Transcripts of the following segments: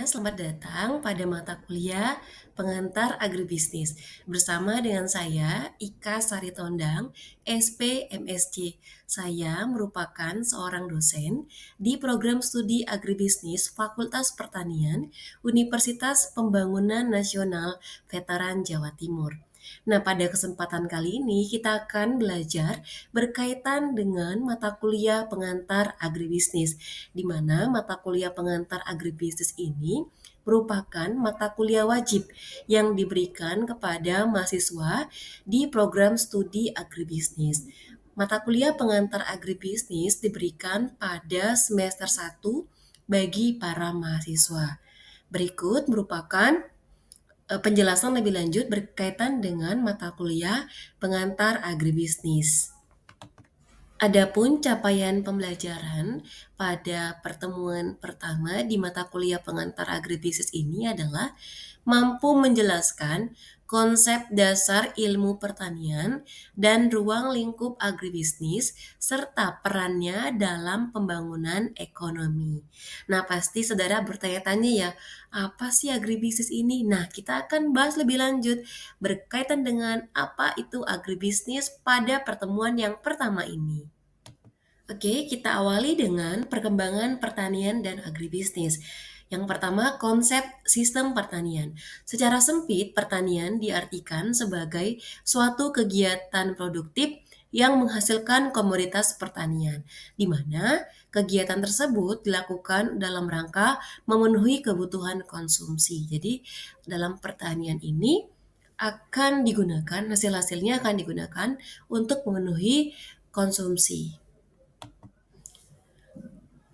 selamat datang pada mata kuliah Pengantar Agribisnis. Bersama dengan saya, Ika Saritondang, SP MSc. Saya merupakan seorang dosen di program studi Agribisnis Fakultas Pertanian Universitas Pembangunan Nasional Veteran Jawa Timur. Nah, pada kesempatan kali ini kita akan belajar berkaitan dengan mata kuliah pengantar agribisnis, di mana mata kuliah pengantar agribisnis ini merupakan mata kuliah wajib yang diberikan kepada mahasiswa di program studi agribisnis. Mata kuliah pengantar agribisnis diberikan pada semester 1 bagi para mahasiswa. Berikut merupakan penjelasan lebih lanjut berkaitan dengan mata kuliah pengantar agribisnis. Adapun capaian pembelajaran pada pertemuan pertama di mata kuliah pengantar agribisnis ini adalah mampu menjelaskan konsep dasar ilmu pertanian dan ruang lingkup agribisnis serta perannya dalam pembangunan ekonomi. Nah, pasti saudara bertanya-tanya ya, apa sih agribisnis ini? Nah, kita akan bahas lebih lanjut berkaitan dengan apa itu agribisnis pada pertemuan yang pertama ini. Oke, kita awali dengan perkembangan pertanian dan agribisnis. Yang pertama, konsep sistem pertanian. Secara sempit, pertanian diartikan sebagai suatu kegiatan produktif yang menghasilkan komoditas pertanian, di mana kegiatan tersebut dilakukan dalam rangka memenuhi kebutuhan konsumsi. Jadi, dalam pertanian ini akan digunakan, hasil-hasilnya akan digunakan untuk memenuhi konsumsi.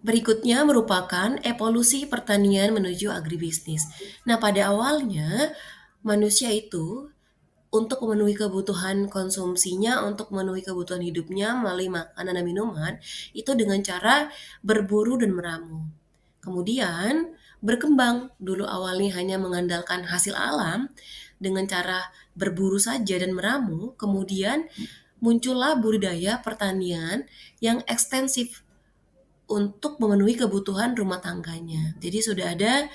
Berikutnya merupakan evolusi pertanian menuju agribisnis. Nah, pada awalnya manusia itu untuk memenuhi kebutuhan konsumsinya, untuk memenuhi kebutuhan hidupnya melalui makanan dan minuman, itu dengan cara berburu dan meramu. Kemudian berkembang, dulu awalnya hanya mengandalkan hasil alam dengan cara berburu saja dan meramu, kemudian muncullah budidaya pertanian yang ekstensif untuk memenuhi kebutuhan rumah tangganya. Jadi sudah ada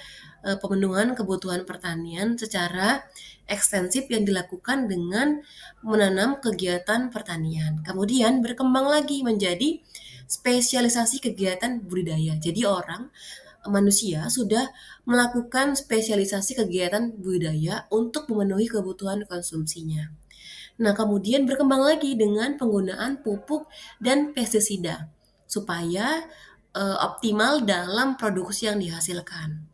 pemenuhan kebutuhan pertanian secara ekstensif yang dilakukan dengan menanam kegiatan pertanian. Kemudian berkembang lagi menjadi spesialisasi kegiatan budidaya. Jadi manusia sudah melakukan spesialisasi kegiatan budidaya untuk memenuhi kebutuhan konsumsinya. Nah, kemudian berkembang lagi dengan penggunaan pupuk dan pestisida supaya optimal dalam produksi yang dihasilkan.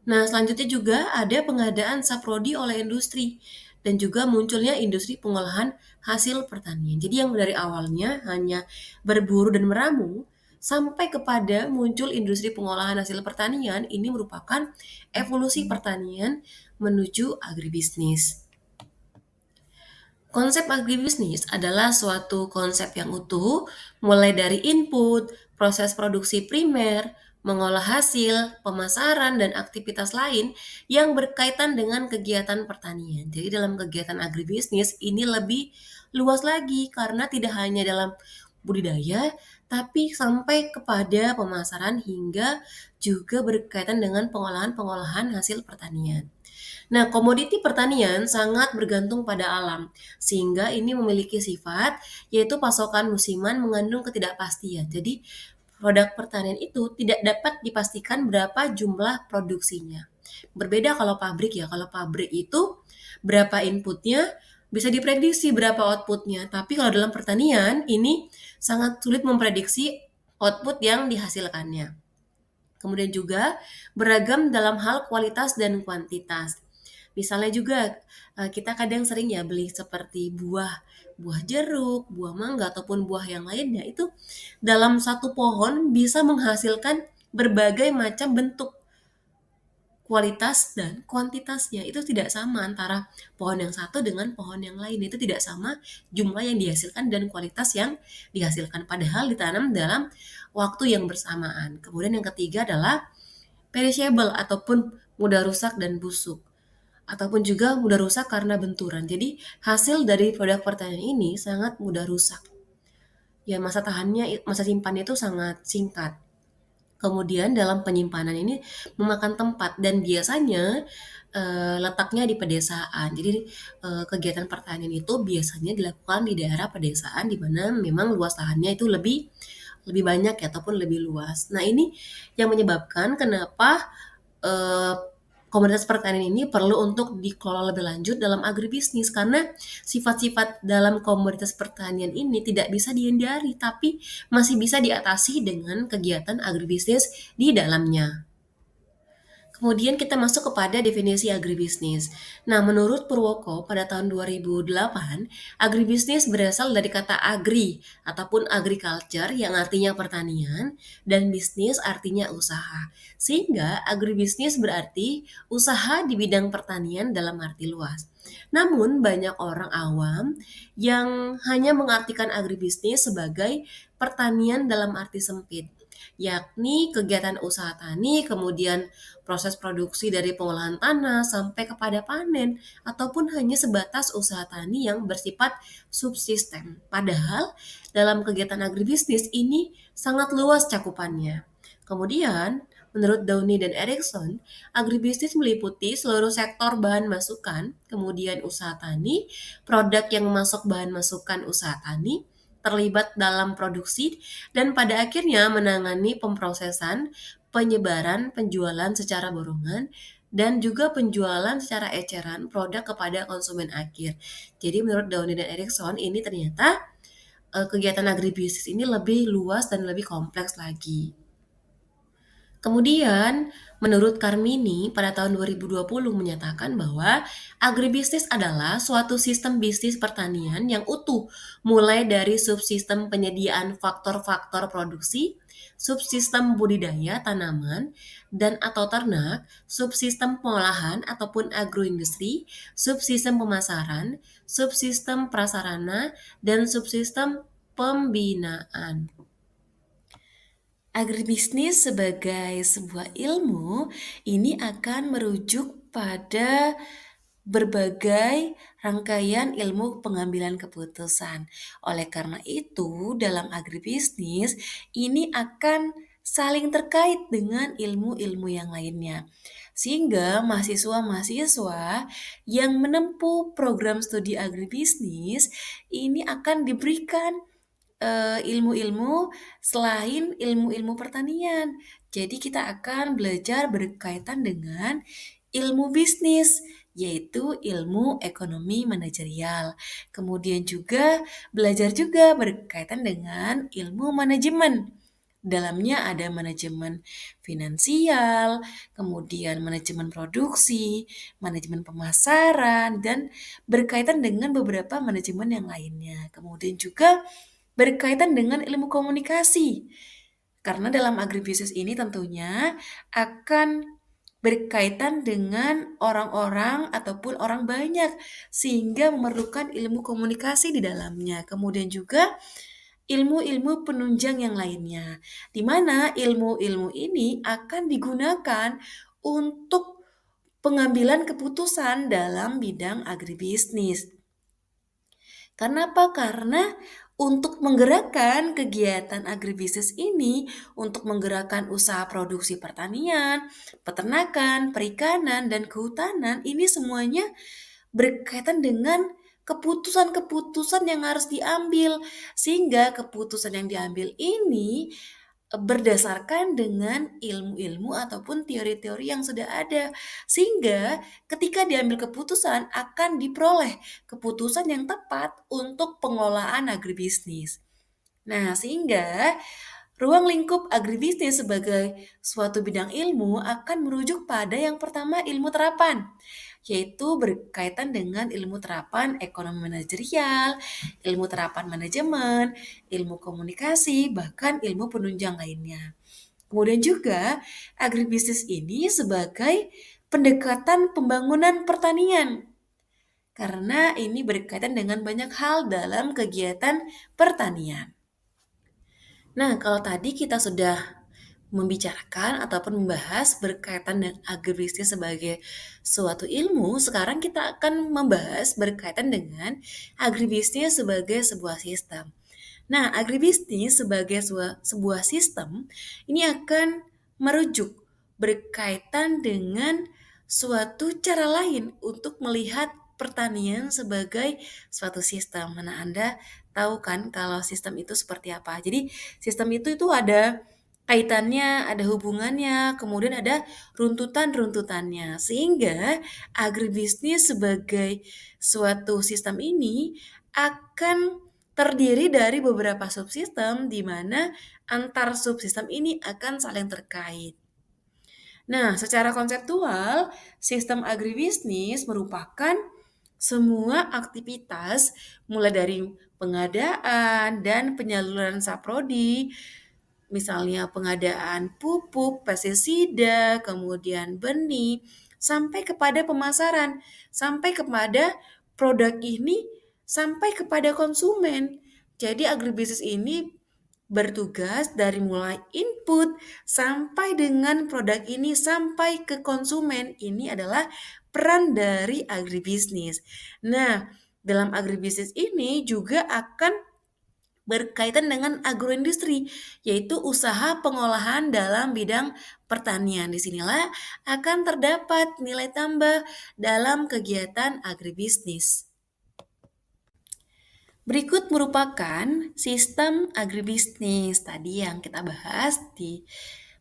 Nah, selanjutnya juga ada pengadaan saprodi oleh industri dan juga munculnya industri pengolahan hasil pertanian. Jadi yang dari awalnya hanya berburu dan meramu sampai kepada muncul industri pengolahan hasil pertanian, ini merupakan evolusi pertanian menuju agribisnis. Konsep agribisnis adalah suatu konsep yang utuh, mulai dari input, proses produksi primer, mengolah hasil, pemasaran, dan aktivitas lain yang berkaitan dengan kegiatan pertanian. Jadi dalam kegiatan agribisnis ini lebih luas lagi karena tidak hanya dalam budidaya, tapi sampai kepada pemasaran hingga juga berkaitan dengan pengolahan-pengolahan hasil pertanian. Nah, komoditi pertanian sangat bergantung pada alam, sehingga ini memiliki sifat yaitu pasokan musiman mengandung ketidakpastian. Jadi, produk pertanian itu tidak dapat dipastikan berapa jumlah produksinya. Berbeda kalau pabrik ya, kalau pabrik itu berapa inputnya bisa diprediksi berapa outputnya. Tapi kalau dalam pertanian ini sangat sulit memprediksi output yang dihasilkannya. Kemudian juga beragam dalam hal kualitas dan kuantitas. Misalnya juga kita kadang sering ya beli seperti buah buah jeruk, buah mangga ataupun buah yang lainnya itu dalam satu pohon bisa menghasilkan berbagai macam bentuk, kualitas dan kuantitasnya itu tidak sama antara pohon yang satu dengan pohon yang lain. Itu tidak sama jumlah yang dihasilkan dan kualitas yang dihasilkan padahal ditanam dalam waktu yang bersamaan. Kemudian yang ketiga adalah perishable ataupun mudah rusak dan busuk ataupun juga mudah rusak karena benturan. Jadi hasil dari produk pertanian ini sangat mudah rusak. Ya masa simpannya itu sangat singkat. Kemudian dalam penyimpanan ini memakan tempat dan biasanya, letaknya di pedesaan. Jadi, kegiatan pertanian itu biasanya dilakukan di daerah pedesaan di mana memang luas lahannya itu lebih lebih banyak ya ataupun lebih luas. Nah ini yang menyebabkan kenapa, eee, komoditas pertanian ini perlu untuk dikelola lebih lanjut dalam agribisnis karena sifat-sifat dalam komoditas pertanian ini tidak bisa dihindari, tapi masih bisa diatasi dengan kegiatan agribisnis di dalamnya. Kemudian kita masuk kepada definisi agribisnis. Nah, menurut Purwoko pada tahun 2008, agribisnis berasal dari kata agri ataupun agriculture yang artinya pertanian dan bisnis artinya usaha. Sehingga agribisnis berarti usaha di bidang pertanian dalam arti luas. Namun banyak orang awam yang hanya mengartikan agribisnis sebagai pertanian dalam arti sempit, yakni kegiatan usaha tani, kemudian proses produksi dari pengolahan tanah sampai kepada panen, ataupun hanya sebatas usaha tani yang bersifat subsisten. Padahal dalam kegiatan agribisnis ini sangat luas cakupannya. Kemudian, menurut Downey dan Erickson, agribisnis meliputi seluruh sektor bahan masukan, kemudian usaha tani, produk yang masuk bahan masukan usaha tani, terlibat dalam produksi, dan pada akhirnya menangani pemrosesan, penyebaran, penjualan secara borongan, dan juga penjualan secara eceran produk kepada konsumen akhir. Jadi menurut Downey dan Erickson ini ternyata kegiatan agribisnis ini lebih luas dan lebih kompleks lagi. Kemudian, menurut Carmini pada tahun 2020 menyatakan bahwa agribisnis adalah suatu sistem bisnis pertanian yang utuh, mulai dari subsistem penyediaan faktor-faktor produksi, subsistem budidaya tanaman dan atau ternak, subsistem pengolahan ataupun agroindustri, subsistem pemasaran, subsistem prasarana, dan subsistem pembinaan. Agribisnis sebagai sebuah ilmu ini akan merujuk pada berbagai rangkaian ilmu pengambilan keputusan. Oleh karena itu, dalam agribisnis ini akan saling terkait dengan ilmu-ilmu yang lainnya. Sehingga mahasiswa-mahasiswa yang menempuh program studi agribisnis ini akan diberikan ilmu-ilmu selain ilmu-ilmu pertanian. Jadi kita akan belajar berkaitan dengan ilmu bisnis, yaitu ilmu ekonomi manajerial. Kemudian juga belajar juga berkaitan dengan ilmu manajemen. Dalamnya ada manajemen finansial, kemudian manajemen produksi, manajemen pemasaran, dan berkaitan dengan beberapa manajemen yang lainnya. Kemudian juga berkaitan dengan ilmu komunikasi. Karena dalam agribisnis ini tentunya akan berkaitan dengan orang-orang ataupun orang banyak sehingga memerlukan ilmu komunikasi di dalamnya. Kemudian juga ilmu-ilmu penunjang yang lainnya, di mana ilmu-ilmu ini akan digunakan untuk pengambilan keputusan dalam bidang agribisnis. Kenapa? Karena untuk menggerakkan kegiatan agribisnis ini, untuk menggerakkan usaha produksi pertanian, peternakan, perikanan, dan kehutanan, ini semuanya berkaitan dengan keputusan-keputusan yang harus diambil. Sehingga keputusan yang diambil ini berdasarkan dengan ilmu-ilmu ataupun teori-teori yang sudah ada. Sehingga ketika diambil keputusan akan diperoleh keputusan yang tepat untuk pengolahan agribisnis. Nah, sehingga ruang lingkup agribisnis sebagai suatu bidang ilmu akan merujuk pada yang pertama ilmu terapan, yaitu berkaitan dengan ilmu terapan ekonomi manajerial, ilmu terapan manajemen, ilmu komunikasi, bahkan ilmu penunjang lainnya. Kemudian juga agribisnis ini sebagai pendekatan pembangunan pertanian, karena ini berkaitan dengan banyak hal dalam kegiatan pertanian. Nah, kalau tadi kita sudah membicarakan ataupun membahas berkaitan dengan agribisnis sebagai suatu ilmu, sekarang kita akan membahas berkaitan dengan agribisnis sebagai sebuah sistem. Nah, agribisnis sebagai sebuah sistem ini akan merujuk berkaitan dengan suatu cara lain untuk melihat pertanian sebagai suatu sistem. Mana Anda tahu kan kalau sistem itu seperti apa? Jadi sistem itu ada kaitannya, ada hubungannya, kemudian ada runtutan-runtutannya. Sehingga agribisnis sebagai suatu sistem ini akan terdiri dari beberapa subsistem di mana antar subsistem ini akan saling terkait. Nah, secara konseptual, sistem agribisnis merupakan semua aktivitas mulai dari pengadaan dan penyaluran saprodi, misalnya pengadaan pupuk, pestisida, kemudian benih, sampai kepada pemasaran, sampai kepada produk ini, sampai kepada konsumen. Jadi agribisnis ini bertugas dari mulai input sampai dengan produk ini sampai ke konsumen. Ini adalah peran dari agribisnis. Nah, dalam agribisnis ini juga akan berkaitan dengan agroindustri, yaitu usaha pengolahan dalam bidang pertanian. Disinilah akan terdapat nilai tambah dalam kegiatan agribisnis. Berikut merupakan sistem agribisnis. Tadi yang kita bahas di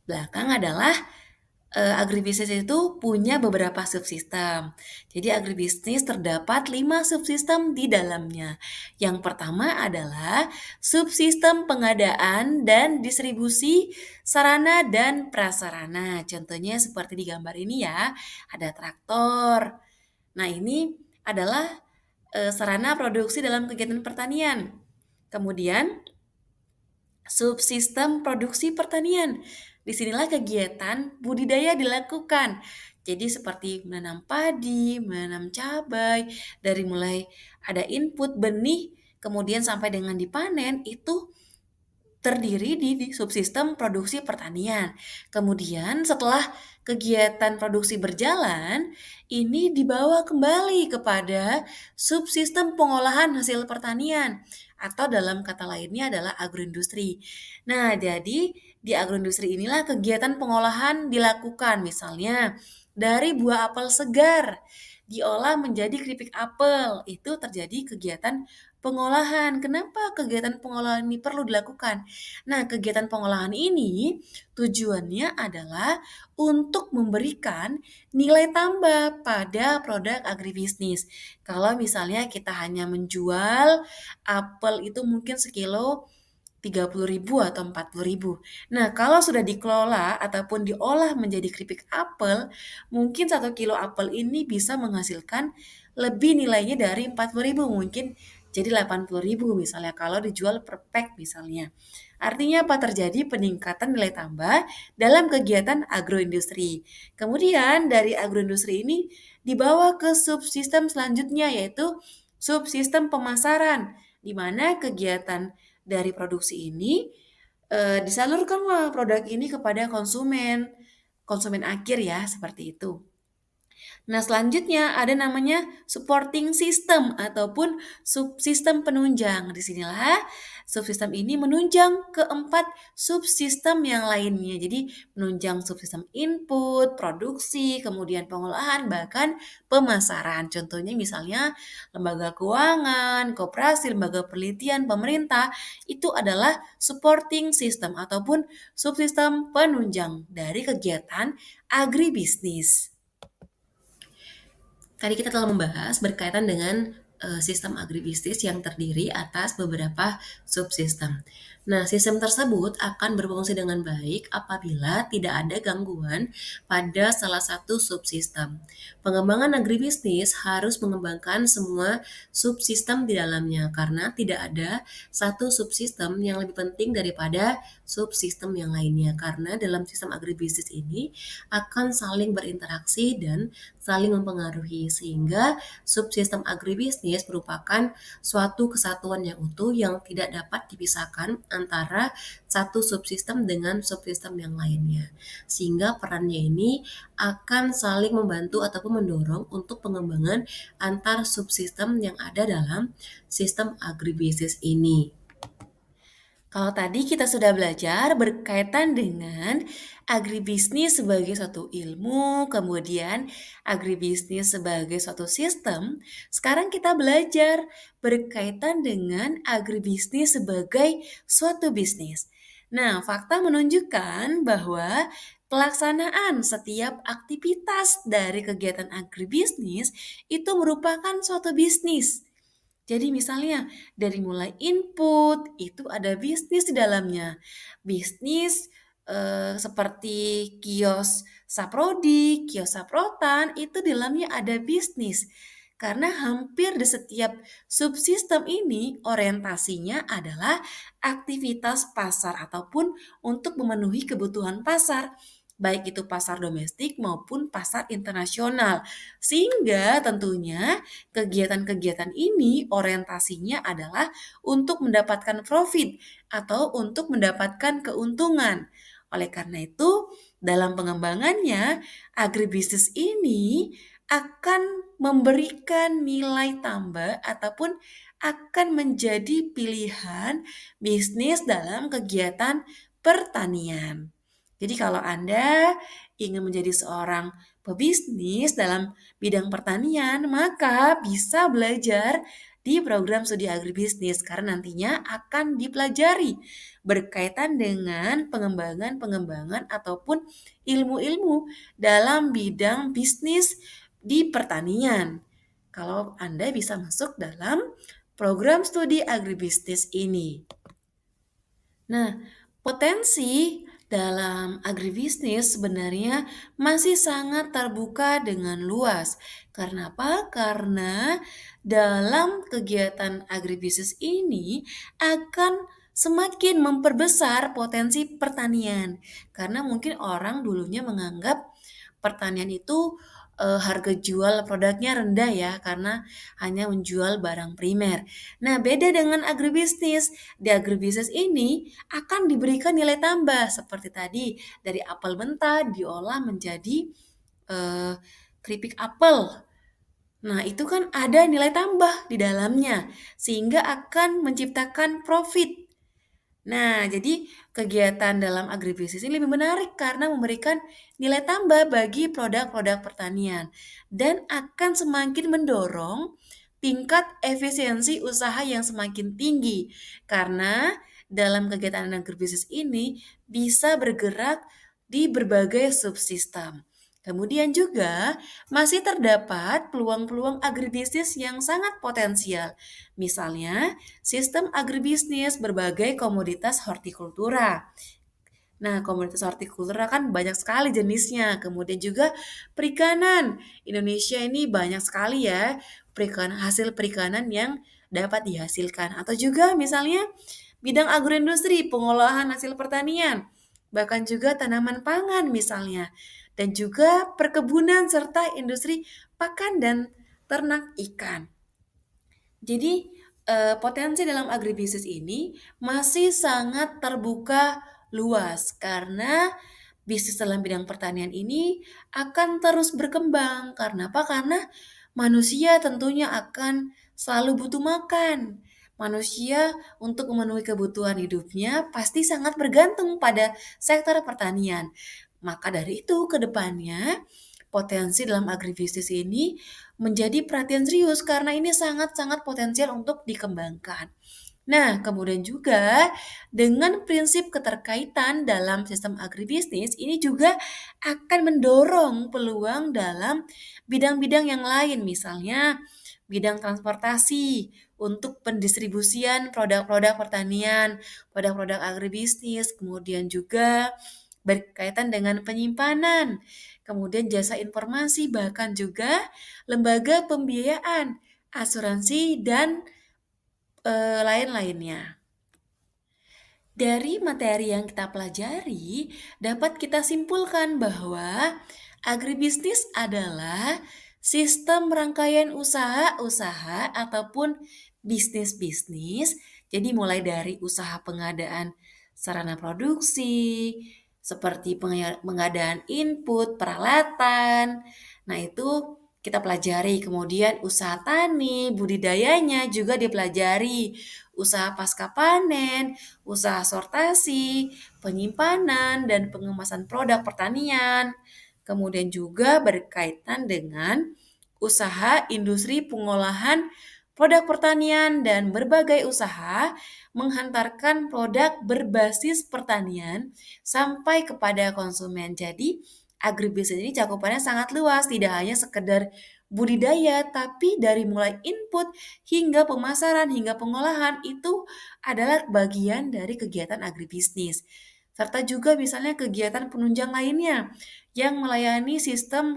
belakang adalah agribisnis itu punya beberapa subsistem. Jadi agribisnis terdapat 5 subsistem di dalamnya. Yang pertama adalah subsistem pengadaan dan distribusi sarana dan prasarana. Contohnya seperti di gambar ini ya, ada traktor. Nah, ini adalah sarana produksi dalam kegiatan pertanian. Kemudian subsistem produksi pertanian. Disinilah kegiatan budidaya dilakukan. Jadi seperti menanam padi, menanam cabai, dari mulai ada input benih, kemudian sampai dengan dipanen, itu terdiri di subsistem produksi pertanian. Kemudian setelah kegiatan produksi berjalan, ini dibawa kembali kepada subsistem pengolahan hasil pertanian atau dalam kata lainnya adalah agroindustri. Nah, jadi di agroindustri inilah kegiatan pengolahan dilakukan. Misalnya dari buah apel segar diolah menjadi keripik apel. Itu terjadi kegiatan pengolahan. Kenapa kegiatan pengolahan ini perlu dilakukan? Nah, kegiatan pengolahan ini tujuannya adalah untuk memberikan nilai tambah pada produk agribisnis. Kalau misalnya kita hanya menjual apel itu mungkin sekilo 30.000 atau 40.000. Nah, kalau sudah dikelola ataupun diolah menjadi keripik apel, mungkin 1 kilo apel ini bisa menghasilkan lebih nilainya dari 40.000, mungkin jadi 80.000 misalnya kalau dijual per pack misalnya. Artinya apa? Terjadi peningkatan nilai tambah dalam kegiatan agroindustri. Kemudian dari agroindustri ini dibawa ke subsistem selanjutnya yaitu subsistem pemasaran di mana kegiatan dari produksi ini disalurkanlah produk ini kepada konsumen, konsumen akhir ya, seperti itu. Nah, selanjutnya ada namanya supporting system ataupun subsistem penunjang. Disinilah subsistem ini menunjang keempat subsistem yang lainnya. Jadi menunjang subsistem input, produksi, kemudian pengolahan, bahkan pemasaran. Contohnya misalnya lembaga keuangan, koperasi, lembaga penelitian, pemerintah, itu adalah supporting system ataupun subsistem penunjang dari kegiatan agribisnis. Tadi kita telah membahas berkaitan dengan sistem agribisnis yang terdiri atas beberapa subsistem. Nah, sistem tersebut akan berfungsi dengan baik apabila tidak ada gangguan pada salah satu subsistem. Pengembangan agribisnis harus mengembangkan semua subsistem di dalamnya karena tidak ada satu subsistem yang lebih penting daripada subsistem yang lainnya karena dalam sistem agribisnis ini akan saling berinteraksi dan saling mempengaruhi sehingga subsistem agribisnis merupakan suatu kesatuan yang utuh yang tidak dapat dipisahkan antara satu subsistem dengan subsistem yang lainnya. Sehingga perannya ini akan saling membantu ataupun mendorong untuk pengembangan antar subsistem yang ada dalam sistem agribisnis ini. Kalau tadi kita sudah belajar berkaitan dengan agribisnis sebagai suatu ilmu, kemudian agribisnis sebagai suatu sistem, sekarang kita belajar berkaitan dengan agribisnis sebagai suatu bisnis. Nah, fakta menunjukkan bahwa pelaksanaan setiap aktivitas dari kegiatan agribisnis itu merupakan suatu bisnis. Jadi misalnya dari mulai input itu ada bisnis di dalamnya. Bisnis seperti kios Saprodi, kios Saprotan itu di dalamnya ada bisnis. Karena hampir di setiap subsistem ini orientasinya adalah aktivitas pasar ataupun untuk memenuhi kebutuhan pasar, baik itu pasar domestik maupun pasar internasional. Sehingga tentunya kegiatan-kegiatan ini orientasinya adalah untuk mendapatkan profit atau untuk mendapatkan keuntungan. Oleh karena itu, dalam pengembangannya, agribisnis ini akan memberikan nilai tambah ataupun akan menjadi pilihan bisnis dalam kegiatan pertanian. Jadi kalau Anda ingin menjadi seorang pebisnis dalam bidang pertanian, maka bisa belajar di program studi agribisnis karena nantinya akan dipelajari berkaitan dengan pengembangan-pengembangan ataupun ilmu-ilmu dalam bidang bisnis di pertanian. Kalau Anda bisa masuk dalam program studi agribisnis ini. Nah, potensi dalam agribisnis sebenarnya masih sangat terbuka dengan luas. Karena apa? Karena dalam kegiatan agribisnis ini akan semakin memperbesar potensi pertanian. Karena mungkin orang dulunya menganggap pertanian itu harga jual produknya rendah ya karena hanya menjual barang primer. Nah, beda dengan agribisnis. Di agribisnis ini akan diberikan nilai tambah seperti tadi dari apel mentah diolah menjadi eh, keripik apel. Nah, itu kan ada nilai tambah di dalamnya sehingga akan menciptakan profit. Nah, jadi kegiatan dalam agribisnis ini lebih menarik karena memberikan nilai tambah bagi produk-produk pertanian dan akan semakin mendorong tingkat efisiensi usaha yang semakin tinggi karena dalam kegiatan agribisnis ini bisa bergerak di berbagai subsistem. Kemudian juga masih terdapat peluang-peluang agribisnis yang sangat potensial. Misalnya, sistem agribisnis berbagai komoditas hortikultura. Nah, komoditas hortikultura kan banyak sekali jenisnya. Kemudian juga perikanan. Indonesia ini banyak sekali ya hasil perikanan yang dapat dihasilkan. Atau juga misalnya bidang agroindustri, pengolahan hasil pertanian. Bahkan juga tanaman pangan misalnya. Dan juga perkebunan serta industri pakan dan ternak ikan. Jadi, potensi dalam agribisnis ini masih sangat terbuka luas karena bisnis dalam bidang pertanian ini akan terus berkembang. Karena apa? Karena manusia tentunya akan selalu butuh makan. Manusia untuk memenuhi kebutuhan hidupnya pasti sangat bergantung pada sektor pertanian. Maka dari itu, ke depannya potensi dalam agribisnis ini menjadi perhatian serius karena ini sangat-sangat potensial untuk dikembangkan. Nah, kemudian juga dengan prinsip keterkaitan dalam sistem agribisnis ini juga akan mendorong peluang dalam bidang-bidang yang lain, misalnya bidang transportasi untuk pendistribusian produk-produk pertanian, produk-produk agribisnis, kemudian juga berkaitan dengan penyimpanan, kemudian jasa informasi, bahkan juga lembaga pembiayaan, asuransi, dan lain-lainnya. Dari materi yang kita pelajari, dapat kita simpulkan bahwa agribisnis adalah sistem rangkaian usaha-usaha ataupun bisnis-bisnis. Jadi mulai dari usaha pengadaan sarana produksi, seperti pengadaan input, peralatan. Nah, itu kita pelajari. Kemudian usaha tani, budidayanya juga dipelajari. usaha pasca panen, usaha sortasi, penyimpanan, dan pengemasan produk pertanian. Kemudian juga berkaitan dengan usaha industri pengolahan produk pertanian dan berbagai usaha menghantarkan produk berbasis pertanian sampai kepada konsumen. Jadi, agribisnis ini cakupannya sangat luas, tidak hanya sekedar budidaya, tapi dari mulai input hingga pemasaran hingga pengolahan itu adalah bagian dari kegiatan agribisnis. Serta juga misalnya kegiatan penunjang lainnya yang melayani sistem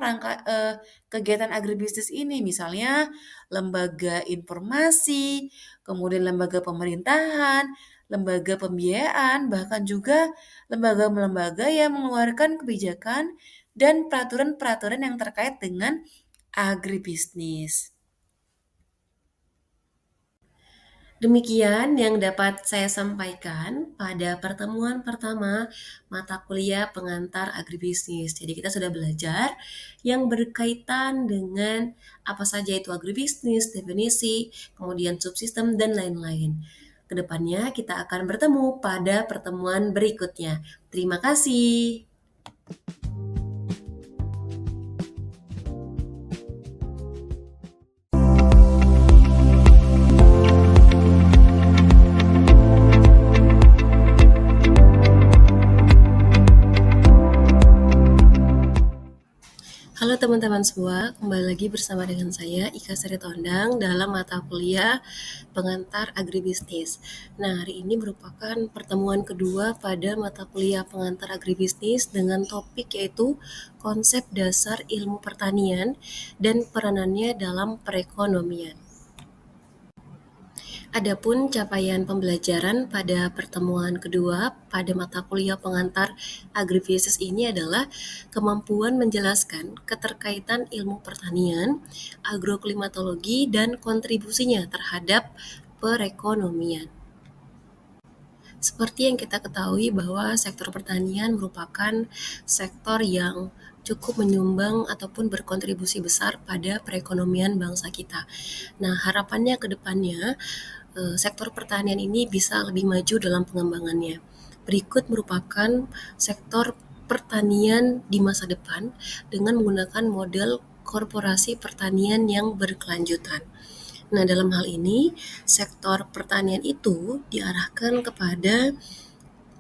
kegiatan agribisnis ini, misalnya lembaga informasi, kemudian lembaga pemerintahan, lembaga pembiayaan, bahkan juga lembaga-lembaga yang mengeluarkan kebijakan dan peraturan-peraturan yang terkait dengan agribisnis. Demikian yang dapat saya sampaikan pada pertemuan pertama mata kuliah pengantar agribisnis. Jadi kita sudah belajar yang berkaitan dengan apa saja itu agribisnis, definisi, kemudian subsistem, dan lain-lain. Kedepannya kita akan bertemu pada pertemuan berikutnya. Terima kasih. Halo teman-teman semua, kembali lagi bersama dengan saya Ika Sari Tondang dalam mata kuliah pengantar agribisnis. Nah, hari ini merupakan pertemuan kedua pada mata kuliah pengantar agribisnis dengan topik yaitu konsep dasar ilmu pertanian dan peranannya dalam perekonomian. Adapun capaian pembelajaran pada pertemuan kedua pada mata kuliah pengantar agribisnis ini adalah kemampuan menjelaskan keterkaitan ilmu pertanian, agroklimatologi, dan kontribusinya terhadap perekonomian. Seperti yang kita ketahui bahwa sektor pertanian merupakan sektor yang cukup menyumbang ataupun berkontribusi besar pada perekonomian bangsa kita. Nah, harapannya ke depannya sektor pertanian ini bisa lebih maju dalam pengembangannya. Berikut merupakan sektor pertanian di masa depan dengan menggunakan model korporasi pertanian yang berkelanjutan. Nah, dalam hal ini, sektor pertanian itu diarahkan kepada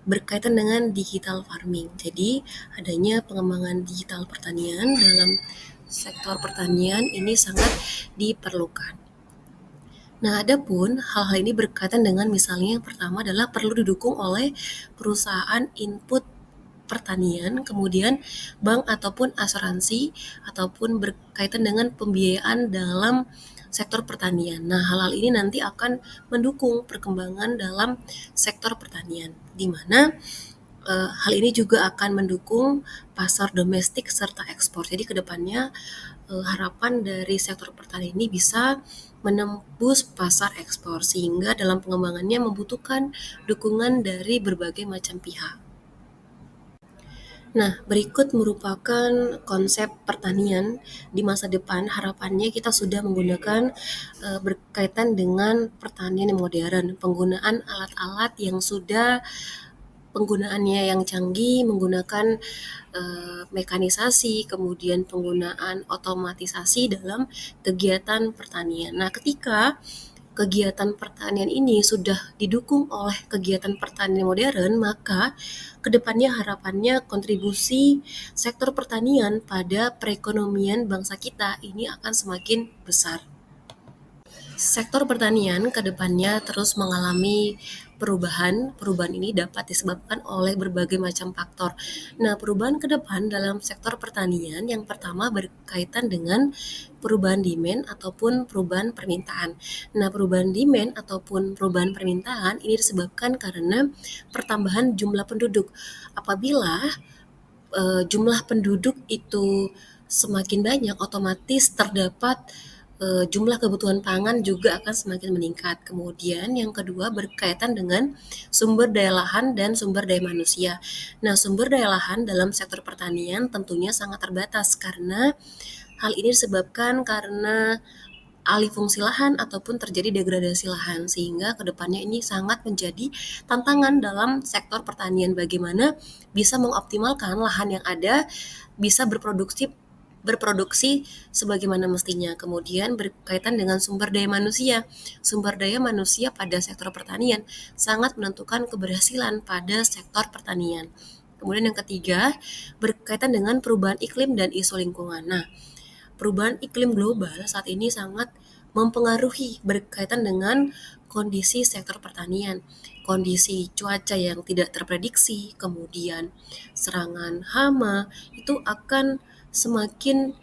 berkaitan dengan digital farming. Jadi, adanya pengembangan digital pertanian dalam sektor pertanian ini sangat diperlukan. Nah, adapun hal-hal ini berkaitan dengan misalnya yang pertama adalah perlu didukung oleh perusahaan input pertanian, kemudian bank ataupun asuransi, ataupun berkaitan dengan pembiayaan dalam sektor pertanian. Nah, hal-hal ini nanti akan mendukung perkembangan dalam sektor pertanian, di mana hal ini juga akan mendukung pasar domestik serta ekspor. Jadi kedepannya harapan dari sektor pertanian ini bisa menembus pasar ekspor sehingga dalam pengembangannya membutuhkan dukungan dari berbagai macam pihak. Nah, berikut merupakan konsep pertanian di masa depan. Harapannya kita sudah menggunakan berkaitan dengan pertanian yang modern, penggunaan alat-alat yang sudah penggunaannya yang canggih, menggunakan mekanisasi, kemudian penggunaan otomatisasi dalam kegiatan pertanian. Nah, ketika kegiatan pertanian ini sudah didukung oleh kegiatan pertanian modern, maka kedepannya harapannya kontribusi sektor pertanian pada perekonomian bangsa kita ini akan semakin besar. Sektor pertanian ke depannya terus mengalami perubahan. Perubahan ini dapat disebabkan oleh berbagai macam faktor. Nah, perubahan ke depan dalam sektor pertanian yang pertama berkaitan dengan perubahan demand ataupun perubahan permintaan. Nah, perubahan demand ataupun perubahan permintaan ini disebabkan karena pertambahan jumlah penduduk. Apabila jumlah penduduk itu semakin banyak, otomatis terdapat jumlah kebutuhan pangan juga akan semakin meningkat. Kemudian yang kedua berkaitan dengan sumber daya lahan dan sumber daya manusia. Nah, sumber daya lahan dalam sektor pertanian tentunya sangat terbatas karena hal ini disebabkan karena alih fungsi lahan ataupun terjadi degradasi lahan, sehingga kedepannya ini sangat menjadi tantangan dalam sektor pertanian, bagaimana bisa mengoptimalkan lahan yang ada bisa berproduksi sebagaimana mestinya. Kemudian berkaitan dengan sumber daya manusia. Sumber daya manusia pada sektor pertanian sangat menentukan keberhasilan pada sektor pertanian. Kemudian yang ketiga, berkaitan dengan perubahan iklim dan isu lingkungan. Nah, perubahan iklim global saat ini sangat mempengaruhi berkaitan dengan kondisi sektor pertanian, kondisi cuaca yang tidak terprediksi, kemudian serangan hama itu akan semakin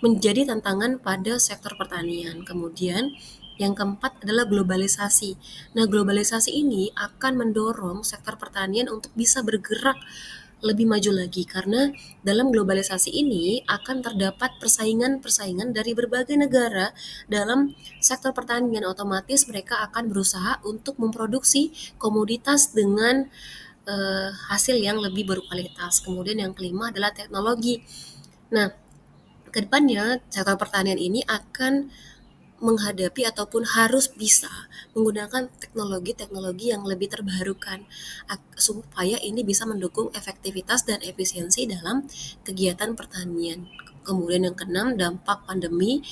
menjadi tantangan pada sektor pertanian. Kemudian yang keempat adalah globalisasi. Nah, globalisasi ini akan mendorong sektor pertanian untuk bisa bergerak lebih maju lagi, karena dalam globalisasi ini akan terdapat persaingan-persaingan dari berbagai negara dalam sektor pertanian. Otomatis mereka akan berusaha untuk memproduksi komoditas dengan hasil yang lebih berkualitas. Kemudian yang kelima adalah teknologi. Nah, kedepannya sektor pertanian ini akan menghadapi ataupun harus bisa menggunakan teknologi-teknologi yang lebih terbarukan supaya ini bisa mendukung efektivitas dan efisiensi dalam kegiatan pertanian. Kemudian yang keenam, dampak pandemi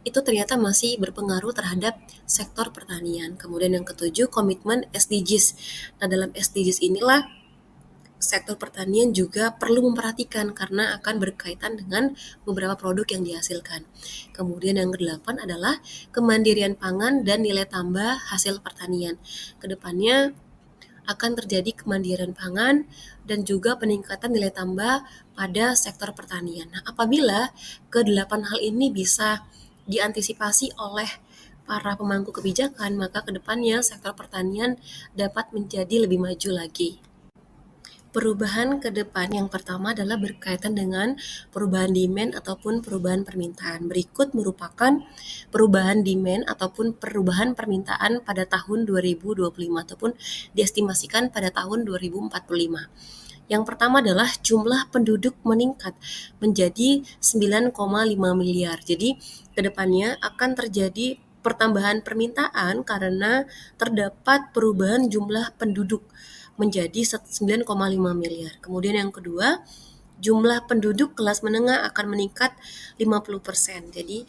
itu ternyata masih berpengaruh terhadap sektor pertanian. Kemudian yang ketujuh, komitmen SDGs. Nah, dalam SDGs inilah sektor pertanian juga perlu memperhatikan karena akan berkaitan dengan beberapa produk yang dihasilkan. Kemudian yang kedelapan adalah kemandirian pangan dan nilai tambah hasil pertanian. Kedepannya akan terjadi kemandirian pangan dan juga peningkatan nilai tambah pada sektor pertanian. Nah, apabila kedelapan hal ini bisa diantisipasi oleh para pemangku kebijakan, maka kedepannya sektor pertanian dapat menjadi lebih maju lagi. Perubahan ke depan yang pertama adalah berkaitan dengan perubahan demand ataupun perubahan permintaan. Berikut merupakan perubahan demand ataupun perubahan permintaan pada tahun 2025 ataupun diestimasikan pada tahun 2045. Yang pertama adalah jumlah penduduk meningkat menjadi 9,5 miliar. Jadi, kedepannya akan terjadi pertambahan permintaan karena terdapat perubahan jumlah penduduk menjadi 9,5 miliar. Kemudian yang kedua, jumlah penduduk kelas menengah akan meningkat 50%. Jadi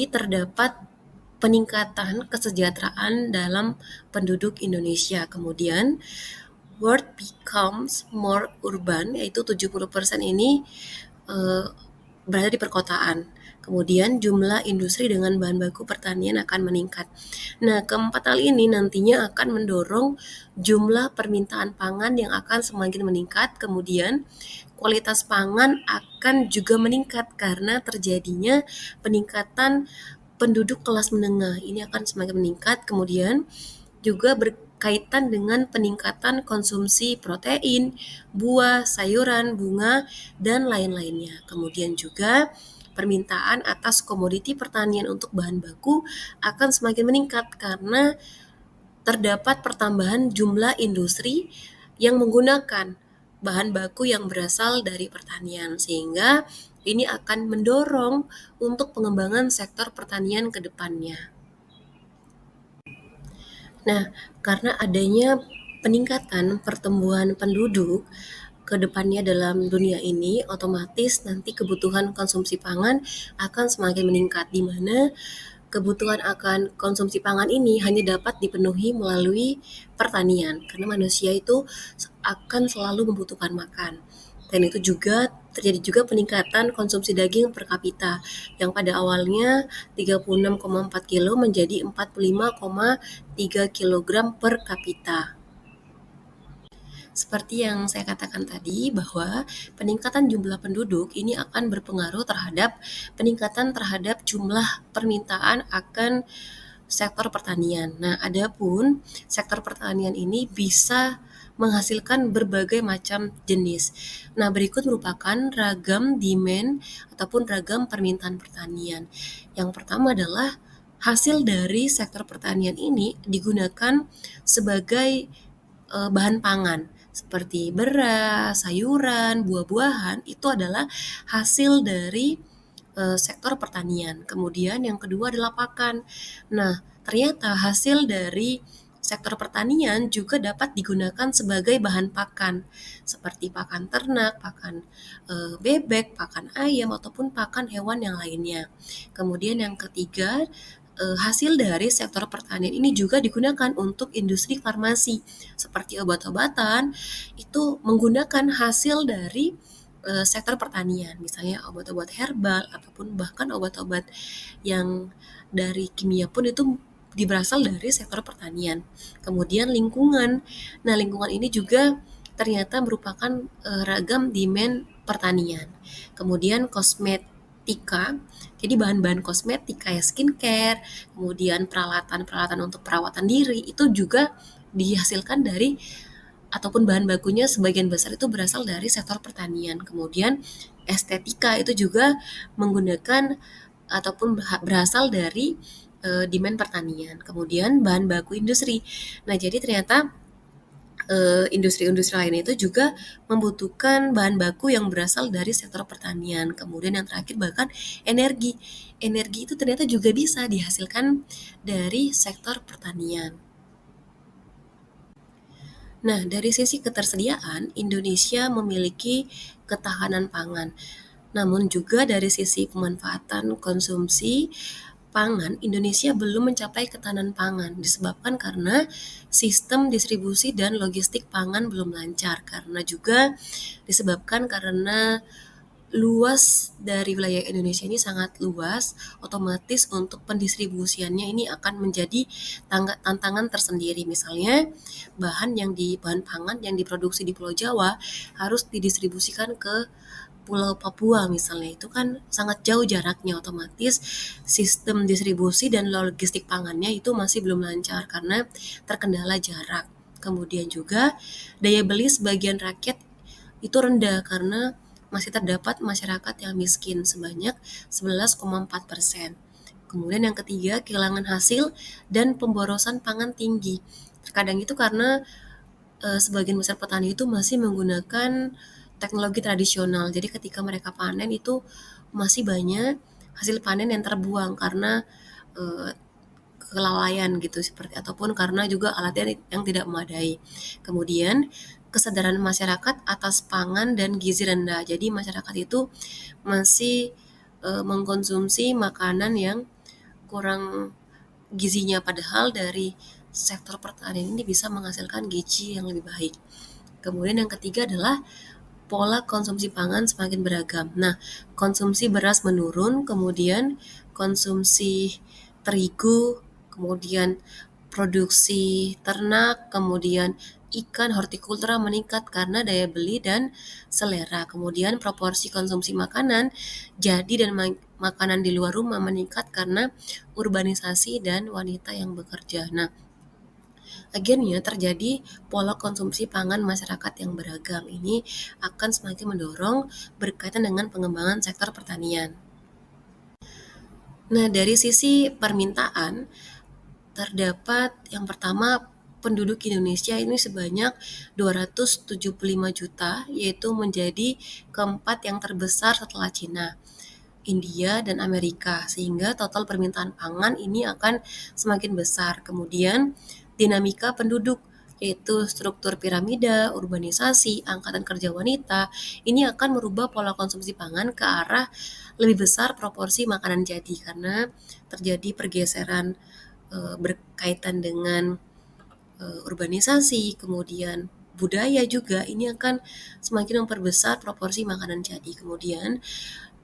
terdapat peningkatan kesejahteraan dalam penduduk Indonesia. Kemudian world becomes more urban, yaitu 70% ini berada di perkotaan. Kemudian jumlah industri dengan bahan baku pertanian akan meningkat. Nah, keempat hal ini nantinya akan mendorong jumlah permintaan pangan yang akan semakin meningkat. Kemudian kualitas pangan akan juga meningkat karena terjadinya peningkatan penduduk kelas menengah. Ini akan semakin meningkat. Kemudian juga berkaitan dengan peningkatan konsumsi protein, buah, sayuran, bunga, dan lain-lainnya. Kemudian juga permintaan atas komoditi pertanian untuk bahan baku akan semakin meningkat karena terdapat pertambahan jumlah industri yang menggunakan bahan baku yang berasal dari pertanian, sehingga ini akan mendorong untuk pengembangan sektor pertanian ke depannya. Nah, karena adanya peningkatan pertumbuhan penduduk ke depannya dalam dunia ini, otomatis nanti kebutuhan konsumsi pangan akan semakin meningkat, di mana kebutuhan akan konsumsi pangan ini hanya dapat dipenuhi melalui pertanian, karena manusia itu akan selalu membutuhkan makan. Dan itu juga terjadi juga peningkatan konsumsi daging per kapita yang pada awalnya 36,4 kilo menjadi 45,3 kilogram per kapita. Seperti yang saya katakan tadi, bahwa peningkatan jumlah penduduk ini akan berpengaruh terhadap peningkatan terhadap jumlah permintaan akan sektor pertanian. Nah, adapun sektor pertanian ini bisa menghasilkan berbagai macam jenis. Nah, berikut merupakan ragam demand ataupun ragam permintaan pertanian. Yang pertama adalah hasil dari sektor pertanian ini digunakan sebagai bahan pangan seperti beras, sayuran, buah-buahan itu adalah hasil dari sektor pertanian. Kemudian yang kedua adalah pakan. Nah, ternyata hasil dari sektor pertanian juga dapat digunakan sebagai bahan pakan, seperti pakan ternak, pakan bebek, pakan ayam, ataupun pakan hewan yang lainnya. Kemudian yang ketiga, hasil dari sektor pertanian ini juga digunakan untuk industri farmasi, seperti obat-obatan, itu menggunakan hasil dari sektor pertanian, misalnya obat-obat herbal ataupun bahkan obat-obat yang dari kimia pun itu berasal dari sektor pertanian. Kemudian lingkungan. Nah, lingkungan ini juga ternyata merupakan ragam demand pertanian. Kemudian kosmetika, jadi bahan-bahan kosmetik kayak skincare, kemudian peralatan-peralatan untuk perawatan diri itu juga dihasilkan dari ataupun bahan bakunya sebagian besar itu berasal dari sektor pertanian. Kemudian estetika itu juga menggunakan ataupun berasal dari demand pertanian. Kemudian bahan baku industri. Nah, jadi ternyata industri-industri lain itu juga membutuhkan bahan baku yang berasal dari sektor pertanian. Kemudian yang terakhir bahkan energi. Energi itu ternyata juga bisa dihasilkan dari sektor pertanian. Nah, dari sisi ketersediaan, Indonesia memiliki ketahanan pangan. Namun juga dari sisi pemanfaatan konsumsi pangan, Indonesia belum mencapai ketahanan pangan disebabkan karena sistem distribusi dan logistik pangan belum lancar, karena juga disebabkan karena luas dari wilayah Indonesia ini sangat luas, otomatis untuk pendistribusiannya ini akan menjadi tantangan tersendiri. Misalnya, bahan pangan yang diproduksi di Pulau Jawa harus didistribusikan ke Pulau Papua misalnya, itu kan sangat jauh jaraknya, otomatis sistem distribusi dan logistik pangannya itu masih belum lancar karena terkendala jarak. Kemudian juga daya beli sebagian rakyat itu rendah karena masih terdapat masyarakat yang miskin sebanyak 11,4%. Kemudian yang ketiga, kehilangan hasil dan pemborosan pangan tinggi. Terkadang itu karena sebagian besar petani itu masih menggunakan teknologi tradisional. Jadi ketika mereka panen itu masih banyak hasil panen yang terbuang karena eh, kelalaian gitu seperti ataupun karena juga alatnya yang tidak memadai. Kemudian kesadaran masyarakat atas pangan dan gizi rendah. Jadi masyarakat itu masih mengkonsumsi makanan yang kurang gizinya, padahal dari sektor pertanian ini bisa menghasilkan gizi yang lebih baik. Kemudian yang ketiga adalah pola konsumsi pangan semakin beragam. Nah, konsumsi beras menurun, kemudian konsumsi terigu, kemudian produksi ternak, kemudian ikan, hortikultura meningkat karena daya beli dan selera. Kemudian proporsi konsumsi makanan jadi dan makanan di luar rumah meningkat karena urbanisasi dan wanita yang bekerja. Nah, akhirnya terjadi pola konsumsi pangan masyarakat yang beragam. Ini akan semakin mendorong berkaitan dengan pengembangan sektor pertanian. Nah, dari sisi permintaan, terdapat yang pertama, penduduk Indonesia ini sebanyak 275 juta, yaitu menjadi keempat yang terbesar setelah Cina, India, dan Amerika, sehingga total permintaan pangan ini akan semakin besar. Kemudian dinamika penduduk, yaitu struktur piramida, urbanisasi, angkatan kerja wanita, ini akan merubah pola konsumsi pangan ke arah lebih besar proporsi makanan jadi karena terjadi pergeseran berkaitan dengan urbanisasi, kemudian budaya juga, ini akan semakin memperbesar proporsi makanan jadi. Kemudian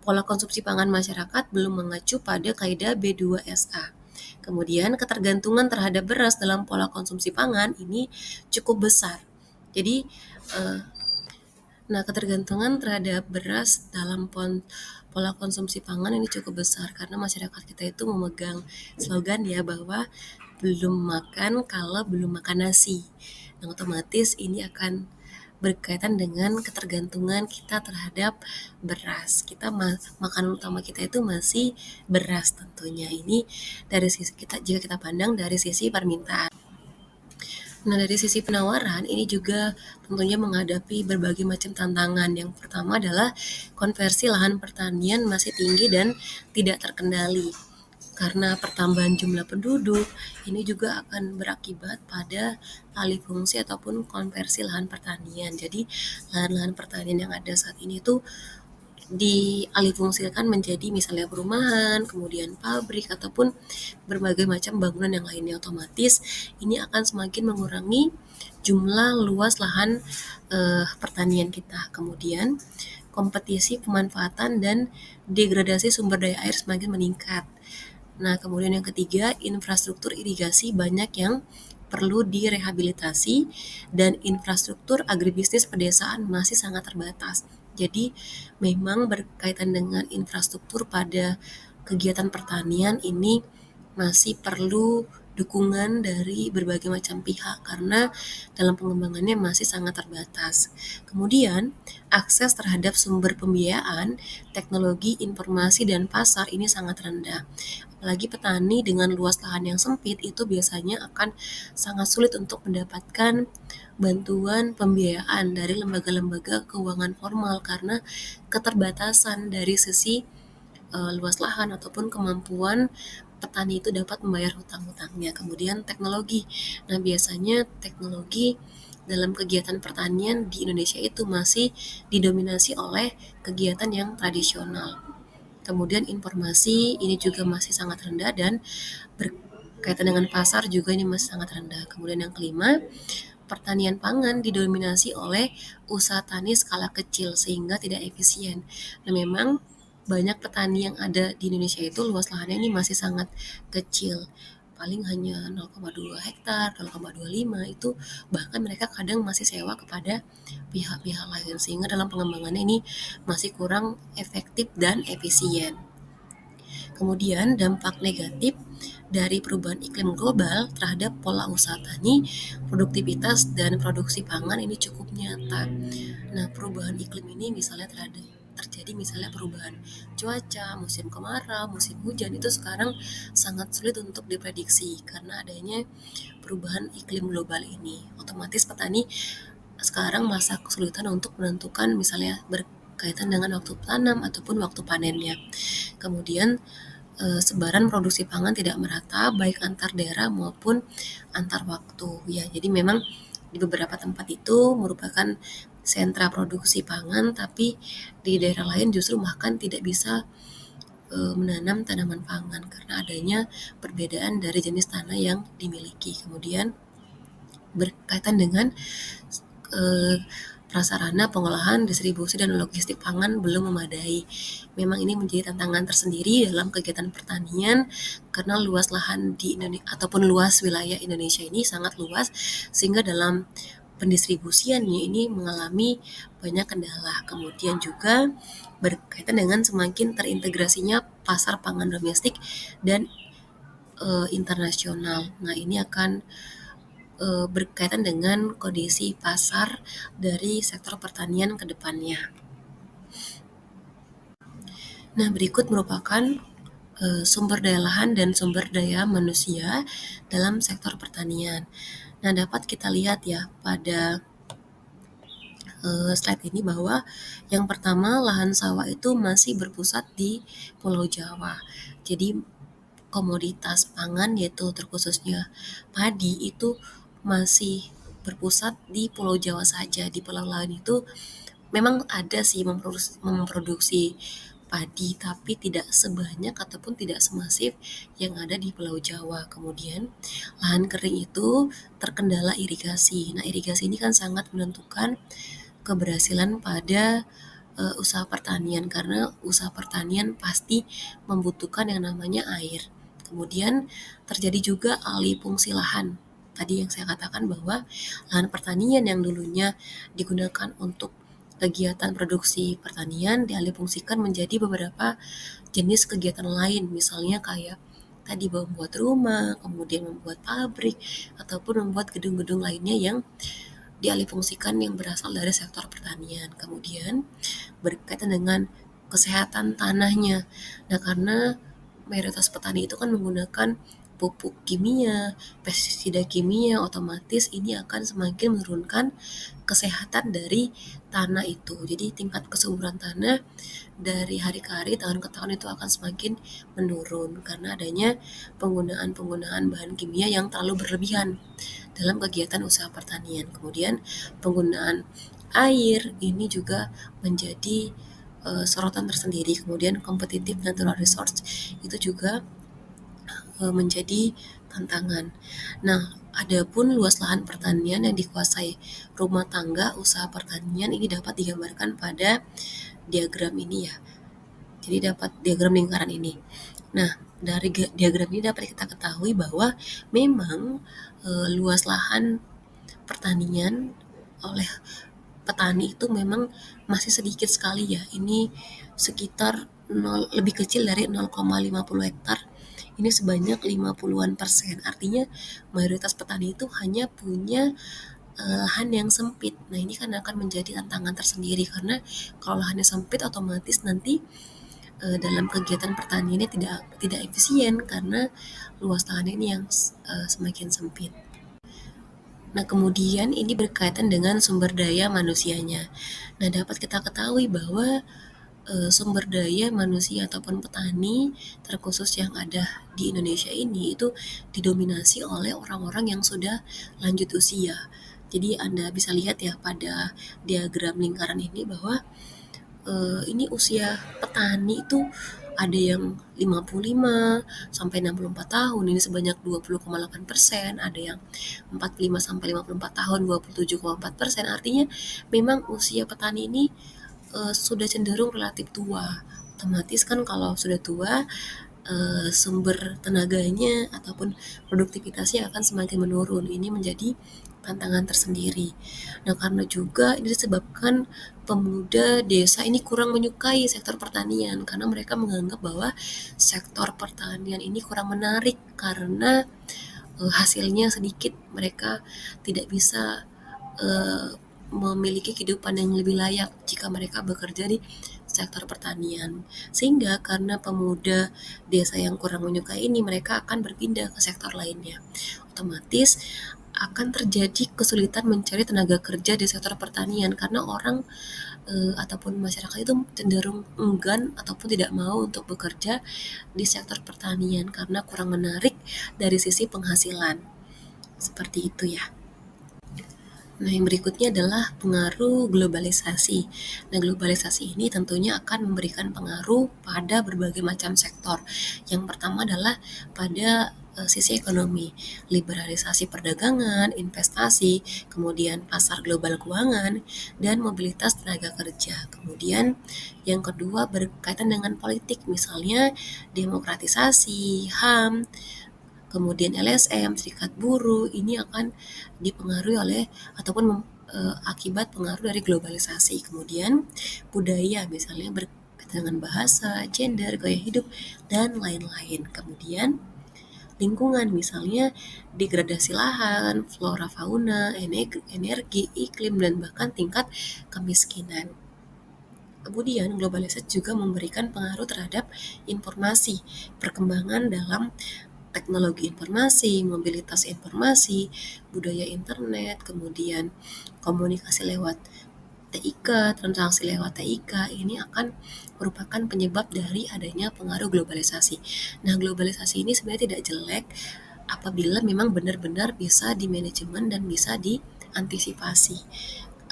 pola konsumsi pangan masyarakat belum mengacu pada kaidah B2SA. Kemudian ketergantungan terhadap beras dalam pola konsumsi pangan ini cukup besar. Jadi ketergantungan terhadap beras dalam pola konsumsi pangan ini cukup besar karena masyarakat kita itu memegang slogan ya bahwa belum makan kalau belum makan nasi. Nah, otomatis ini akan berkaitan dengan ketergantungan kita terhadap beras. Makanan utama kita itu masih beras tentunya. Ini dari sisi kita, jika kita pandang dari sisi permintaan. Nah, dari sisi penawaran, ini juga tentunya menghadapi berbagai macam tantangan. Yang pertama adalah konversi lahan pertanian masih tinggi dan tidak terkendali. Karena pertambahan jumlah penduduk, ini juga akan berakibat pada alih fungsi ataupun konversi lahan pertanian. Jadi, lahan-lahan pertanian yang ada saat ini tuh dialihfungsikan menjadi misalnya perumahan, kemudian pabrik, ataupun berbagai macam bangunan yang lainnya. Otomatis ini akan semakin mengurangi jumlah luas lahan pertanian kita. Kemudian kompetisi pemanfaatan dan degradasi sumber daya air semakin meningkat. Nah, kemudian yang ketiga, infrastruktur irigasi banyak yang perlu direhabilitasi dan infrastruktur agribisnis pedesaan masih sangat terbatas. Jadi, memang berkaitan dengan infrastruktur pada kegiatan pertanian ini masih perlu dukungan dari berbagai macam pihak karena dalam pengembangannya masih sangat terbatas. Kemudian, akses terhadap sumber pembiayaan, teknologi, informasi, dan pasar ini sangat rendah. Apalagi petani dengan luas lahan yang sempit itu biasanya akan sangat sulit untuk mendapatkan bantuan pembiayaan dari lembaga-lembaga keuangan formal karena keterbatasan dari sisi luas lahan ataupun kemampuan petani itu dapat membayar hutang-hutangnya. Kemudian teknologi. Nah, biasanya teknologi dalam kegiatan pertanian di Indonesia itu masih didominasi oleh kegiatan yang tradisional. Kemudian informasi ini juga masih sangat rendah dan berkaitan dengan pasar juga ini masih sangat rendah. Kemudian yang kelima, pertanian pangan didominasi oleh usaha tani skala kecil sehingga tidak efisien. Nah, memang banyak petani yang ada di Indonesia itu luas lahannya ini masih sangat kecil. Paling hanya 0,2 hektar, 0,25 itu bahkan mereka kadang masih sewa kepada pihak-pihak lain sehingga dalam pengembangannya ini masih kurang efektif dan efisien. Kemudian dampak negatif dari perubahan iklim global terhadap pola usaha tani, produktivitas dan produksi pangan ini cukup nyata. Nah, perubahan iklim ini misalnya terjadi misalnya perubahan cuaca, musim kemarau, musim hujan itu sekarang sangat sulit untuk diprediksi karena adanya perubahan iklim global ini. Otomatis petani sekarang masa kesulitan untuk menentukan misalnya berkaitan dengan waktu tanam ataupun waktu panennya. Kemudian sebaran produksi pangan tidak merata baik antar daerah maupun antar waktu ya. Jadi memang di beberapa tempat itu merupakan sentra produksi pangan tapi di daerah lain justru bahkan tidak bisa menanam tanaman pangan karena adanya perbedaan dari jenis tanah yang dimiliki. Kemudian berkaitan dengan eh, prasarana pengolahan, distribusi, dan logistik pangan belum memadai. Memang ini menjadi tantangan tersendiri dalam kegiatan pertanian karena luas lahan di Indonesia ataupun luas wilayah Indonesia ini sangat luas sehingga dalam pendistribusiannya ini mengalami banyak kendala. Kemudian juga berkaitan dengan semakin terintegrasinya pasar pangan domestik dan internasional. Nah, ini akan berkaitan dengan kondisi pasar dari sektor pertanian ke depannya. Nah, berikut merupakan sumber daya lahan dan sumber daya manusia dalam sektor pertanian. Nah, dapat kita lihat ya pada slide ini bahwa yang pertama lahan sawah itu masih berpusat di Pulau Jawa. Jadi komoditas pangan yaitu terkhususnya padi itu masih berpusat di Pulau Jawa saja. Di pulau lain itu memang ada sih memproduksi padi tapi tidak sebanyak ataupun tidak semasif yang ada di Pulau Jawa. Kemudian lahan kering itu terkendala irigasi. Nah, irigasi ini kan sangat menentukan keberhasilan pada usaha pertanian karena usaha pertanian pasti membutuhkan yang namanya air. Kemudian terjadi juga alih fungsi lahan. Tadi yang saya katakan bahwa lahan pertanian yang dulunya digunakan untuk kegiatan produksi pertanian dialihfungsikan menjadi beberapa jenis kegiatan lain, misalnya kayak tadi membuat rumah, kemudian membuat pabrik, ataupun membuat gedung-gedung lainnya yang dialihfungsikan yang berasal dari sektor pertanian. Kemudian berkaitan dengan kesehatan tanahnya. Nah, karena mayoritas petani itu kan menggunakan pupuk kimia, pestisida kimia, otomatis ini akan semakin menurunkan kesehatan dari tanah itu. Jadi tingkat kesuburan tanah dari hari ke hari, tahun ke tahun itu akan semakin menurun karena adanya penggunaan-penggunaan bahan kimia yang terlalu berlebihan dalam kegiatan usaha pertanian. Kemudian penggunaan air ini juga menjadi sorotan tersendiri. Kemudian competitive natural resource itu juga menjadi tantangan. Nah, adapun luas lahan pertanian yang dikuasai rumah tangga usaha pertanian ini dapat digambarkan pada diagram ini ya. Jadi dapat diagram lingkaran ini. Nah, dari diagram ini dapat kita ketahui bahwa memang luas lahan pertanian oleh petani itu memang masih sedikit sekali ya. Ini sekitar lebih kecil dari 0,50 hektar. Ini sebanyak 50-an persen. Artinya mayoritas petani itu hanya punya lahan yang sempit. Nah, ini kan akan menjadi tantangan tersendiri karena kalau lahannya sempit otomatis nanti dalam kegiatan pertaniannya tidak tidak efisien karena luas lahan ini yang semakin sempit. Nah, kemudian ini berkaitan dengan sumber daya manusianya. Nah, dapat kita ketahui bahwa sumber daya manusia ataupun petani terkhusus yang ada di Indonesia ini itu didominasi oleh orang-orang yang sudah lanjut usia. Jadi Anda bisa lihat ya pada diagram lingkaran ini bahwa ini usia petani itu ada yang 55 sampai 64 tahun, ini sebanyak 20,8%, ada yang 45 sampai 54 tahun, 27,4%. Artinya memang usia petani ini sudah cenderung relatif tua. Otomatis kan kalau sudah tua, sumber tenaganya ataupun produktivitasnya akan semakin menurun. Ini menjadi tantangan tersendiri. Nah, karena juga ini disebabkan pemuda desa ini kurang menyukai sektor pertanian karena mereka menganggap bahwa sektor pertanian ini kurang menarik karena hasilnya sedikit, mereka tidak bisa memiliki kehidupan yang lebih layak jika mereka bekerja di sektor pertanian. Sehingga karena pemuda desa yang kurang menyukai ini, mereka akan berpindah ke sektor lainnya. Otomatis akan terjadi kesulitan mencari tenaga kerja di sektor pertanian karena orang ataupun masyarakat itu cenderung enggan ataupun tidak mau untuk bekerja di sektor pertanian karena kurang menarik dari sisi penghasilan. Seperti itu ya. Nah, yang berikutnya adalah pengaruh globalisasi. Nah, globalisasi ini tentunya akan memberikan pengaruh pada berbagai macam sektor. Yang pertama adalah pada sisi ekonomi, liberalisasi perdagangan, investasi, kemudian pasar global keuangan, dan mobilitas tenaga kerja. Kemudian yang kedua berkaitan dengan politik, misalnya demokratisasi, HAM, kemudian LSM, serikat buruh, ini akan dipengaruhi oleh ataupun akibat pengaruh dari globalisasi. Kemudian budaya misalnya berkaitan dengan bahasa, gender, gaya hidup, dan lain-lain. Kemudian lingkungan misalnya degradasi lahan, flora fauna, energi, iklim, dan bahkan tingkat kemiskinan. Kemudian globalisasi juga memberikan pengaruh terhadap informasi, perkembangan dalam teknologi informasi, mobilitas informasi, budaya internet, kemudian komunikasi lewat TIK, transaksi lewat TIK, ini akan merupakan penyebab dari adanya pengaruh globalisasi. Nah, globalisasi ini sebenarnya tidak jelek apabila memang benar-benar bisa dimanajemen dan bisa diantisipasi.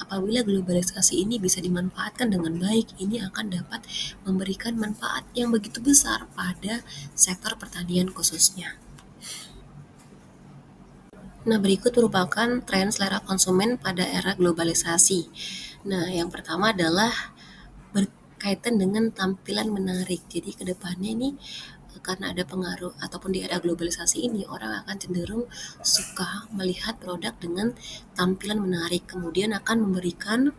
Apabila globalisasi ini bisa dimanfaatkan dengan baik, ini akan dapat memberikan manfaat yang begitu besar pada sektor pertanian khususnya. Nah, berikut merupakan tren selera konsumen pada era globalisasi. Nah, yang pertama adalah berkaitan dengan tampilan menarik. Jadi kedepannya ini karena ada pengaruh ataupun di era globalisasi ini orang akan cenderung suka melihat produk dengan tampilan menarik, kemudian akan memberikan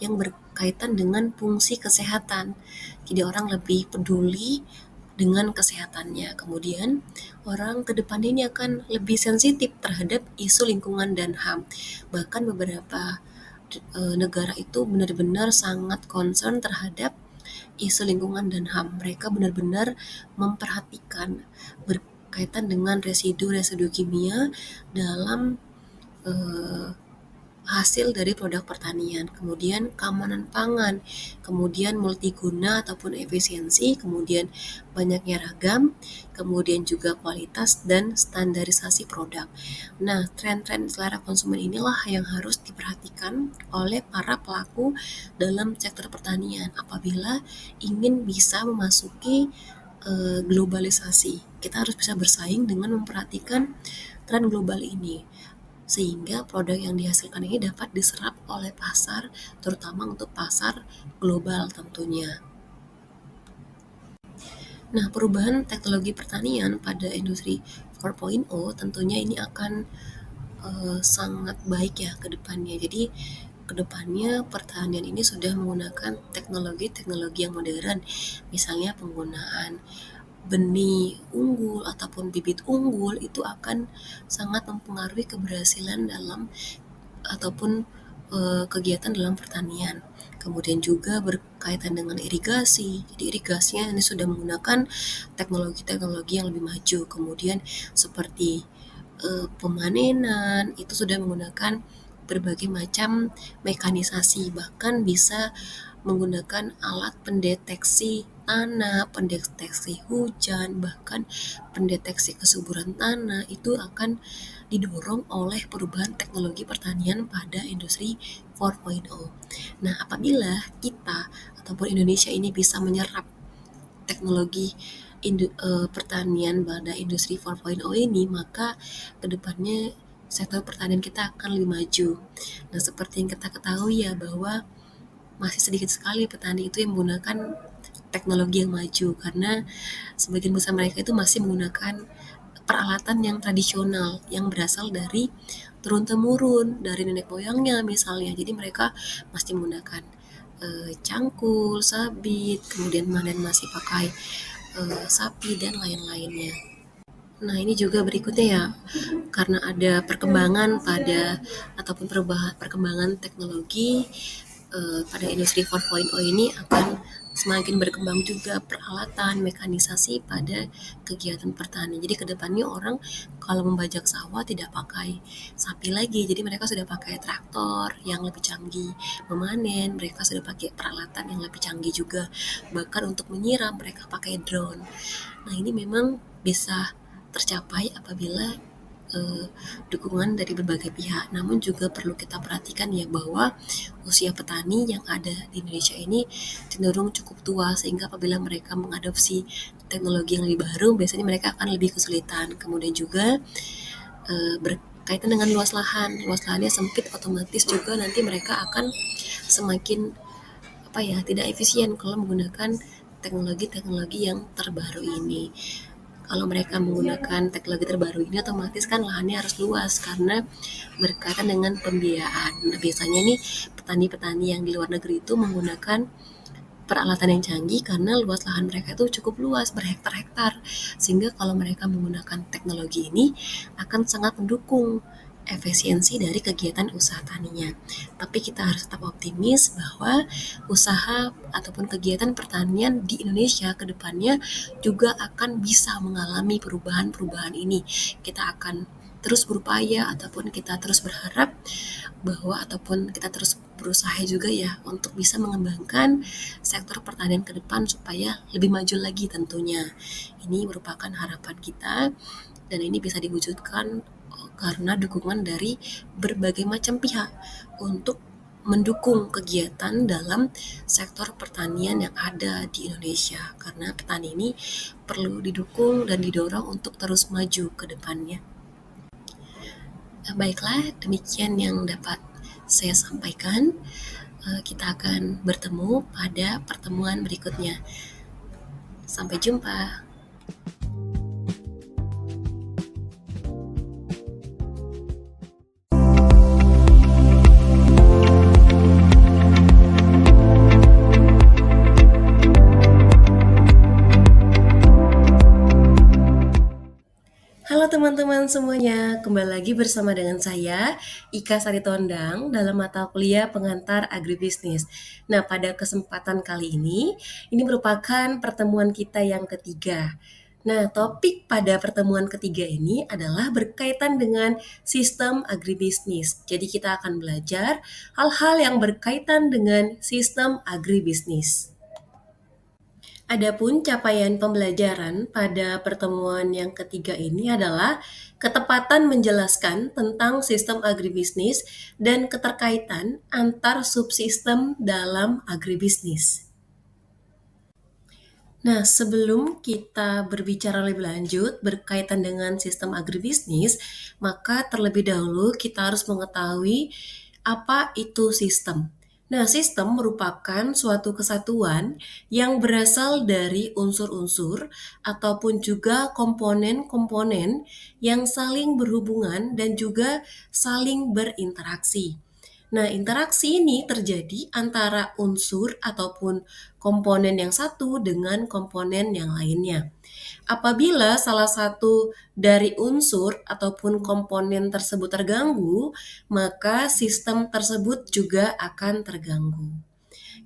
yang berkaitan dengan fungsi kesehatan. Jadi orang lebih peduli dengan kesehatannya. Kemudian orang ke depan ini akan lebih sensitif terhadap isu lingkungan dan HAM. Bahkan beberapa negara itu benar-benar sangat concern terhadap isu lingkungan dan HAM. Mereka benar-benar memperhatikan berkaitan dengan residu-residu kimia dalam hasil dari produk pertanian, kemudian keamanan pangan, kemudian multiguna ataupun efisiensi, kemudian banyaknya ragam, kemudian juga kualitas dan standarisasi produk. Nah, tren-tren selera konsumen inilah yang harus diperhatikan oleh para pelaku dalam sektor pertanian apabila ingin bisa memasuki globalisasi. Kita harus bisa bersaing dengan memperhatikan tren global ini sehingga produk yang dihasilkan ini dapat diserap oleh pasar, terutama untuk pasar global tentunya. Nah, perubahan teknologi pertanian pada industri 4.0 tentunya ini akan sangat baik ya ke depannya. Jadi ke depannya pertanian ini sudah menggunakan teknologi-teknologi yang modern, misalnya penggunaan benih unggul ataupun bibit unggul itu akan sangat mempengaruhi keberhasilan dalam ataupun kegiatan dalam pertanian. Kemudian juga berkaitan dengan irigasi. Jadi irigasinya ini sudah menggunakan teknologi-teknologi yang lebih maju. Kemudian seperti pemanenan itu sudah menggunakan berbagai macam mekanisasi, bahkan bisa menggunakan alat pendeteksi tanah, pendeteksi hujan, bahkan pendeteksi kesuburan tanah itu akan didorong oleh perubahan teknologi pertanian pada industri 4.0. Nah, apabila kita ataupun Indonesia ini bisa menyerap teknologi pertanian pada industri 4.0 ini, maka kedepannya sektor pertanian kita akan lebih maju. Nah, seperti yang kita ketahui ya bahwa masih sedikit sekali petani itu yang menggunakan teknologi yang maju karena sebagian besar mereka itu masih menggunakan peralatan yang tradisional yang berasal dari turun-temurun dari nenek moyangnya misalnya. Jadi mereka masih menggunakan cangkul, sabit, kemudian panen masih pakai sapi dan lain-lainnya. Nah, ini juga berikutnya ya, karena ada perkembangan pada ataupun perkembangan teknologi pada industri 4.0 ini akan semakin berkembang juga peralatan mekanisasi pada kegiatan pertanian. Jadi kedepannya orang kalau membajak sawah tidak pakai sapi lagi, jadi mereka sudah pakai traktor yang lebih canggih. Memanen mereka sudah pakai peralatan yang lebih canggih juga. Bahkan untuk menyiram mereka pakai drone. Nah, ini memang bisa tercapai apabila dukungan dari berbagai pihak. Namun juga perlu kita perhatikan ya bahwa usia petani yang ada di Indonesia ini cenderung cukup tua sehingga apabila mereka mengadopsi teknologi yang lebih baru biasanya mereka akan lebih kesulitan. Kemudian juga berkaitan dengan luas lahannya sempit otomatis juga nanti mereka akan semakin tidak efisien kalau menggunakan teknologi-teknologi yang terbaru ini. Kalau mereka menggunakan teknologi terbaru ini otomatis kan lahannya harus luas karena berkaitan dengan pembiayaan. Nah, biasanya nih petani-petani yang di luar negeri itu menggunakan peralatan yang canggih karena luas lahan mereka itu cukup luas berhektar-hektar sehingga kalau mereka menggunakan teknologi ini akan sangat mendukung efisiensi dari kegiatan usaha taninya. Tapi kita harus tetap optimis bahwa usaha ataupun kegiatan pertanian di Indonesia ke depannya juga akan bisa mengalami perubahan-perubahan ini. Kita akan terus berupaya ataupun kita terus berharap bahwa ataupun kita terus berusaha juga ya untuk bisa mengembangkan sektor pertanian ke depan supaya lebih maju lagi tentunya. Ini merupakan harapan kita dan ini bisa diwujudkan karena dukungan dari berbagai macam pihak untuk mendukung kegiatan dalam sektor pertanian yang ada di Indonesia karena petani ini perlu didukung dan didorong untuk terus maju ke depannya. Baiklah, demikian yang dapat saya sampaikan. Kita akan bertemu pada pertemuan berikutnya. Sampai jumpa. Halo teman-teman semuanya, kembali lagi bersama dengan saya, Ika Saritondang, dalam mata kuliah pengantar agribisnis. Nah, pada kesempatan kali ini merupakan pertemuan kita yang ketiga. Nah, topik pada pertemuan ketiga ini adalah berkaitan dengan sistem agribisnis. Jadi kita akan belajar hal-hal yang berkaitan dengan sistem agribisnis. Adapun capaian pembelajaran pada pertemuan yang ketiga ini adalah ketepatan menjelaskan tentang sistem agribisnis dan keterkaitan antar subsistem dalam agribisnis. Nah, sebelum kita berbicara lebih lanjut berkaitan dengan sistem agribisnis, maka terlebih dahulu kita harus mengetahui apa itu sistem. Nah, sistem merupakan suatu kesatuan yang berasal dari unsur-unsur ataupun juga komponen-komponen yang saling berhubungan dan juga saling berinteraksi. Nah, interaksi ini terjadi antara unsur ataupun komponen yang satu dengan komponen yang lainnya. Apabila salah satu dari unsur ataupun komponen tersebut terganggu, maka sistem tersebut juga akan terganggu.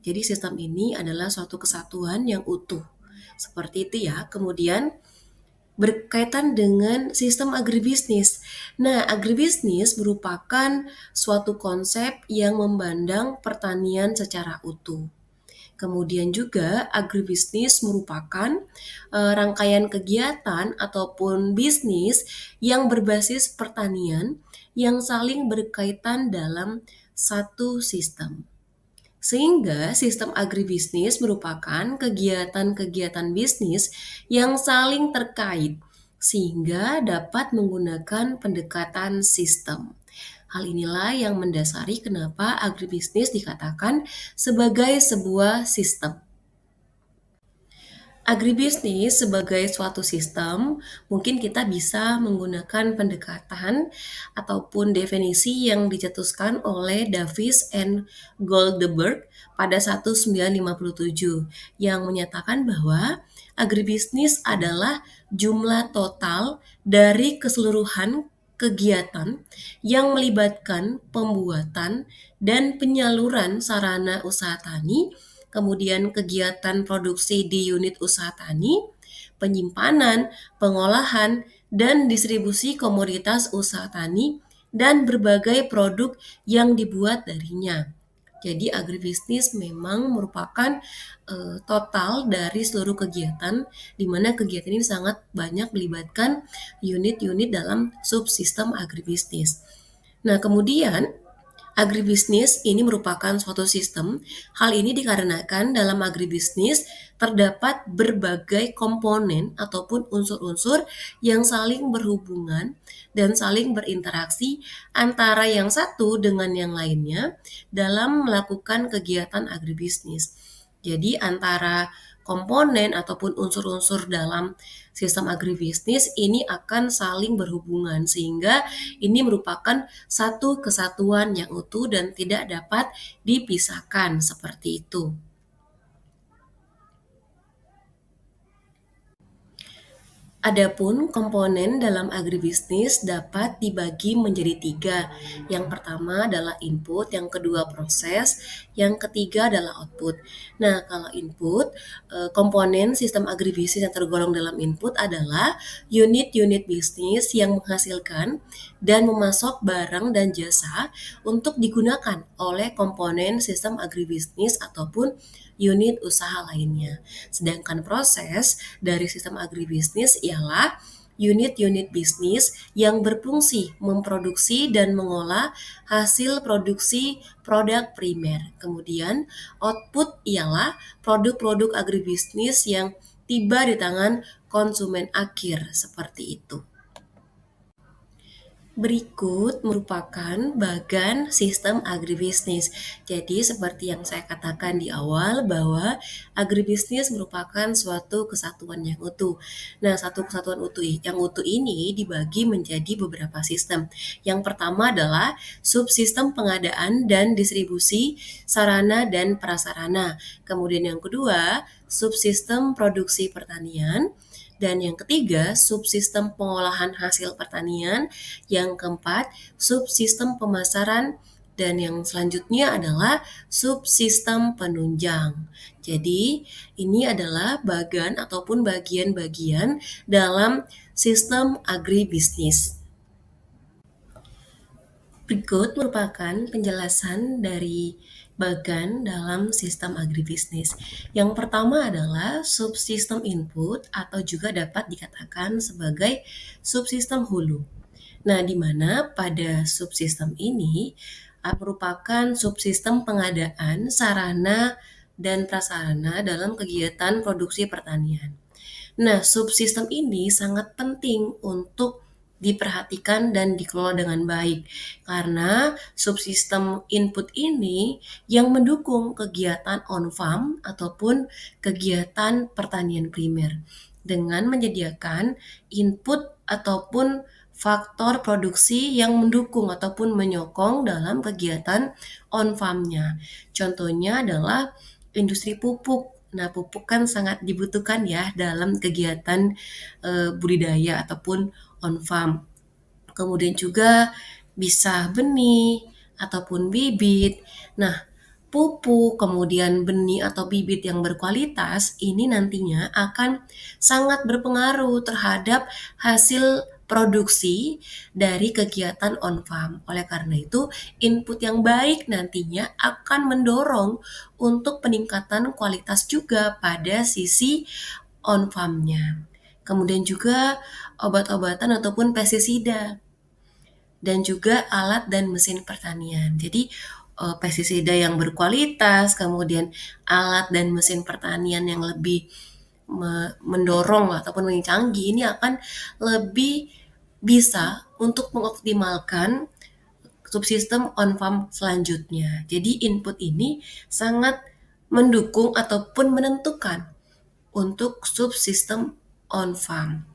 Jadi sistem ini adalah suatu kesatuan yang utuh. Seperti itu ya. Kemudian berkaitan dengan sistem agribisnis. Nah, agribisnis merupakan suatu konsep yang memandang pertanian secara utuh. Kemudian juga agribisnis merupakan rangkaian kegiatan ataupun bisnis yang berbasis pertanian yang saling berkaitan dalam satu sistem. Sehingga sistem agribisnis merupakan kegiatan-kegiatan bisnis yang saling terkait sehingga dapat menggunakan pendekatan sistem. Hal inilah yang mendasari kenapa agribisnis dikatakan sebagai sebuah sistem. Agribisnis sebagai suatu sistem, mungkin kita bisa menggunakan pendekatan ataupun definisi yang dicetuskan oleh Davis and Goldberg pada 1957 yang menyatakan bahwa agribisnis adalah jumlah total dari keseluruhan kegiatan yang melibatkan pembuatan dan penyaluran sarana usaha tani, kemudian kegiatan produksi di unit usaha tani, penyimpanan, pengolahan, dan distribusi komoditas usaha tani, dan berbagai produk yang dibuat darinya. Jadi agribisnis memang merupakan total dari seluruh kegiatan, di mana kegiatan ini sangat banyak melibatkan unit-unit dalam subsistem agribisnis. Nah, kemudian agribisnis ini merupakan suatu sistem. Hal ini dikarenakan dalam agribisnis terdapat berbagai komponen ataupun unsur-unsur yang saling berhubungan dan saling berinteraksi antara yang satu dengan yang lainnya dalam melakukan kegiatan agribisnis. Jadi antara komponen ataupun unsur-unsur dalam sistem agribisnis ini akan saling berhubungan sehingga ini merupakan satu kesatuan yang utuh dan tidak dapat dipisahkan seperti itu. Adapun komponen dalam agribisnis dapat dibagi menjadi tiga. Yang pertama adalah input, yang kedua proses, yang ketiga adalah output. Nah, kalau input, komponen sistem agribisnis yang tergolong dalam input adalah unit-unit bisnis yang menghasilkan dan memasok barang dan jasa untuk digunakan oleh komponen sistem agribisnis ataupun unit usaha lainnya. Sedangkan proses dari sistem agribisnis ialah unit-unit bisnis yang berfungsi memproduksi dan mengolah hasil produksi produk primer. Kemudian output ialah produk-produk agribisnis yang tiba di tangan konsumen akhir seperti itu. Berikut merupakan bagan sistem agribisnis. Jadi seperti yang saya katakan di awal bahwa agribisnis merupakan suatu kesatuan yang utuh. Nah, satu kesatuan yang utuh ini dibagi menjadi beberapa sistem. Yang pertama adalah subsistem pengadaan dan distribusi sarana dan prasarana. Kemudian yang kedua, subsistem produksi pertanian. Dan yang ketiga, subsistem pengolahan hasil pertanian. Yang keempat, subsistem pemasaran. Dan yang selanjutnya adalah subsistem penunjang. Jadi, ini adalah bagan ataupun bagian-bagian dalam sistem agribisnis. Berikut merupakan penjelasan dari bagan dalam sistem agribisnis. Yang pertama adalah subsistem input atau juga dapat dikatakan sebagai subsistem hulu. Nah, di mana pada subsistem ini merupakan subsistem pengadaan sarana dan prasarana dalam kegiatan produksi pertanian. Nah, subsistem ini sangat penting untuk diperhatikan dan dikelola dengan baik karena subsistem input ini yang mendukung kegiatan on-farm ataupun kegiatan pertanian primer dengan menyediakan input ataupun faktor produksi yang mendukung ataupun menyokong dalam kegiatan on-farm-nya. Contohnya adalah industri pupuk. Nah, pupuk kan sangat dibutuhkan ya dalam kegiatan budidaya ataupun on farm. Kemudian juga bisa benih ataupun bibit. Nah, pupuk, kemudian benih atau bibit yang berkualitas ini nantinya akan sangat berpengaruh terhadap hasil produksi dari kegiatan on farm. Oleh karena itu, input yang baik nantinya akan mendorong untuk peningkatan kualitas juga pada sisi on farm-nya. Kemudian juga obat-obatan ataupun pestisida dan juga alat dan mesin pertanian. Jadi pestisida yang berkualitas, kemudian alat dan mesin pertanian yang lebih mendorong ataupun lebih canggih ini akan lebih bisa untuk mengoptimalkan subsistem on-farm selanjutnya. Jadi input ini sangat mendukung ataupun menentukan untuk subsistem on-farm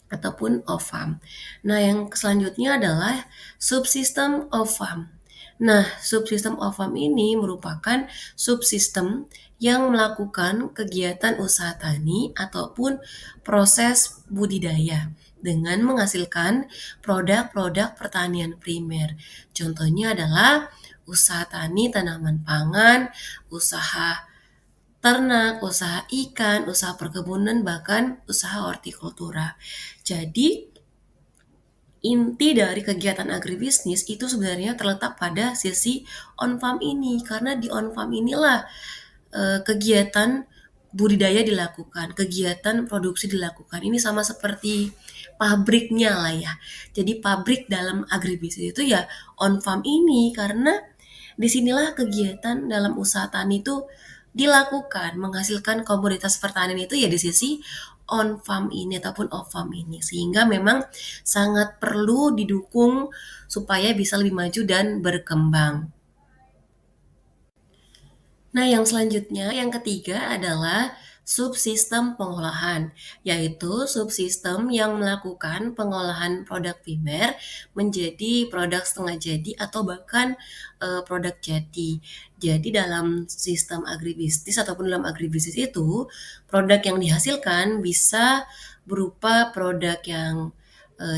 ataupun off-farm. Nah, yang selanjutnya adalah subsistem off-farm. Nah, subsistem off-farm ini merupakan subsistem yang melakukan kegiatan usaha tani ataupun proses budidaya dengan menghasilkan produk-produk pertanian primer. Contohnya adalah usaha tani tanaman pangan, usaha ternak, usaha ikan, usaha perkebunan, bahkan usaha hortikultura. Jadi, inti dari kegiatan agribisnis itu sebenarnya terletak pada sisi on-farm ini, karena di on-farm inilah kegiatan budidaya dilakukan, kegiatan produksi dilakukan. Ini sama seperti pabriknya lah ya. Jadi pabrik dalam agribisnis itu ya on-farm ini, karena disinilah kegiatan dalam usaha tani itu dilakukan, menghasilkan komoditas pertanian itu ya di sisi on farm ini ataupun off farm ini, sehingga memang sangat perlu didukung supaya bisa lebih maju dan berkembang. Nah, yang selanjutnya, yang ketiga adalah subsistem pengolahan, yaitu subsistem yang melakukan pengolahan produk primer menjadi produk setengah jadi atau bahkan produk jadi. Jadi dalam sistem agribisnis ataupun dalam agribisnis itu, produk yang dihasilkan bisa berupa produk yang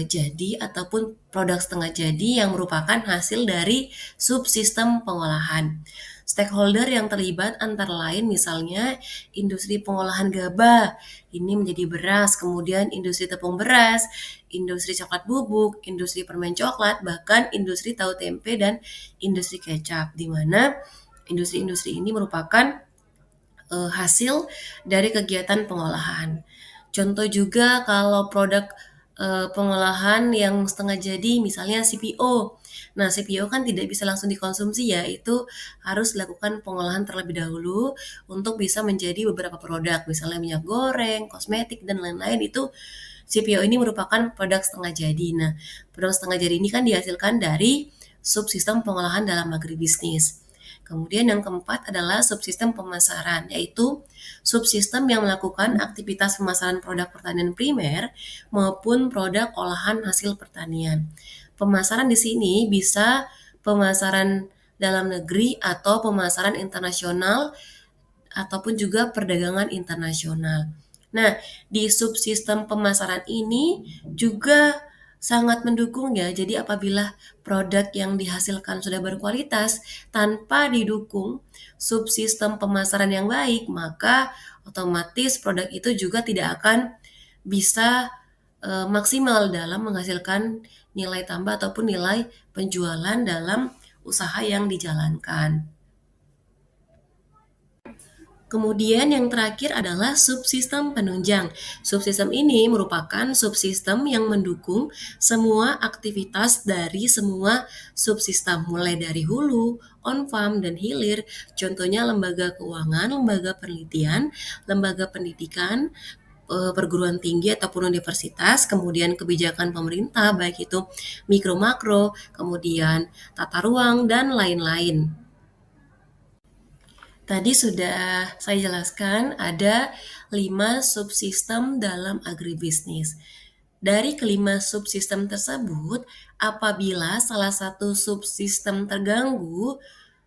jadi ataupun produk setengah jadi yang merupakan hasil dari subsistem pengolahan. Stakeholder yang terlibat antara lain misalnya industri pengolahan gabah, ini menjadi beras, kemudian industri tepung beras, industri coklat bubuk, industri permen coklat, bahkan industri tahu tempe dan industri kecap, di mana industri-industri ini merupakan hasil dari kegiatan pengolahan. Contoh juga kalau produk pengolahan yang setengah jadi misalnya CPO. Nah, CPO kan tidak bisa langsung dikonsumsi ya, itu harus dilakukan pengolahan terlebih dahulu untuk bisa menjadi beberapa produk, misalnya minyak goreng, kosmetik, dan lain-lain itu CPO ini merupakan produk setengah jadi. Nah, produk setengah jadi ini kan dihasilkan dari subsistem pengolahan dalam agribisnis. Kemudian yang keempat adalah subsistem pemasaran, yaitu subsistem yang melakukan aktivitas pemasaran produk pertanian primer maupun produk olahan hasil pertanian. Pemasaran di sini bisa pemasaran dalam negeri atau pemasaran internasional ataupun juga perdagangan internasional. Nah, di subsistem pemasaran ini juga Sangat mendukung ya. Jadi apabila produk yang dihasilkan sudah berkualitas tanpa didukung subsistem pemasaran yang baik, maka otomatis produk itu juga tidak akan bisa maksimal dalam menghasilkan nilai tambah ataupun nilai penjualan dalam usaha yang dijalankan. Kemudian yang terakhir adalah subsistem penunjang. Subsistem ini merupakan subsistem yang mendukung semua aktivitas dari semua subsistem, mulai dari hulu, on-farm, dan hilir. Contohnya lembaga keuangan, lembaga penelitian, lembaga pendidikan, perguruan tinggi ataupun universitas, kemudian kebijakan pemerintah, baik itu mikro makro, kemudian tata ruang, dan lain-lain. Tadi sudah saya jelaskan ada 5 subsistem dalam agribisnis. Dari kelima subsistem tersebut, apabila salah satu subsistem terganggu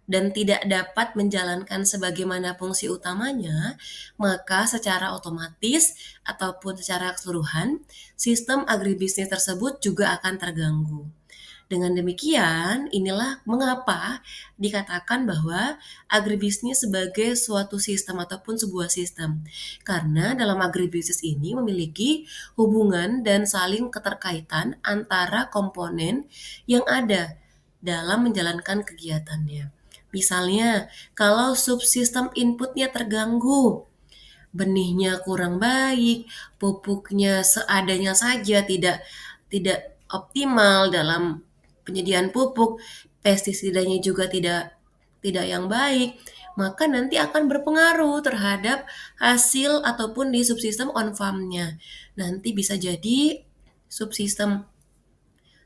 dan tidak dapat menjalankan sebagaimana fungsi utamanya, maka secara otomatis ataupun secara keseluruhan, sistem agribisnis tersebut juga akan terganggu. Dengan demikian, inilah mengapa dikatakan bahwa agribisnis sebagai suatu sistem ataupun sebuah sistem. Karena dalam agribisnis ini memiliki hubungan dan saling keterkaitan antara komponen yang ada dalam menjalankan kegiatannya. Misalnya, kalau subsistem inputnya terganggu, benihnya kurang baik, pupuknya seadanya saja, tidak optimal dalam penyediaan pupuk, pestisidanya juga tidak tidak yang baik, maka nanti akan berpengaruh terhadap hasil ataupun di subsistem on farm-nya. Nanti bisa jadi subsistem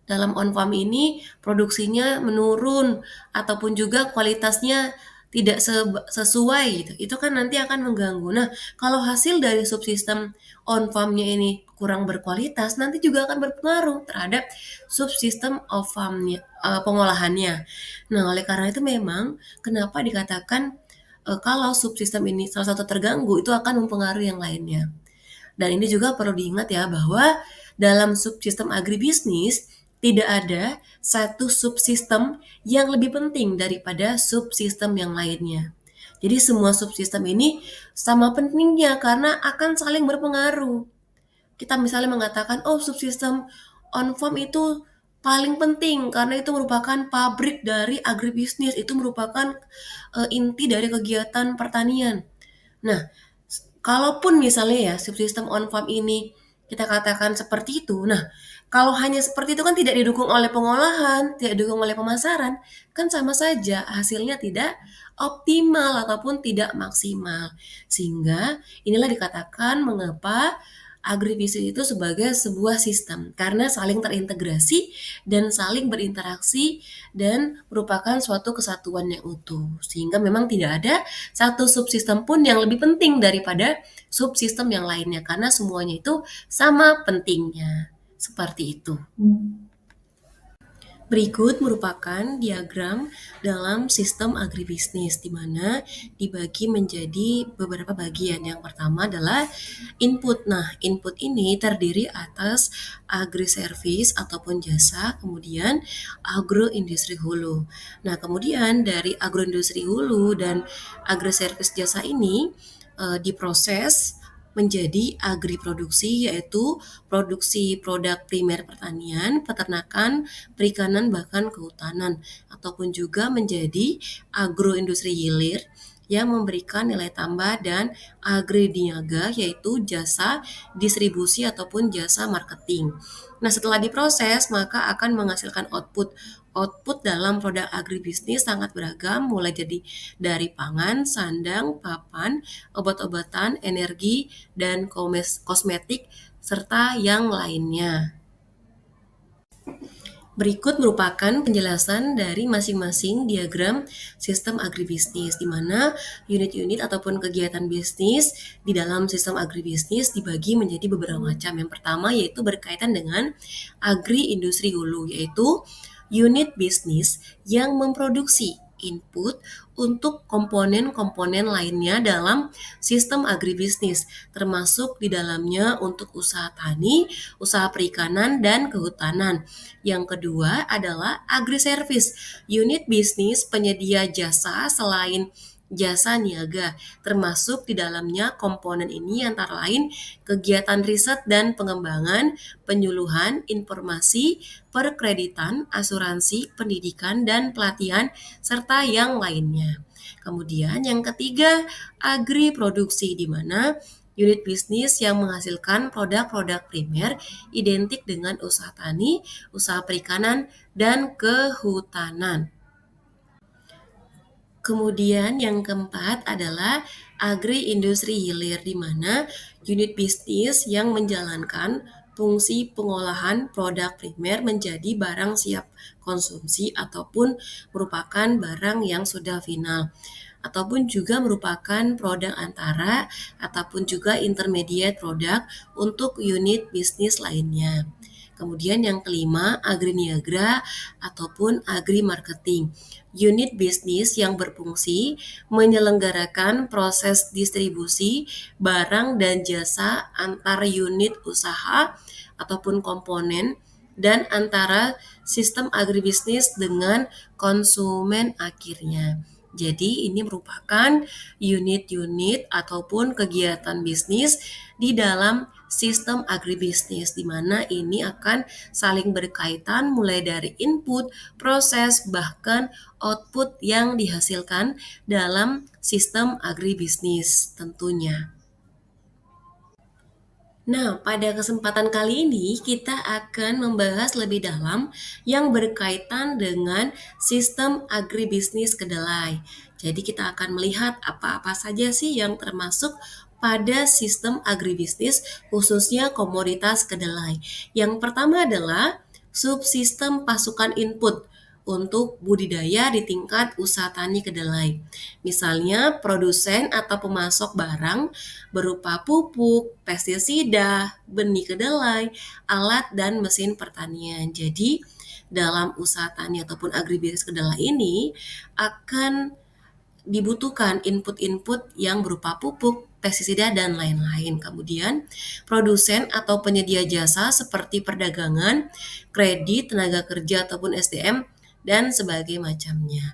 dalam on farm ini produksinya menurun ataupun juga kualitasnya tidak sesuai gitu. Itu kan nanti akan mengganggu. Nah, kalau hasil dari subsistem on farm-nya ini kurang berkualitas, nanti juga akan berpengaruh terhadap subsistem off farm-nya, pengolahannya. Nah, oleh karena itu memang kenapa dikatakan kalau subsistem ini salah satu terganggu itu akan mempengaruhi yang lainnya. Dan ini juga perlu diingat ya bahwa dalam subsistem agribisnis tidak ada satu subsistem yang lebih penting daripada subsistem yang lainnya. Jadi semua subsistem ini sama pentingnya karena akan saling berpengaruh. Kita misalnya mengatakan, oh subsistem on farm itu paling penting karena itu merupakan pabrik dari agribisnis, itu merupakan inti dari kegiatan pertanian. Nah, kalaupun misalnya ya subsistem on farm ini kita katakan seperti itu, nah kalau hanya seperti itu kan tidak didukung oleh pengolahan, tidak didukung oleh pemasaran, kan sama saja hasilnya tidak optimal ataupun tidak maksimal. Sehingga inilah dikatakan mengapa agribisnis itu sebagai sebuah sistem karena saling terintegrasi dan saling berinteraksi dan merupakan suatu kesatuan yang utuh. Sehingga memang tidak ada satu subsistem pun yang lebih penting daripada subsistem yang lainnya karena semuanya itu sama pentingnya. Seperti itu. Berikut merupakan diagram dalam sistem agribisnis di mana dibagi menjadi beberapa bagian. Yang pertama adalah input. Nah, input ini terdiri atas agri-service ataupun jasa, kemudian agroindustri hulu. Nah, kemudian dari agroindustri hulu dan agri-service jasa ini diproses menjadi agri-produksi, yaitu produksi produk primer pertanian, peternakan, perikanan, bahkan kehutanan, ataupun juga menjadi agroindustri hilir yang memberikan nilai tambah dan agri-niaga, yaitu jasa distribusi ataupun jasa marketing. Nah, setelah diproses maka akan menghasilkan output. Output dalam produk agribisnis sangat beragam, mulai dari pangan, sandang, papan, obat-obatan, energi, dan kosmetik, serta yang lainnya. Berikut merupakan penjelasan dari masing-masing diagram sistem agribisnis, di mana unit-unit ataupun kegiatan bisnis di dalam sistem agribisnis dibagi menjadi beberapa macam. Yang pertama yaitu berkaitan dengan agri-industri hulu, yaitu unit bisnis yang memproduksi input untuk komponen-komponen lainnya dalam sistem agribisnis, termasuk di dalamnya untuk usaha tani, usaha perikanan, dan kehutanan. Yang kedua adalah agri-service, unit bisnis penyedia jasa selain jasa niaga, termasuk di dalamnya komponen ini antara lain kegiatan riset dan pengembangan, penyuluhan, informasi, perkreditan, asuransi, pendidikan, dan pelatihan, serta yang lainnya. Kemudian yang ketiga, agri produksi, di mana unit bisnis yang menghasilkan produk-produk primer identik dengan usaha tani, usaha perikanan, dan kehutanan. Kemudian yang keempat adalah agri-industri hilir, di mana unit bisnis yang menjalankan fungsi pengolahan produk primer menjadi barang siap konsumsi ataupun merupakan barang yang sudah final, ataupun juga merupakan produk antara ataupun juga intermediate produk untuk unit bisnis lainnya. Kemudian yang kelima, agriniagra ataupun agri-marketing. Unit bisnis yang berfungsi menyelenggarakan proses distribusi barang dan jasa antar unit usaha ataupun komponen dan antara sistem agribisnis dengan konsumen akhirnya. Jadi ini merupakan unit-unit ataupun kegiatan bisnis di dalam sistem agribisnis, di mana ini akan saling berkaitan mulai dari input, proses, bahkan output yang dihasilkan dalam sistem agribisnis tentunya. Nah, pada kesempatan kali ini kita akan membahas lebih dalam yang berkaitan dengan sistem agribisnis kedelai. Jadi kita akan melihat apa-apa saja sih yang termasuk pada sistem agribisnis khususnya komoditas kedelai. Yang pertama adalah subsistem pasukan input untuk budidaya di tingkat usaha tani kedelai. Misalnya produsen atau pemasok barang berupa pupuk, pestisida, benih kedelai, alat dan mesin pertanian. Jadi dalam usaha tani ataupun agribisnis kedelai ini akan dibutuhkan input-input yang berupa pupuk, pestisida, dan lain-lain. Kemudian, produsen atau penyedia jasa seperti perdagangan, kredit, tenaga kerja ataupun SDM, dan sebagainya macamnya.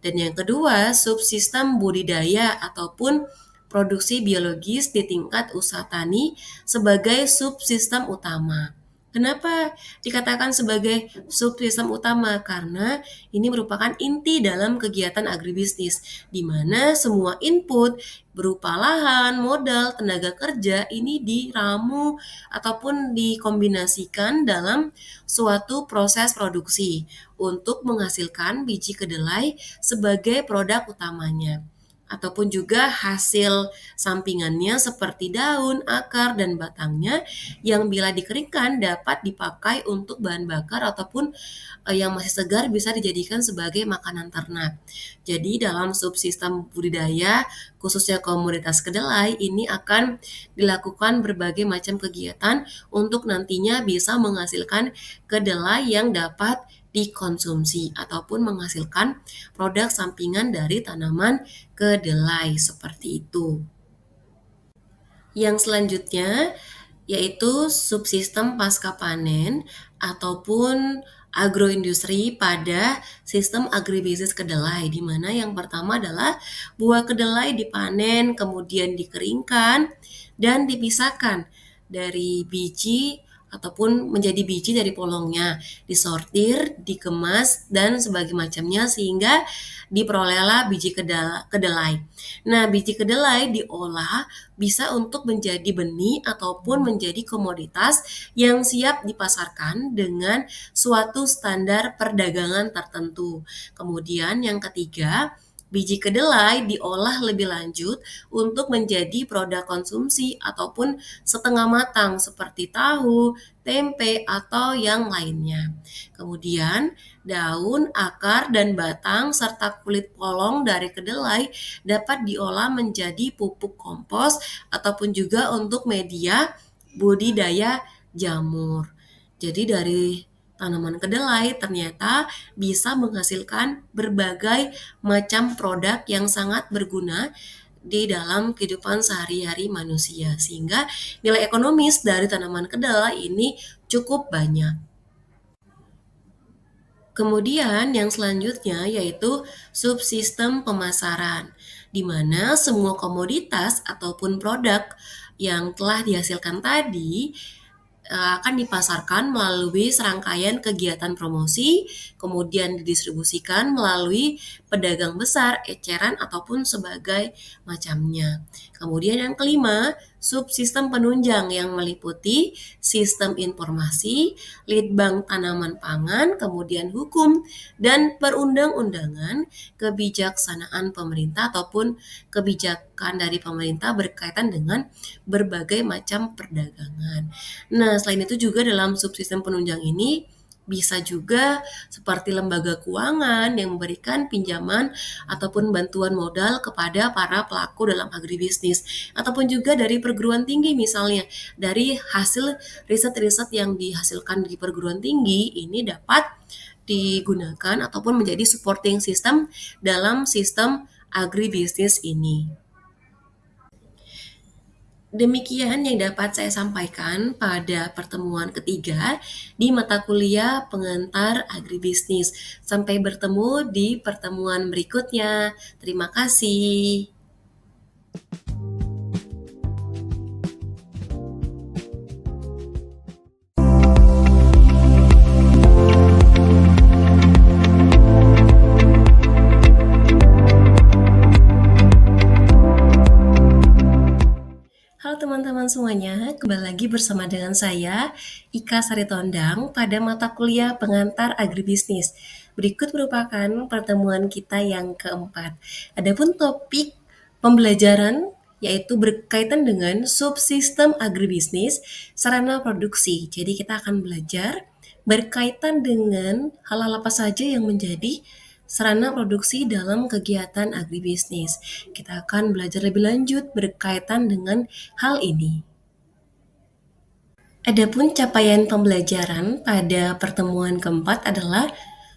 Dan yang kedua, subsistem budidaya ataupun produksi biologis di tingkat usaha tani sebagai subsistem utama. Kenapa dikatakan sebagai subsistem utama? Karena ini merupakan inti dalam kegiatan agribisnis, di mana semua input berupa lahan, modal, tenaga kerja ini diramu ataupun dikombinasikan dalam suatu proses produksi untuk menghasilkan biji kedelai sebagai produk utamanya, ataupun juga hasil sampingannya seperti daun, akar, dan batangnya yang bila dikeringkan dapat dipakai untuk bahan bakar ataupun yang masih segar bisa dijadikan sebagai makanan ternak. Jadi dalam subsistem budidaya khususnya komoditas kedelai ini akan dilakukan berbagai macam kegiatan untuk nantinya bisa menghasilkan kedelai yang dapat dikonsumsi ataupun menghasilkan produk sampingan dari tanaman kedelai seperti itu. Yang selanjutnya yaitu subsistem pasca panen ataupun agroindustri pada sistem agribisnis kedelai, di mana yang pertama adalah buah kedelai dipanen, kemudian dikeringkan dan dipisahkan dari biji ataupun menjadi biji dari polongnya, disortir, dikemas, dan sebagainya macamnya sehingga diperolehlah biji kedelai. Nah, biji kedelai diolah bisa untuk menjadi benih ataupun menjadi komoditas yang siap dipasarkan dengan suatu standar perdagangan tertentu. Kemudian yang ketiga, biji kedelai diolah lebih lanjut untuk menjadi produk konsumsi ataupun setengah matang seperti tahu, tempe, atau yang lainnya. Kemudian, daun, akar, dan batang serta kulit polong dari kedelai dapat diolah menjadi pupuk kompos ataupun juga untuk media budidaya jamur. Jadi dari Tanaman kedelai ternyata bisa menghasilkan berbagai macam produk yang sangat berguna di dalam kehidupan sehari-hari manusia, sehingga nilai ekonomis dari tanaman kedelai ini cukup banyak. Kemudian yang selanjutnya yaitu subsistem pemasaran, di mana semua komoditas ataupun produk yang telah dihasilkan tadi akan dipasarkan melalui serangkaian kegiatan promosi, kemudian didistribusikan melalui pedagang besar, eceran, ataupun sebagai macamnya. Kemudian yang kelima, subsistem penunjang yang meliputi sistem informasi, litbang tanaman pangan, kemudian hukum, dan perundang-undangan, kebijaksanaan pemerintah ataupun kebijakan dari pemerintah berkaitan dengan berbagai macam perdagangan. Nah, selain itu juga dalam subsistem penunjang ini bisa juga seperti lembaga keuangan yang memberikan pinjaman ataupun bantuan modal kepada para pelaku dalam agribisnis, ataupun juga dari perguruan tinggi misalnya, dari hasil riset-riset yang dihasilkan di perguruan tinggi ini dapat digunakan ataupun menjadi supporting system dalam sistem agribisnis ini. Demikian yang dapat saya sampaikan pada pertemuan ketiga di mata kuliah pengantar agribisnis. Sampai bertemu di pertemuan berikutnya. Terima kasih. Halo teman-teman semuanya, kembali lagi bersama dengan saya, Ika Saritondang, pada mata kuliah pengantar agribisnis. Berikut merupakan pertemuan kita yang keempat. Adapun topik pembelajaran yaitu berkaitan dengan subsistem agribisnis, sarana produksi. Jadi kita akan belajar berkaitan dengan hal-hal apa saja yang menjadi sarana produksi dalam kegiatan agribisnis. Kita akan belajar lebih lanjut berkaitan dengan hal ini. Adapun capaian pembelajaran pada pertemuan keempat adalah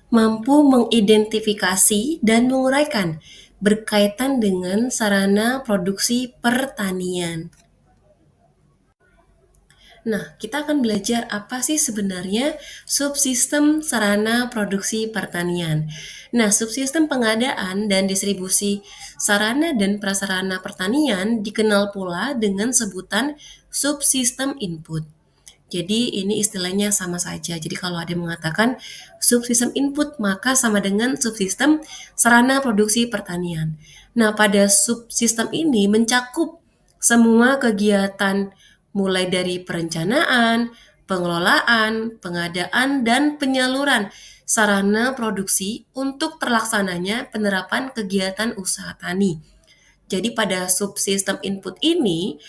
mampu mengidentifikasi dan menguraikan berkaitan dengan sarana produksi pertanian. Nah, kita akan belajar apa sih sebenarnya subsistem sarana produksi pertanian. Nah, subsistem pengadaan dan distribusi sarana dan prasarana pertanian dikenal pula dengan sebutan subsistem input. Jadi ini istilahnya sama saja. Jadi kalau ada yang mengatakan subsistem input maka sama dengan subsistem sarana produksi pertanian. Nah, pada subsistem ini mencakup semua kegiatan mulai dari perencanaan, pengelolaan, pengadaan, dan penyaluran sarana produksi untuk terlaksananya penerapan kegiatan usaha tani. Jadi pada subsistem input ini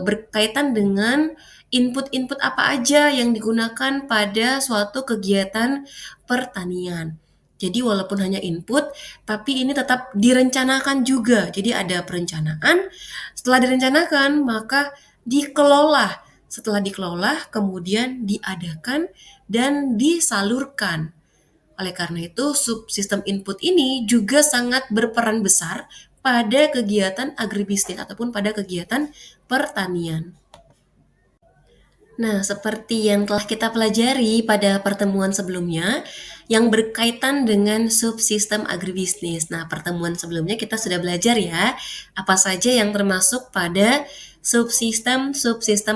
berkaitan dengan input-input apa aja yang digunakan pada suatu kegiatan pertanian. Jadi walaupun hanya input, tapi ini tetap direncanakan juga. Jadi ada perencanaan, setelah direncanakan maka dikelola. Setelah dikelola, kemudian diadakan dan disalurkan. Oleh karena itu, subsistem input ini juga sangat berperan besar pada kegiatan agribisnis ataupun pada kegiatan pertanian. Nah, seperti yang telah kita pelajari pada pertemuan sebelumnya, yang berkaitan dengan subsistem agribisnis. Nah, pertemuan sebelumnya kita sudah belajar ya, apa saja yang termasuk pada subsistem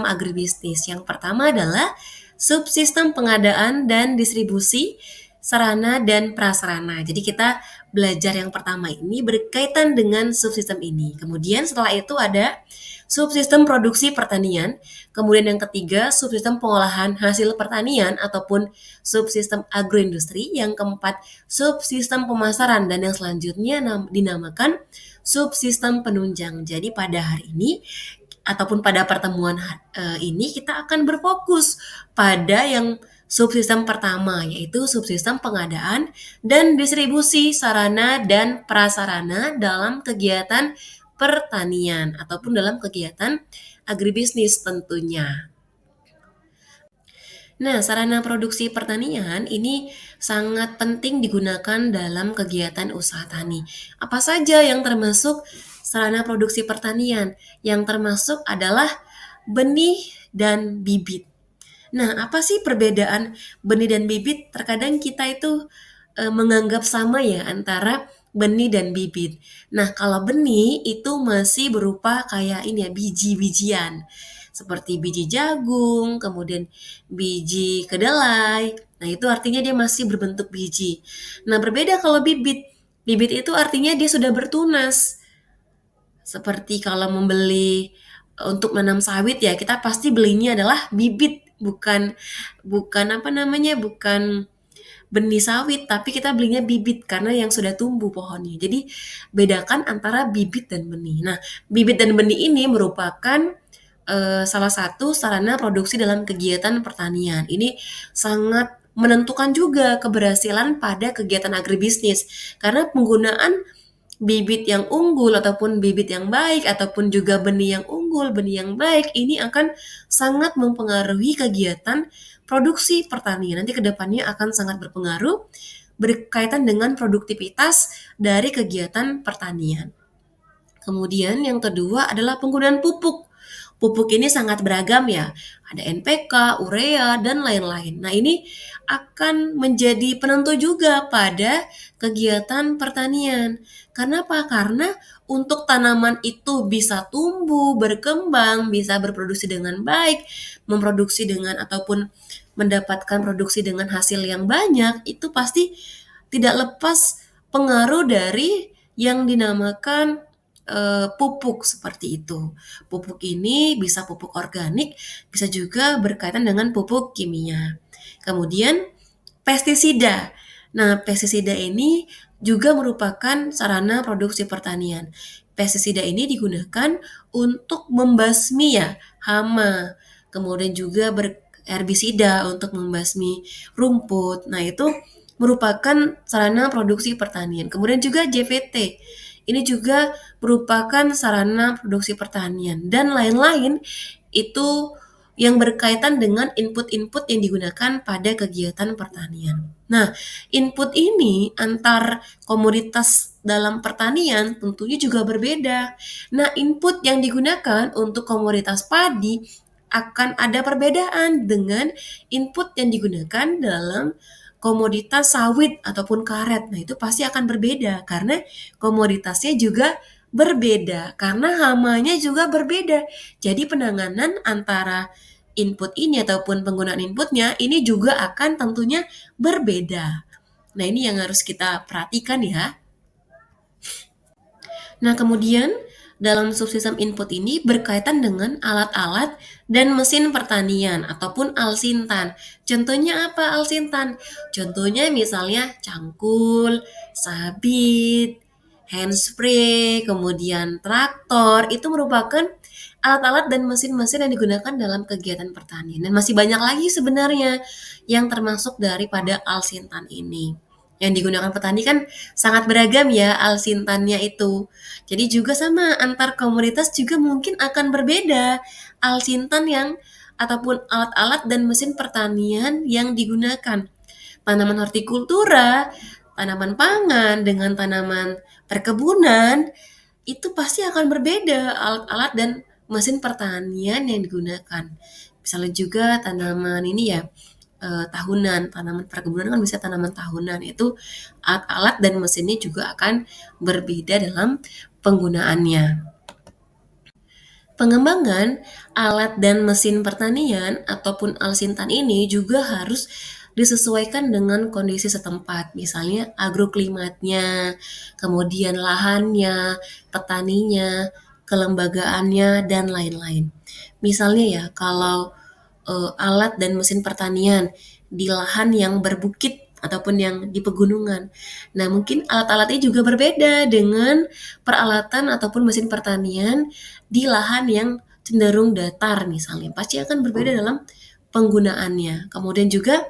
agribisnis. Yang pertama adalah subsistem pengadaan dan distribusi sarana dan prasarana. Jadi kita belajar yang pertama ini berkaitan dengan subsistem ini. Kemudian setelah itu ada subsistem produksi pertanian. Kemudian yang ketiga, subsistem pengolahan hasil pertanian ataupun subsistem agroindustri. Yang keempat, subsistem pemasaran. Dan yang selanjutnya dinamakan subsistem penunjang. Jadi pada hari ini ataupun pada pertemuan ini kita akan berfokus pada yang subsistem pertama, yaitu subsistem pengadaan dan distribusi sarana dan prasarana dalam kegiatan pertanian ataupun dalam kegiatan agribisnis tentunya. Nah, sarana produksi pertanian ini sangat penting digunakan dalam kegiatan usaha tani. Apa saja yang termasuk sarana produksi pertanian? Yang termasuk adalah benih dan bibit. Nah, apa sih perbedaan benih dan bibit? Terkadang kita itu menganggap sama ya antara benih dan bibit. Nah, kalau benih itu masih berupa kayak ini ya, biji-bijian. Seperti biji jagung, kemudian biji kedelai. Nah, itu artinya dia masih berbentuk biji. Nah, berbeda kalau bibit. Bibit itu artinya dia sudah bertunas. Seperti kalau membeli untuk menanam sawit ya, kita pasti belinya adalah bibit, bukan bukan apa namanya, bukan benih sawit, tapi kita belinya bibit karena yang sudah tumbuh pohonnya. Jadi bedakan antara bibit dan benih. Nah, bibit dan benih ini merupakan salah satu sarana produksi dalam kegiatan pertanian. Ini sangat menentukan juga keberhasilan pada kegiatan agribisnis karena penggunaan bibit yang unggul ataupun bibit yang baik ataupun juga benih yang unggul, benih yang baik ini akan sangat mempengaruhi kegiatan produksi pertanian. Nanti kedepannya akan sangat berpengaruh berkaitan dengan produktivitas dari kegiatan pertanian. Kemudian yang kedua adalah penggunaan pupuk. Pupuk ini sangat beragam ya, ada NPK, urea, dan lain-lain. Nah ini akan menjadi penentu juga pada kegiatan pertanian. Karena apa? Karena untuk tanaman itu bisa tumbuh, berkembang, bisa berproduksi dengan baik, memproduksi dengan ataupun mendapatkan produksi dengan hasil yang banyak, itu pasti tidak lepas pengaruh dari yang dinamakan pupuk seperti itu. Pupuk ini bisa pupuk organik, bisa juga berkaitan dengan pupuk kimia. Kemudian pestisida. Nah, pestisida ini juga merupakan sarana produksi pertanian. Pestisida ini digunakan untuk membasmi ya hama, kemudian juga herbisida untuk membasmi rumput. Nah, itu merupakan sarana produksi pertanian. Kemudian juga JVT. Ini juga merupakan sarana produksi pertanian dan lain-lain itu yang berkaitan dengan input-input yang digunakan pada kegiatan pertanian. Nah, input ini antar komoditas dalam pertanian tentunya juga berbeda. Nah, input yang digunakan untuk komoditas padi akan ada perbedaan dengan input yang digunakan dalam komoditas sawit ataupun karet. Nah, itu pasti akan berbeda karena komoditasnya juga berbeda karena hamanya juga berbeda. Jadi penanganan antara input ini ataupun penggunaan inputnya ini juga akan tentunya berbeda. Nah, ini yang harus kita perhatikan ya. Nah, kemudian dalam subsistem input ini berkaitan dengan alat-alat dan mesin pertanian ataupun alsintan. Contohnya apa alsintan? Contohnya misalnya cangkul, sabit, handspray, kemudian traktor, itu merupakan alat-alat dan mesin-mesin yang digunakan dalam kegiatan pertanian. Dan masih banyak lagi sebenarnya yang termasuk daripada alsintan ini. Yang digunakan petani kan sangat beragam ya alsintannya itu. Jadi juga sama antar komunitas juga mungkin akan berbeda alsintan yang ataupun alat-alat dan mesin pertanian yang digunakan. Tanaman hortikultura, tanaman pangan dengan tanaman perkebunan itu pasti akan berbeda alat-alat dan mesin pertanian yang digunakan. Misalnya juga tanaman ini ya tahunan, tanaman perkebunan kan bisa tanaman tahunan, itu alat-alat dan mesinnya juga akan berbeda dalam penggunaannya. Pengembangan alat dan mesin pertanian ataupun alsintan ini juga harus disesuaikan dengan kondisi setempat, misalnya agroklimatnya, kemudian lahannya, petaninya, kelembagaannya, dan lain-lain. Misalnya ya, kalau alat dan mesin pertanian di lahan yang berbukit ataupun yang di pegunungan. Nah, mungkin alat-alatnya juga berbeda dengan peralatan ataupun mesin pertanian di lahan yang cenderung datar misalnya. Pasti akan berbeda dalam penggunaannya. Kemudian juga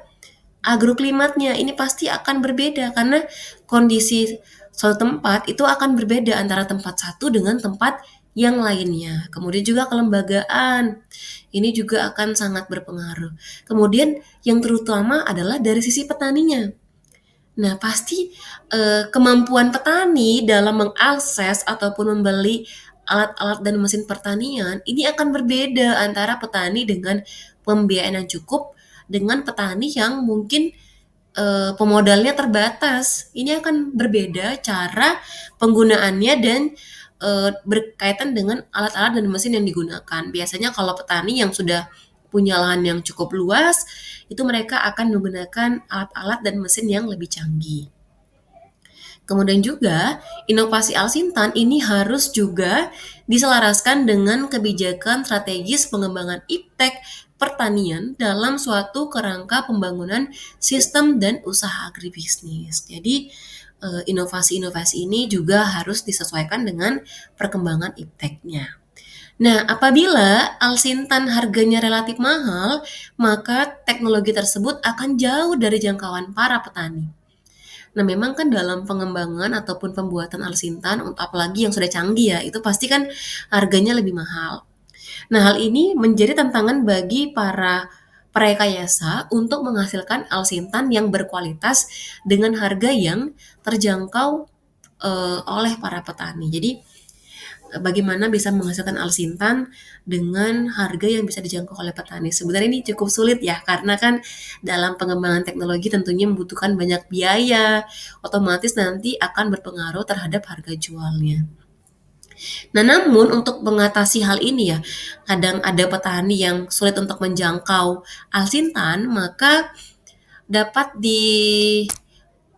agroklimatnya ini pasti akan berbeda karena kondisi suatu tempat itu akan berbeda antara tempat satu dengan tempat yang lainnya. Kemudian juga kelembagaan, ini juga akan sangat berpengaruh. Kemudian yang terutama adalah dari sisi petaninya. Nah, pasti, kemampuan petani dalam mengakses ataupun membeli alat-alat dan mesin pertanian, ini akan berbeda antara petani dengan pembiayaan yang cukup, dengan petani yang mungkin, pemodalnya terbatas. Ini akan berbeda cara penggunaannya dan, berkaitan dengan alat-alat dan mesin yang digunakan. Biasanya kalau petani yang sudah punya lahan yang cukup luas, itu mereka akan menggunakan alat-alat dan mesin yang lebih canggih. Kemudian juga, inovasi Alsintan ini harus juga diselaraskan dengan kebijakan strategis pengembangan iptek pertanian dalam suatu kerangka pembangunan sistem dan usaha agribisnis. Jadi, inovasi-inovasi ini juga harus disesuaikan dengan perkembangan ipteknya. Nah, apabila Alsintan harganya relatif mahal, maka teknologi tersebut akan jauh dari jangkauan para petani. Nah, memang kan dalam pengembangan ataupun pembuatan Alsintan, apalagi yang sudah canggih ya, itu pasti kan harganya lebih mahal. Nah, hal ini menjadi tantangan bagi para praekayasa untuk menghasilkan Alsintan yang berkualitas dengan harga yang terjangkau oleh para petani. Jadi, bagaimana bisa menghasilkan Alsintan dengan harga yang bisa dijangkau oleh petani. Sebenarnya ini cukup sulit ya, karena kan dalam pengembangan teknologi tentunya membutuhkan banyak biaya, otomatis nanti akan berpengaruh terhadap harga jualnya. Nah, namun untuk mengatasi hal ini ya, kadang ada petani yang sulit untuk menjangkau Alsintan, maka dapat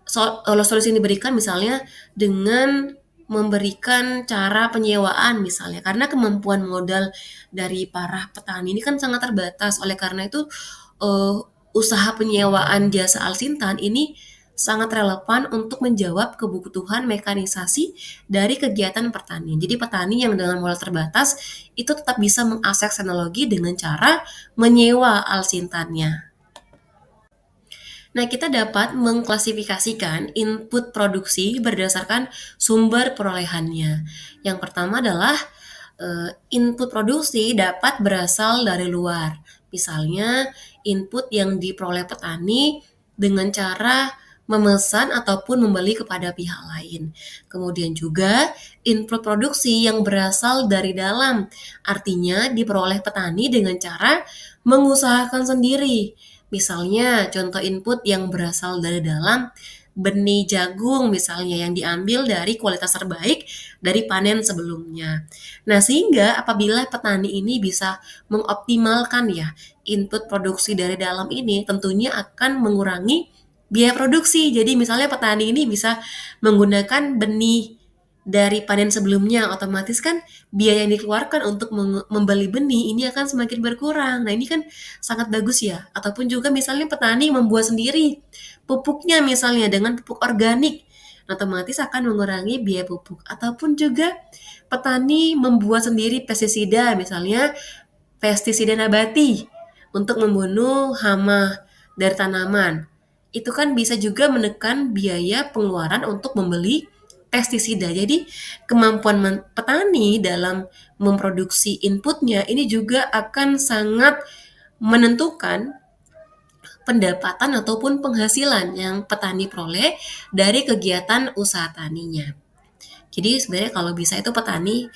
solusi yang diberikan misalnya dengan memberikan cara penyewaan misalnya, karena kemampuan modal dari para petani ini kan sangat terbatas. Oleh karena itu, eee, usaha penyewaan jasa Alsintan ini sangat relevan untuk menjawab kebutuhan mekanisasi dari kegiatan pertanian. Jadi petani yang dengan modal terbatas itu tetap bisa mengakses teknologi dengan cara menyewa Alsintannya. Nah, kita dapat mengklasifikasikan input produksi berdasarkan sumber perolehannya. Yang pertama adalah input produksi dapat berasal dari luar. Misalnya, input yang diperoleh petani dengan cara memesan ataupun membeli kepada pihak lain. Kemudian juga input produksi yang berasal dari dalam, artinya diperoleh petani dengan cara mengusahakan sendiri. Misalnya, contoh input yang berasal dari dalam, benih jagung misalnya yang diambil dari kualitas terbaik dari panen sebelumnya. Nah, sehingga apabila petani ini bisa mengoptimalkan ya input produksi dari dalam ini, tentunya akan mengurangi biaya produksi. Jadi misalnya petani ini bisa menggunakan benih dari panen sebelumnya, otomatis kan biaya yang dikeluarkan untuk membeli benih ini akan semakin berkurang. Nah, ini kan sangat bagus ya. Ataupun juga misalnya petani membuat sendiri pupuknya misalnya dengan pupuk organik, otomatis akan mengurangi biaya pupuk. Ataupun juga petani membuat sendiri pestisida, misalnya pestisida nabati untuk membunuh hama dari tanaman. Itu kan bisa juga menekan biaya pengeluaran untuk membeli pestisida. Jadi kemampuan petani dalam memproduksi inputnya ini juga akan sangat menentukan pendapatan ataupun penghasilan yang petani peroleh dari kegiatan usaha taninya. Jadi sebenarnya kalau bisa itu petani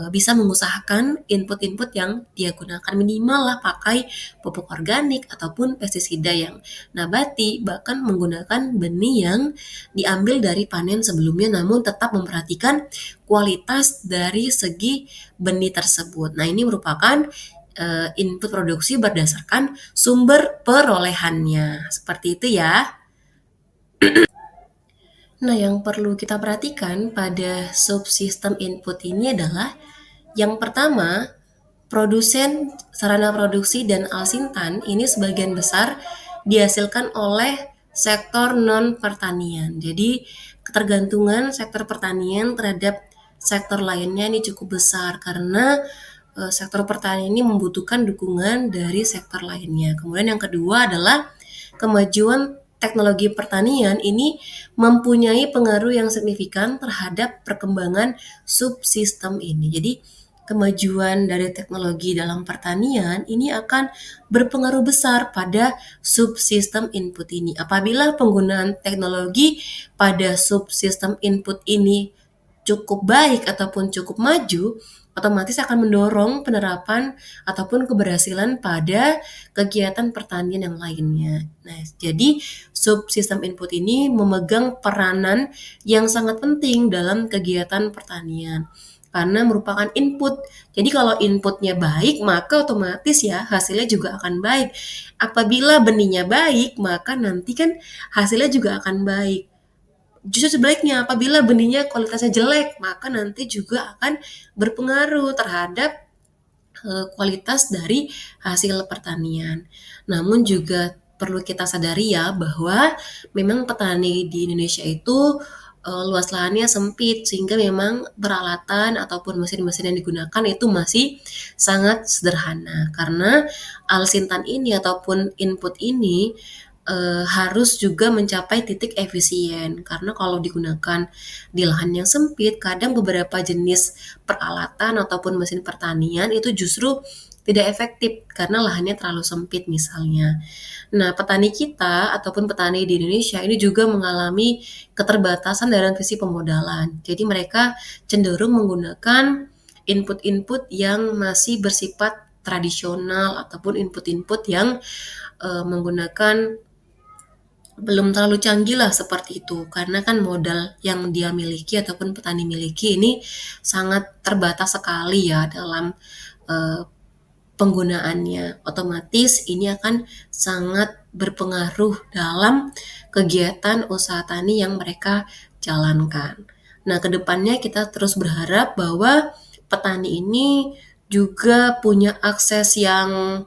bisa mengusahakan input-input yang dia gunakan minimal lah pakai pupuk organik ataupun pestisida yang nabati, bahkan menggunakan benih yang diambil dari panen sebelumnya namun tetap memperhatikan kualitas dari segi benih tersebut. Nah, ini merupakan input produksi berdasarkan sumber perolehannya. Seperti itu ya. Nah, yang perlu kita perhatikan pada subsistem input ini adalah yang pertama, produsen sarana produksi dan Alsintan ini sebagian besar dihasilkan oleh sektor non pertanian. Jadi, ketergantungan sektor pertanian terhadap sektor lainnya ini cukup besar karena sektor pertanian ini membutuhkan dukungan dari sektor lainnya. Kemudian yang kedua adalah kemajuan teknologi pertanian ini mempunyai pengaruh yang signifikan terhadap perkembangan subsistem ini. Jadi, kemajuan dari teknologi dalam pertanian ini akan berpengaruh besar pada subsistem input ini. Apabila penggunaan teknologi pada subsistem input ini cukup baik ataupun cukup maju, otomatis akan mendorong penerapan ataupun keberhasilan pada kegiatan pertanian yang lainnya. Nah, jadi subsistem input ini memegang peranan yang sangat penting dalam kegiatan pertanian karena merupakan input. Jadi kalau inputnya baik, maka otomatis ya hasilnya juga akan baik. Apabila benihnya baik, maka nanti kan hasilnya juga akan baik. Justru sebaliknya, apabila benihnya kualitasnya jelek, maka nanti juga akan berpengaruh terhadap kualitas dari hasil pertanian. Namun juga perlu kita sadari ya bahwa memang petani di Indonesia itu luas lahannya sempit sehingga memang peralatan ataupun mesin-mesin yang digunakan itu masih sangat sederhana karena alsintan ini ataupun input ini harus juga mencapai titik efisien karena kalau digunakan di lahan yang sempit kadang beberapa jenis peralatan ataupun mesin pertanian itu justru tidak efektif karena lahannya terlalu sempit misalnya. Nah, petani kita ataupun petani di Indonesia ini juga mengalami keterbatasan dalam sisi pemodalan. Jadi mereka cenderung menggunakan input-input yang masih bersifat tradisional ataupun input-input yang menggunakan belum terlalu canggih lah seperti itu karena kan modal yang dia miliki ataupun petani miliki ini sangat terbatas sekali ya dalam eh, penggunaannya. Otomatis ini akan sangat berpengaruh dalam kegiatan usaha tani yang mereka jalankan. Nah, kedepannya kita terus berharap bahwa petani ini juga punya akses yang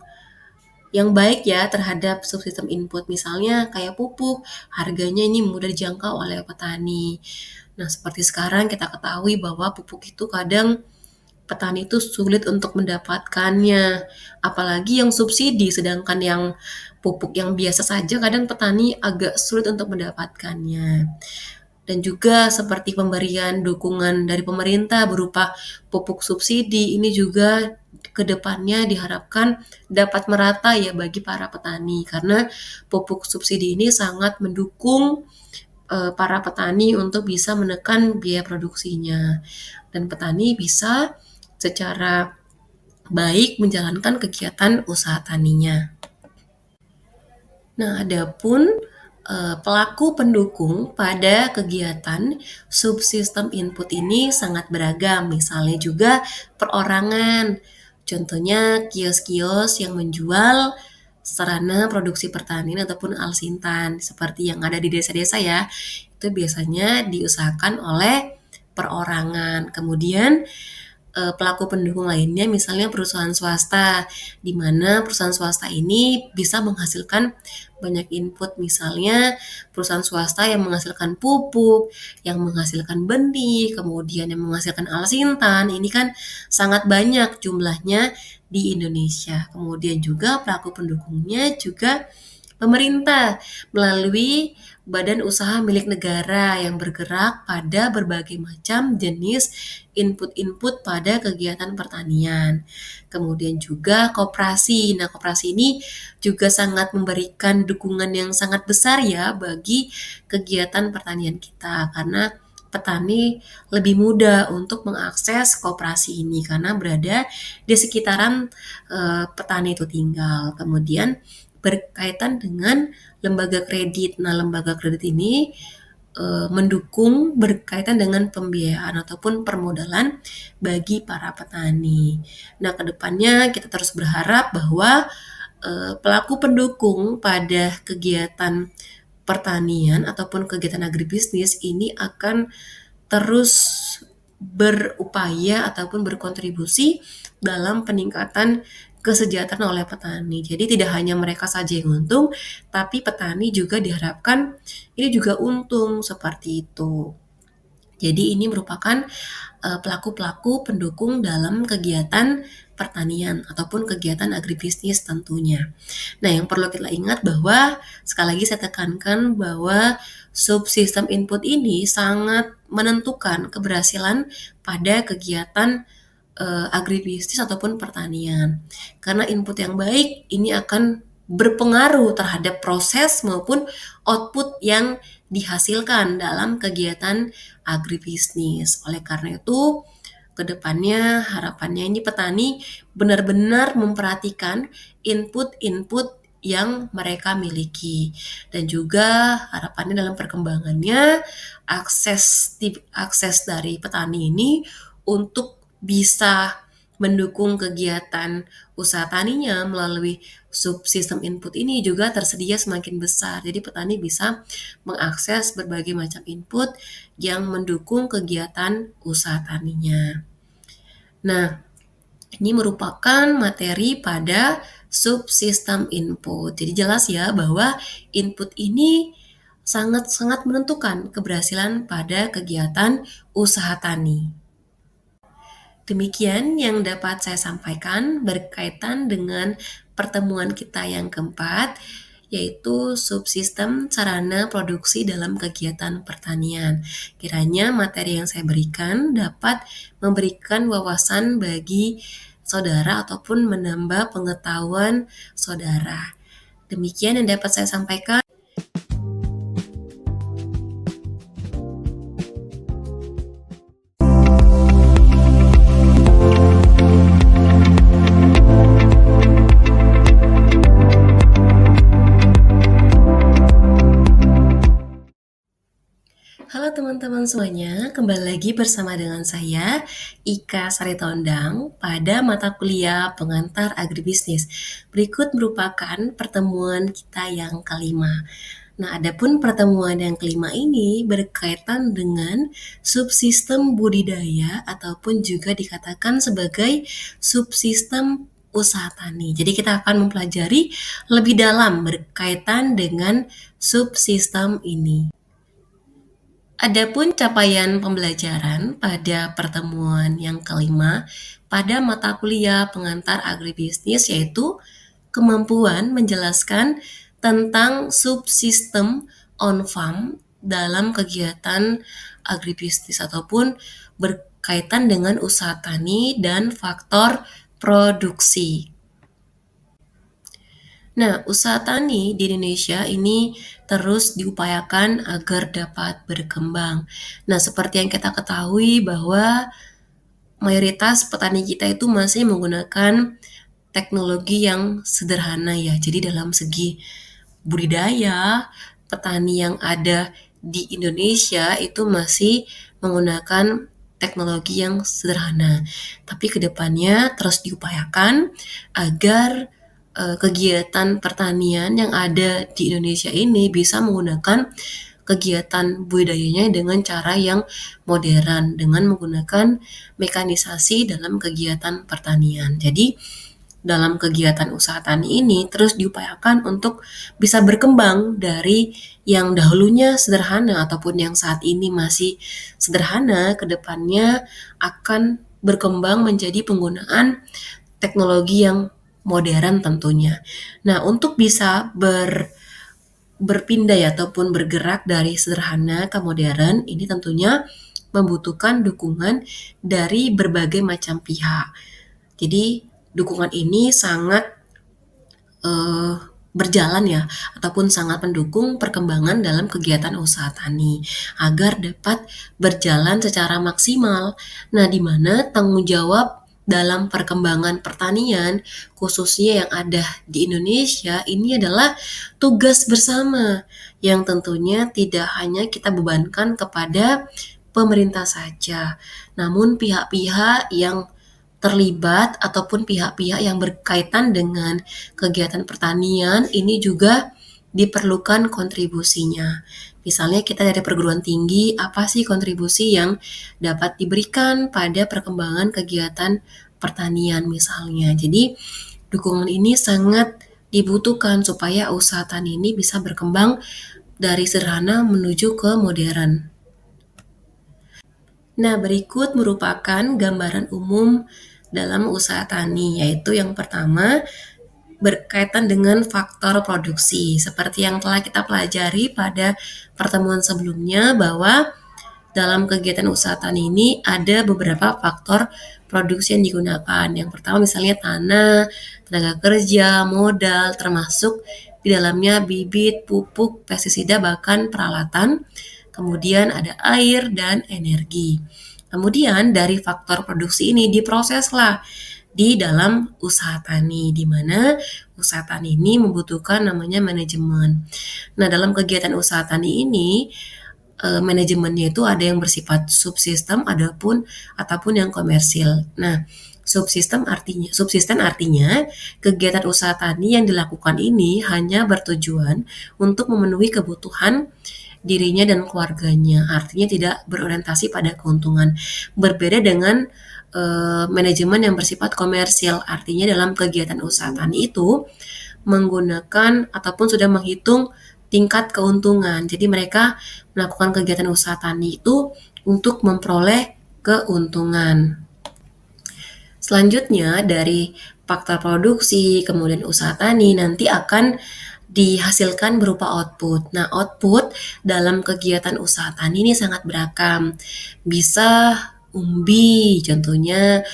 baik ya terhadap subsistem input. Misalnya kayak pupuk, harganya ini mudah dijangkau oleh petani. Nah, seperti sekarang kita ketahui bahwa pupuk itu kadang petani itu sulit untuk mendapatkannya. Apalagi yang subsidi, sedangkan yang pupuk yang biasa saja kadang petani agak sulit untuk mendapatkannya. Dan juga seperti pemberian dukungan dari pemerintah berupa pupuk subsidi ini juga kedepannya diharapkan dapat merata ya bagi para petani karena pupuk subsidi ini sangat mendukung para petani untuk bisa menekan biaya produksinya dan petani bisa secara baik menjalankan kegiatan usaha taninya. Nah, adapun pelaku pendukung pada kegiatan subsistem input ini sangat beragam, misalnya juga perorangan. Contohnya kios-kios yang menjual sarana produksi pertanian ataupun alsintan seperti yang ada di desa-desa ya. Itu biasanya diusahakan oleh perorangan. Kemudian pelaku pendukung lainnya misalnya perusahaan swasta, di mana perusahaan swasta ini bisa menghasilkan banyak input, misalnya perusahaan swasta yang menghasilkan pupuk, yang menghasilkan benih, kemudian yang menghasilkan alsintan, ini kan sangat banyak jumlahnya di Indonesia. Kemudian juga pelaku pendukungnya juga pemerintah melalui badan usaha milik negara yang bergerak pada berbagai macam jenis input-input pada kegiatan pertanian. Kemudian juga koperasi. Nah, koperasi ini juga sangat memberikan dukungan yang sangat besar ya bagi kegiatan pertanian kita karena petani lebih mudah untuk mengakses koperasi ini karena berada di sekitaran petani itu tinggal. Kemudian berkaitan dengan lembaga kredit. Nah, lembaga kredit ini mendukung berkaitan dengan pembiayaan ataupun permodalan bagi para petani. Nah, kedepannya kita terus berharap bahwa pelaku pendukung pada kegiatan pertanian ataupun kegiatan agribisnis ini akan terus berupaya ataupun berkontribusi dalam peningkatan kesejahteraan oleh petani. Jadi tidak hanya mereka saja yang untung, tapi petani juga diharapkan ini juga untung seperti itu. Jadi ini merupakan pelaku-pelaku pendukung dalam kegiatan pertanian ataupun kegiatan agribisnis tentunya. Nah, yang perlu kita ingat bahwa sekali lagi saya tekankan bahwa subsistem input ini sangat menentukan keberhasilan pada kegiatan agribisnis ataupun pertanian. Karena input yang baik ini akan berpengaruh terhadap proses maupun output yang dihasilkan dalam kegiatan agribisnis. Oleh karena itu, kedepannya harapannya ini petani benar-benar memperhatikan input-input yang mereka miliki, dan juga harapannya dalam perkembangannya akses dari petani ini untuk bisa mendukung kegiatan usaha taninya melalui subsistem input ini juga tersedia semakin besar. Jadi petani bisa mengakses berbagai macam input yang mendukung kegiatan usaha taninya. Nah, ini merupakan materi pada subsistem input. Jadi jelas ya bahwa input ini sangat-sangat menentukan keberhasilan pada kegiatan usaha tani. Demikian yang dapat saya sampaikan berkaitan dengan pertemuan kita yang keempat, yaitu subsistem sarana produksi dalam kegiatan pertanian. Kiranya materi yang saya berikan dapat memberikan wawasan bagi saudara ataupun menambah pengetahuan saudara. Demikian yang dapat saya sampaikan. Halo teman-teman semuanya, kembali lagi bersama dengan saya, Ika Saritondang, pada mata kuliah pengantar agribisnis. Berikut merupakan pertemuan kita yang kelima. Nah, adapun pertemuan yang kelima ini berkaitan dengan subsistem budidaya ataupun juga dikatakan sebagai subsistem usaha tani. Jadi kita akan mempelajari lebih dalam berkaitan dengan subsistem ini. Adapun capaian pembelajaran pada pertemuan yang kelima pada mata kuliah pengantar agribisnis yaitu kemampuan menjelaskan tentang subsistem on-farm dalam kegiatan agribisnis ataupun berkaitan dengan usaha tani dan faktor produksi. Nah, usaha tani di Indonesia ini terus diupayakan agar dapat berkembang. Nah, seperti yang kita ketahui bahwa mayoritas petani kita itu masih menggunakan teknologi yang sederhana ya. Jadi dalam segi budidaya, petani yang ada di Indonesia itu masih menggunakan teknologi yang sederhana. Tapi kedepannya terus diupayakan agar kegiatan pertanian yang ada di Indonesia ini bisa menggunakan kegiatan budidayanya dengan cara yang modern dengan menggunakan mekanisasi dalam kegiatan pertanian. Jadi dalam kegiatan usaha tani ini terus diupayakan untuk bisa berkembang dari yang dahulunya sederhana ataupun yang saat ini masih sederhana, ke depannya akan berkembang menjadi penggunaan teknologi yang modern tentunya. Nah, untuk bisa berpindah ya, ataupun bergerak dari sederhana ke modern, ini tentunya membutuhkan dukungan dari berbagai macam pihak. Jadi, dukungan ini sangat berjalan ya, ataupun sangat mendukung perkembangan dalam kegiatan usaha tani agar dapat berjalan secara maksimal. Nah, di mana tanggung jawab dalam perkembangan pertanian, khususnya yang ada di Indonesia, ini adalah tugas bersama yang tentunya tidak hanya kita bebankan kepada pemerintah saja, namun pihak-pihak yang terlibat ataupun pihak-pihak yang berkaitan dengan kegiatan pertanian ini juga diperlukan kontribusinya. Misalnya kita dari perguruan tinggi, apa sih kontribusi yang dapat diberikan pada perkembangan kegiatan pertanian misalnya. Jadi dukungan ini sangat dibutuhkan supaya usaha tani ini bisa berkembang dari sederhana menuju ke modern. Nah, berikut merupakan gambaran umum dalam usaha tani, yaitu yang pertama berkaitan dengan faktor produksi. Seperti yang telah kita pelajari pada pertemuan sebelumnya bahwa dalam kegiatan usaha tani ini ada beberapa faktor produksi yang digunakan. Yang pertama misalnya tanah, tenaga kerja, modal, termasuk di dalamnya bibit, pupuk, pestisida, bahkan peralatan. Kemudian ada air dan energi. Kemudian dari faktor produksi ini diproseslah di dalam usaha tani, di mana usaha tani ini membutuhkan namanya manajemen. Nah, dalam kegiatan usaha tani ini manajemennya itu ada yang bersifat subsistem, ataupun yang komersil. Nah, subsisten artinya kegiatan usaha tani yang dilakukan ini hanya bertujuan untuk memenuhi kebutuhan dirinya dan keluarganya. Artinya tidak berorientasi pada keuntungan. Berbeda dengan manajemen yang bersifat komersil. Artinya dalam kegiatan usaha tani itu menggunakan ataupun sudah menghitung tingkat keuntungan. Jadi mereka melakukan kegiatan usaha tani itu untuk memperoleh keuntungan. Selanjutnya dari faktor produksi, kemudian usaha tani nanti akan dihasilkan berupa output. Nah, output dalam kegiatan usaha tani ini sangat beragam. Bisa umbi, contohnya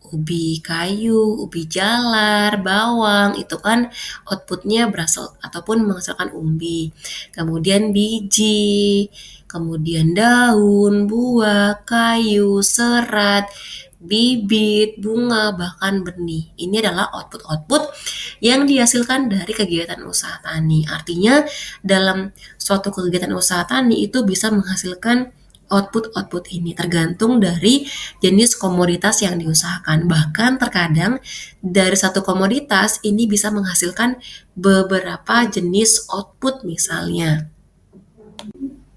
ubi kayu, ubi jalar, bawang, itu kan outputnya berasal ataupun menghasilkan umbi. Kemudian biji, kemudian daun, buah, kayu, serat, bibit, bunga, bahkan benih. Ini adalah output-output yang dihasilkan dari kegiatan usaha tani. Artinya dalam suatu kegiatan usaha tani itu bisa menghasilkan output ini tergantung dari jenis komoditas yang diusahakan. Bahkan terkadang dari satu komoditas ini bisa menghasilkan beberapa jenis output misalnya.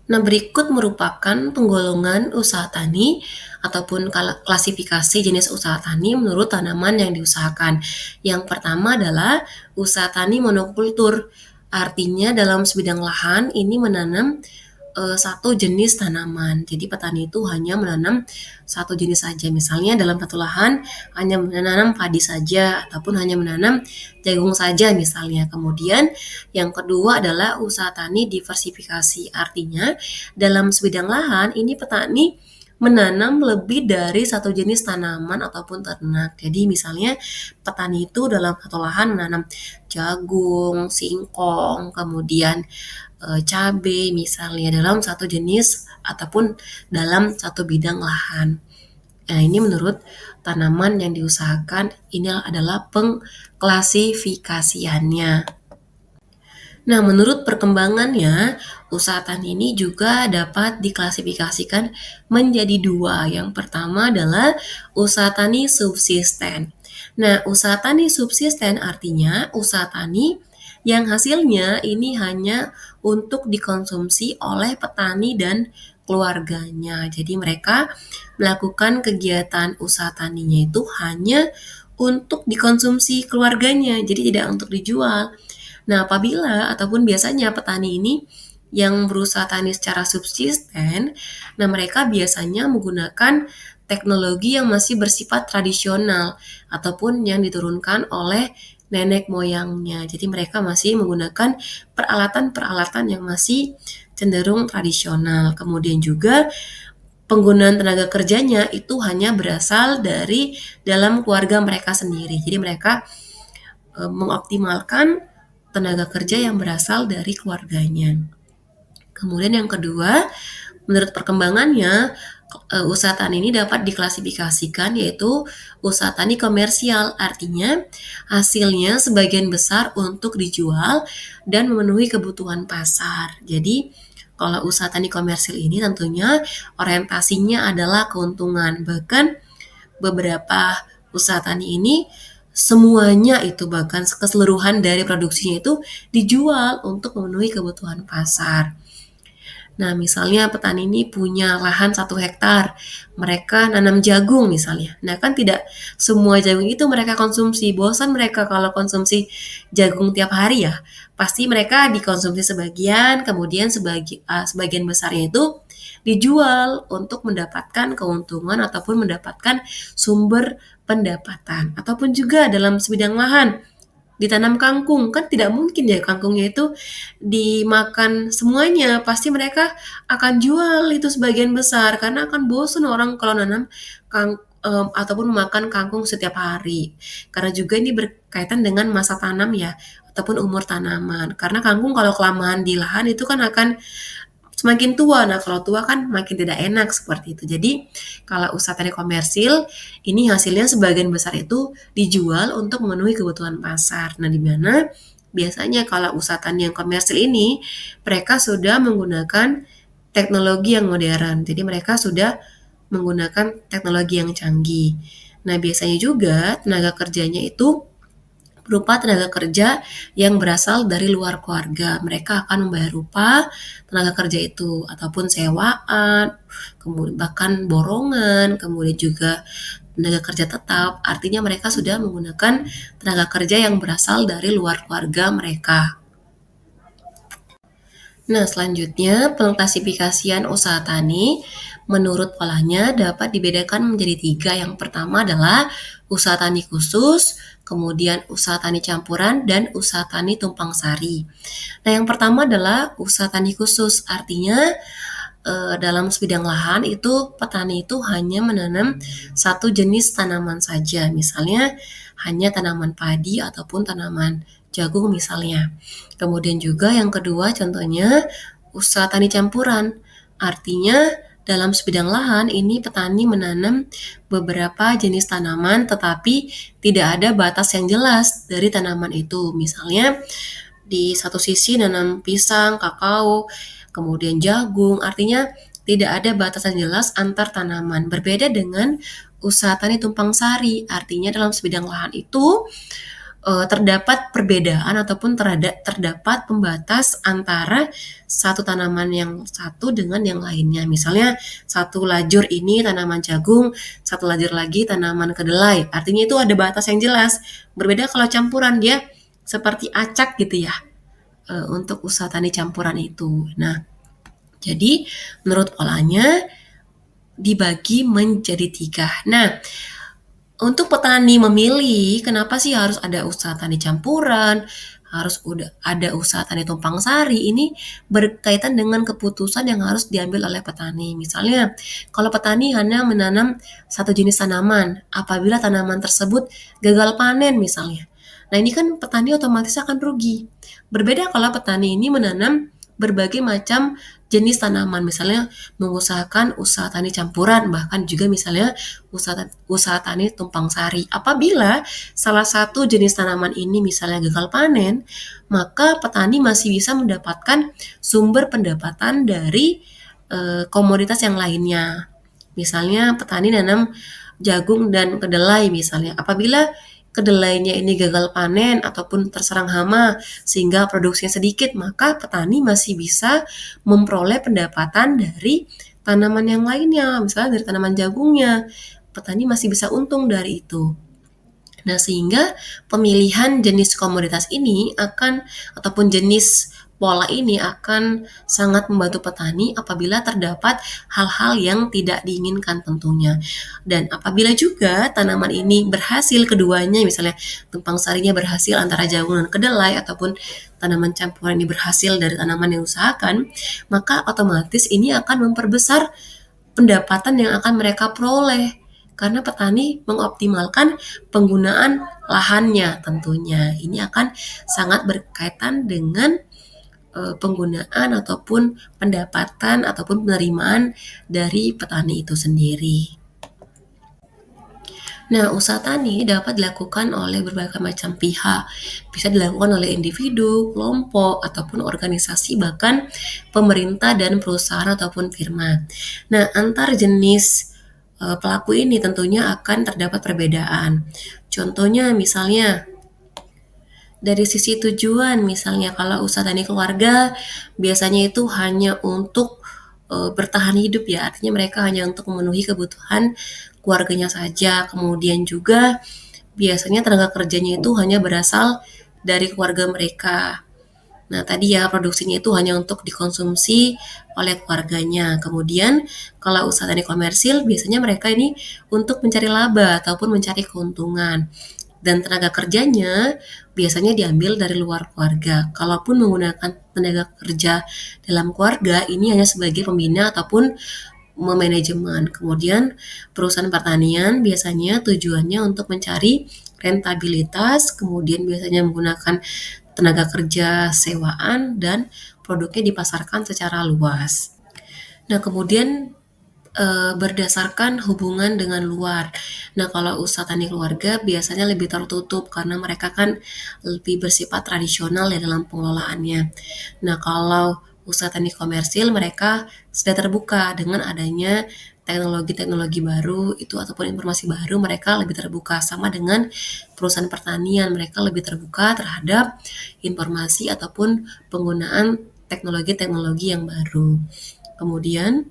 Nah, berikut merupakan penggolongan usaha tani ataupun klasifikasi jenis usaha tani menurut tanaman yang diusahakan. Yang pertama adalah usaha tani monokultur. Artinya dalam sebidang lahan ini menanam satu jenis tanaman. Jadi petani itu hanya menanam satu jenis saja. Misalnya dalam satu lahan hanya menanam padi saja ataupun hanya menanam jagung saja misalnya. Kemudian yang kedua adalah usaha tani diversifikasi. Artinya dalam sebidang lahan ini petani menanam lebih dari satu jenis tanaman ataupun ternak. Jadi misalnya petani itu dalam satu lahan menanam jagung, singkong, kemudian cabai misalnya dalam satu jenis ataupun dalam satu bidang lahan. Nah, ini menurut tanaman yang diusahakan, ini adalah pengklasifikasiannya. Nah, menurut perkembangannya, usaha tani ini juga dapat diklasifikasikan menjadi dua. Yang pertama adalah usaha tani subsisten. Nah, usaha tani subsisten artinya usaha tani yang hasilnya ini hanya untuk dikonsumsi oleh petani dan keluarganya. Jadi mereka melakukan kegiatan usaha taninya itu hanya untuk dikonsumsi keluarganya, jadi tidak untuk dijual. Nah, apabila ataupun biasanya petani ini yang berusaha tani secara subsisten, nah mereka biasanya menggunakan teknologi yang masih bersifat tradisional ataupun yang diturunkan oleh nenek moyangnya. Jadi mereka masih menggunakan peralatan-peralatan yang masih cenderung tradisional. Kemudian juga penggunaan tenaga kerjanya itu hanya berasal dari dalam keluarga mereka sendiri. Jadi mereka mengoptimalkan tenaga kerja yang berasal dari keluarganya. Kemudian yang kedua, menurut perkembangannya, usaha tani ini dapat diklasifikasikan yaitu usaha tani komersial, artinya hasilnya sebagian besar untuk dijual dan memenuhi kebutuhan pasar. Jadi kalau usaha tani komersil ini tentunya orientasinya adalah keuntungan. Bahkan beberapa usaha tani ini semuanya itu bahkan keseluruhan dari produksinya itu dijual untuk memenuhi kebutuhan pasar. Nah, misalnya petani ini punya lahan 1 hektar, mereka nanam jagung misalnya. Nah, kan tidak semua jagung itu mereka konsumsi. Bosan mereka kalau konsumsi jagung tiap hari ya. Pasti mereka dikonsumsi sebagian, kemudian sebagian besarnya itu dijual untuk mendapatkan keuntungan ataupun mendapatkan sumber pendapatan. Ataupun juga dalam sebidang lahan, ditanam kangkung, kan tidak mungkin ya kangkungnya itu dimakan semuanya, pasti mereka akan jual itu sebagian besar karena akan bosan orang kalau nanam ataupun makan kangkung setiap hari. Karena juga ini berkaitan dengan masa tanam ya, ataupun umur tanaman. Karena kangkung kalau kelamaan di lahan itu kan akan semakin tua. Nah, kalau tua kan makin tidak enak seperti itu. Jadi, kalau usaha tani komersil, ini hasilnya sebagian besar itu dijual untuk memenuhi kebutuhan pasar. Nah, di mana biasanya kalau usaha tani yang komersil ini, mereka sudah menggunakan teknologi yang modern. Jadi, mereka sudah menggunakan teknologi yang canggih. Nah, biasanya juga tenaga kerjanya itu berupa tenaga kerja yang berasal dari luar keluarga. Mereka akan membayar upah tenaga kerja itu ataupun sewaan, kemudian bahkan borongan, kemudian juga tenaga kerja tetap. Artinya mereka sudah menggunakan tenaga kerja yang berasal dari luar keluarga mereka. Nah, selanjutnya pengklasifikasian usaha tani menurut polanya dapat dibedakan menjadi 3. Yang pertama adalah usaha tani khusus, kemudian usaha tani campuran, dan usaha tani tumpang sari. Nah, yang pertama adalah usaha tani khusus, artinya dalam sebidang lahan itu petani itu hanya menanam satu jenis tanaman saja, misalnya hanya tanaman padi ataupun tanaman jagung misalnya. Kemudian juga yang kedua contohnya usaha tani campuran. Artinya dalam sebidang lahan ini petani menanam beberapa jenis tanaman tetapi tidak ada batas yang jelas dari tanaman itu. Misalnya di satu sisi nanam pisang, kakao, kemudian jagung. Artinya tidak ada batasan jelas antar tanaman. Berbeda dengan usaha tani tumpang sari. Artinya dalam sebidang lahan itu terdapat perbedaan ataupun terdapat pembatas antara satu tanaman yang satu dengan yang lainnya. Misalnya satu lajur ini tanaman jagung, satu lajur lagi tanaman kedelai. Artinya itu ada batas yang jelas. Berbeda kalau campuran, dia seperti acak gitu ya untuk usaha tani campuran itu. Nah, jadi menurut polanya dibagi menjadi 3. Nah, untuk petani memilih kenapa sih harus ada usaha tani campuran, harus udah ada usaha tani tumpang sari, ini berkaitan dengan keputusan yang harus diambil oleh petani. Misalnya, kalau petani hanya menanam satu jenis tanaman, apabila tanaman tersebut gagal panen misalnya. Nah, ini kan petani otomatis akan rugi. Berbeda kalau petani ini menanam berbagai macam jenis tanaman, misalnya mengusahakan usaha tani campuran, bahkan juga misalnya usaha tani tumpang sari. Apabila salah satu jenis tanaman ini misalnya gagal panen, maka petani masih bisa mendapatkan sumber pendapatan dari komoditas yang lainnya. Misalnya petani nanam jagung dan kedelai misalnya. Apabila kedelainya ini gagal panen ataupun terserang hama sehingga produksinya sedikit, maka petani masih bisa memperoleh pendapatan dari tanaman yang lainnya, misalnya dari tanaman jagungnya. Petani masih bisa untung dari itu. Nah, sehingga pemilihan jenis komoditas ini ataupun jenis pola ini akan sangat membantu petani apabila terdapat hal-hal yang tidak diinginkan tentunya. Dan apabila juga tanaman ini berhasil keduanya, misalnya tumpang sarinya berhasil antara jagung dan kedelai ataupun tanaman campuran ini berhasil dari tanaman yang diusahakan, maka otomatis ini akan memperbesar pendapatan yang akan mereka peroleh karena petani mengoptimalkan penggunaan lahannya tentunya. Ini akan sangat berkaitan dengan penggunaan ataupun pendapatan ataupun penerimaan dari petani itu sendiri. Nah, usaha tani dapat dilakukan oleh berbagai macam pihak. Bisa dilakukan oleh individu, kelompok, ataupun organisasi, bahkan pemerintah dan perusahaan ataupun firma. Nah, antar jenis pelaku ini tentunya akan terdapat perbedaan. Contohnya misalnya dari sisi tujuan, misalnya kalau usaha tani keluarga biasanya itu hanya untuk bertahan hidup ya, artinya mereka hanya untuk memenuhi kebutuhan keluarganya saja. Kemudian juga biasanya tenaga kerjanya itu hanya berasal dari keluarga mereka. Nah, tadi ya produksinya itu hanya untuk dikonsumsi oleh keluarganya. Kemudian kalau usaha tani komersil biasanya mereka ini untuk mencari laba ataupun mencari keuntungan. Dan tenaga kerjanya biasanya diambil dari luar keluarga. Kalaupun menggunakan tenaga kerja dalam keluarga, ini hanya sebagai pembina ataupun memanajemen. Kemudian perusahaan pertanian biasanya tujuannya untuk mencari rentabilitas, kemudian biasanya menggunakan tenaga kerja sewaan dan produknya dipasarkan secara luas. Nah, kemudian berdasarkan hubungan dengan luar. Nah, kalau usaha tani keluarga biasanya lebih tertutup karena mereka kan lebih bersifat tradisional ya dalam pengelolaannya. Nah, kalau usaha tani komersil mereka sudah terbuka dengan adanya teknologi-teknologi baru itu ataupun informasi baru, mereka lebih terbuka sama dengan perusahaan pertanian, mereka lebih terbuka terhadap informasi ataupun penggunaan teknologi-teknologi yang baru. Kemudian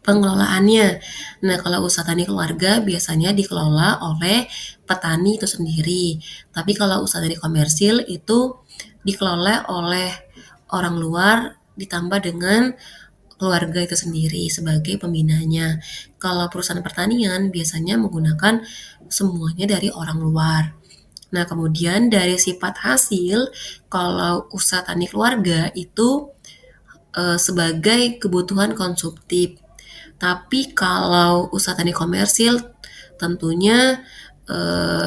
pengelolaannya. Nah, kalau usaha tani keluarga biasanya dikelola oleh petani itu sendiri. Tapi kalau usaha tani komersil itu dikelola oleh orang luar ditambah dengan keluarga itu sendiri sebagai pembinanya. Kalau perusahaan pertanian biasanya menggunakan semuanya dari orang luar. Nah, kemudian dari sifat hasil, kalau usaha tani keluarga itu sebagai kebutuhan konsumtif. Tapi kalau usaha tani komersil tentunya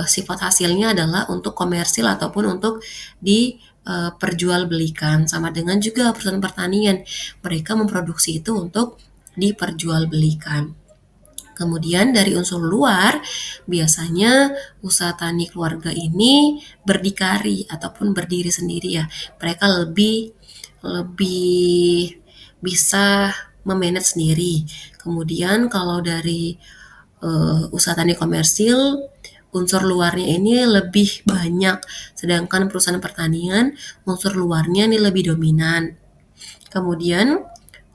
sifat hasilnya adalah untuk komersil ataupun untuk diperjualbelikan. Sama dengan juga perusahaan pertanian, mereka memproduksi itu untuk diperjualbelikan. Kemudian dari unsur luar, biasanya usaha tani keluarga ini berdikari ataupun berdiri sendiri ya. Mereka lebih lebih bisa memanage sendiri. Kemudian kalau dari usaha tani komersil, unsur luarnya ini lebih banyak, sedangkan perusahaan pertanian unsur luarnya ini lebih dominan. Kemudian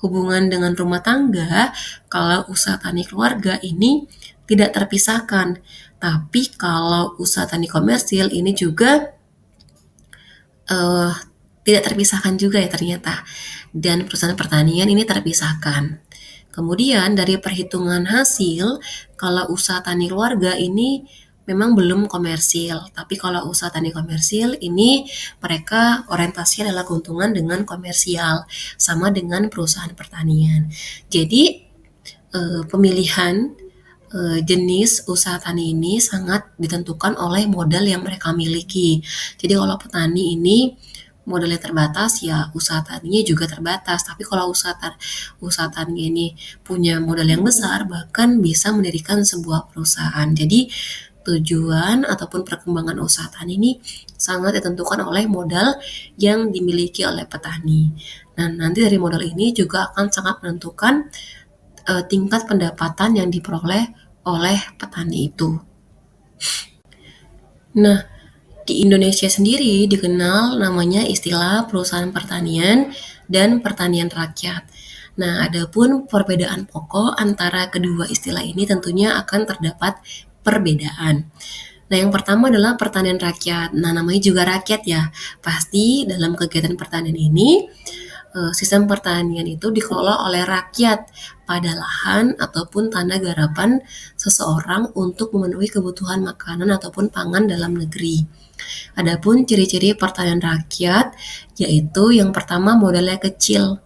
hubungan dengan rumah tangga, kalau usaha tani keluarga ini tidak terpisahkan. Tapi kalau usaha tani komersil ini juga uh, tidak terpisahkan juga ya ternyata. Dan perusahaan pertanian ini terpisahkan. Kemudian dari perhitungan hasil, kalau usaha tani keluarga ini memang belum komersil, tapi kalau usaha tani komersil ini mereka orientasinya adalah keuntungan dengan komersial, sama dengan perusahaan pertanian. Jadi pemilihan jenis usaha tani ini sangat ditentukan oleh modal yang mereka miliki. Jadi kalau petani ini modalnya terbatas, ya usaha taninya juga terbatas. Tapi kalau usaha tani ini punya modal yang besar, bahkan bisa mendirikan sebuah perusahaan. Jadi tujuan ataupun perkembangan usaha tani ini sangat ditentukan oleh modal yang dimiliki oleh petani. Nah, nanti dari modal ini juga akan sangat menentukan tingkat pendapatan yang diperoleh oleh petani itu. Nah, di Indonesia sendiri dikenal namanya istilah perusahaan pertanian dan pertanian rakyat. Nah, adapun perbedaan pokok antara kedua istilah ini tentunya akan terdapat perbedaan. Nah, yang pertama adalah pertanian rakyat. Nah, namanya juga rakyat ya. Pasti dalam kegiatan pertanian ini sistem pertanian itu dikelola oleh rakyat pada lahan ataupun tanah garapan seseorang untuk memenuhi kebutuhan makanan ataupun pangan dalam negeri. Adapun ciri-ciri pertanian rakyat yaitu yang pertama modalnya kecil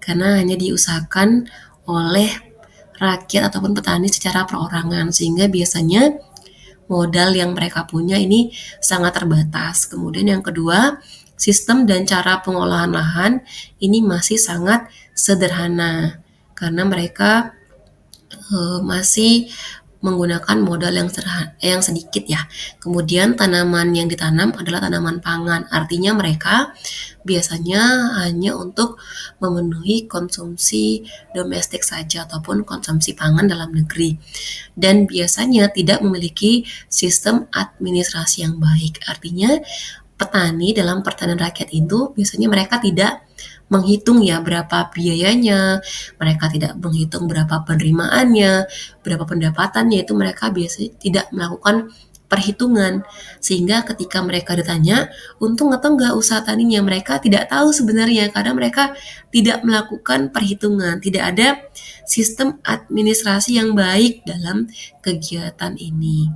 karena hanya diusahakan oleh rakyat ataupun petani secara perorangan sehingga biasanya modal yang mereka punya ini sangat terbatas. Kemudian yang kedua, sistem dan cara pengolahan lahan ini masih sangat sederhana karena mereka masih menggunakan modal yang sedikit ya. Kemudian tanaman yang ditanam adalah tanaman pangan. Artinya mereka biasanya hanya untuk memenuhi konsumsi domestik saja ataupun konsumsi pangan dalam negeri. Dan biasanya tidak memiliki sistem administrasi yang baik. Artinya petani dalam pertanian rakyat itu biasanya mereka tidak menghitung ya berapa biayanya, mereka tidak menghitung berapa penerimaannya, berapa pendapatannya, itu mereka biasanya tidak melakukan perhitungan, sehingga ketika mereka ditanya untung atau enggak usaha taninya, mereka tidak tahu sebenarnya karena mereka tidak melakukan perhitungan, tidak ada sistem administrasi yang baik dalam kegiatan ini.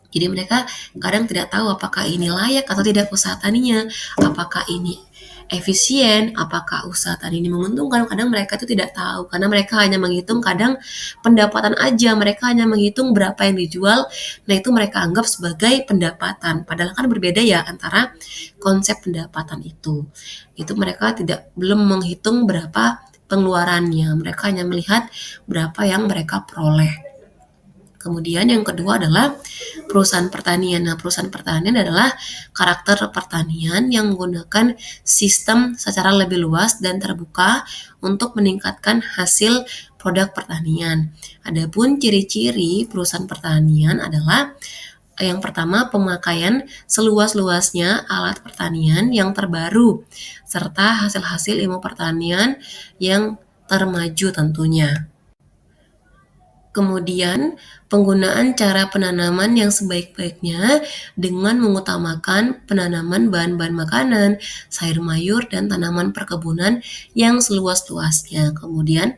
Jadi mereka kadang tidak tahu apakah ini layak atau tidak usaha taninya, apakah ini efisien, apakah usaha tani ini menguntungkan. Kadang mereka itu tidak tahu karena mereka hanya menghitung kadang pendapatan aja, mereka hanya menghitung berapa yang dijual. Nah, itu mereka anggap sebagai pendapatan. Padahal kan berbeda ya antara konsep pendapatan itu. Itu mereka belum menghitung berapa pengeluarannya. Mereka hanya melihat berapa yang mereka peroleh. Kemudian yang kedua adalah perusahaan pertanian. Nah, perusahaan pertanian adalah karakter pertanian yang menggunakan sistem secara lebih luas dan terbuka untuk meningkatkan hasil produk pertanian. Adapun ciri-ciri perusahaan pertanian adalah yang pertama, pemakaian seluas-luasnya alat pertanian yang terbaru serta hasil-hasil ilmu pertanian yang termaju tentunya. Kemudian, penggunaan cara penanaman yang sebaik-baiknya dengan mengutamakan penanaman bahan-bahan makanan, sayur mayur, dan tanaman perkebunan yang seluas-luasnya. Kemudian,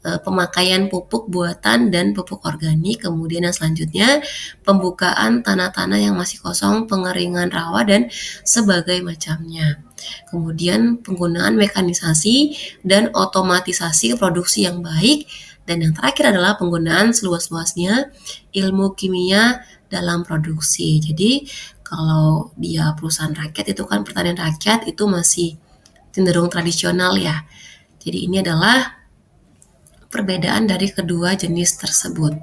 pemakaian pupuk buatan dan pupuk organik. Kemudian yang selanjutnya, pembukaan tanah-tanah yang masih kosong, pengeringan rawa, dan sebagainya macamnya. Kemudian penggunaan mekanisasi dan otomatisasi produksi yang baik. Dan yang terakhir adalah penggunaan seluas-luasnya ilmu kimia dalam produksi. Jadi kalau dia perusahaan rakyat itu kan pertanian rakyat itu masih cenderung tradisional ya. Jadi ini adalah perbedaan dari kedua jenis tersebut.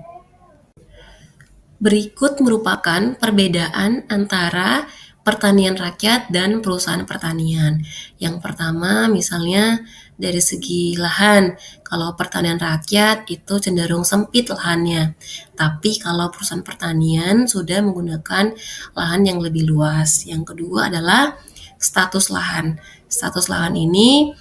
Berikut merupakan perbedaan antara pertanian rakyat dan perusahaan pertanian. Yang pertama, misalnya dari segi lahan, kalau pertanian rakyat itu cenderung sempit lahannya. Tapi kalau perusahaan pertanian sudah menggunakan lahan yang lebih luas. Yang kedua adalah status lahan. Status lahan ini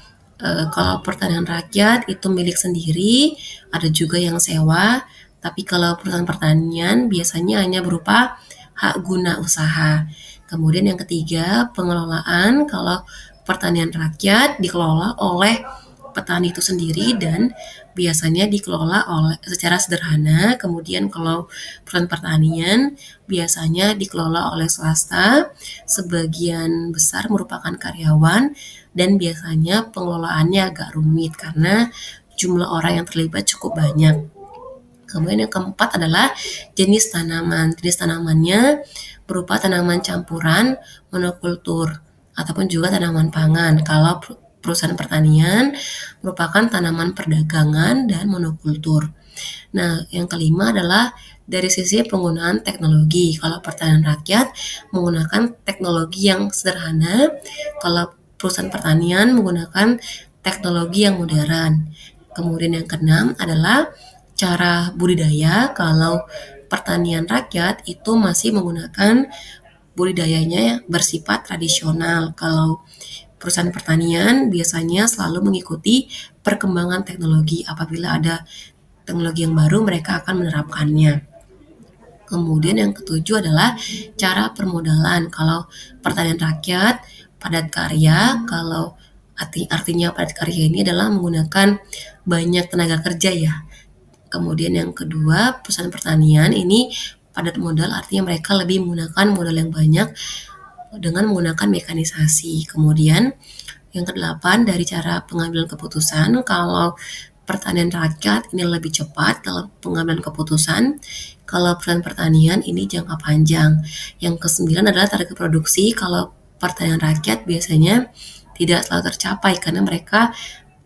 kalau pertanian rakyat itu milik sendiri, ada juga yang sewa. Tapi kalau perusahaan pertanian biasanya hanya berupa hak guna usaha. Kemudian yang ketiga, pengelolaan. Kalau pertanian rakyat dikelola oleh petani itu sendiri dan biasanya dikelola secara sederhana. Kemudian kalau perusahaan pertanian biasanya dikelola oleh swasta, sebagian besar merupakan karyawan dan biasanya pengelolaannya agak rumit karena jumlah orang yang terlibat cukup banyak. Kemudian yang keempat adalah jenis tanaman. Jenis tanamannya berupa tanaman campuran, monokultur, ataupun juga tanaman pangan. Kalau perusahaan pertanian merupakan tanaman perdagangan dan monokultur. Nah, yang kelima adalah dari sisi penggunaan teknologi. Kalau pertanian rakyat menggunakan teknologi yang sederhana, kalau perusahaan pertanian menggunakan teknologi yang modern. Kemudian yang keenam adalah cara budidaya. Kalau pertanian rakyat itu masih menggunakan budidayanya bersifat tradisional. Kalau perusahaan pertanian biasanya selalu mengikuti perkembangan teknologi. Apabila ada teknologi yang baru, mereka akan menerapkannya. Kemudian yang ketujuh adalah cara permodalan. Kalau pertanian rakyat, padat karya. Kalau artinya padat karya ini adalah menggunakan banyak tenaga kerja ya. Kemudian yang kedua, perusahaan pertanian ini padat modal, artinya mereka lebih menggunakan modal yang banyak dengan menggunakan mekanisasi. Kemudian yang kedelapan, dari cara pengambilan keputusan. Kalau pertanian rakyat ini lebih cepat dalam pengambilan keputusan. Kalau perusahaan pertanian ini jangka panjang. Yang kesembilan adalah target produksi. Kalau pertanian rakyat biasanya tidak selalu tercapai karena mereka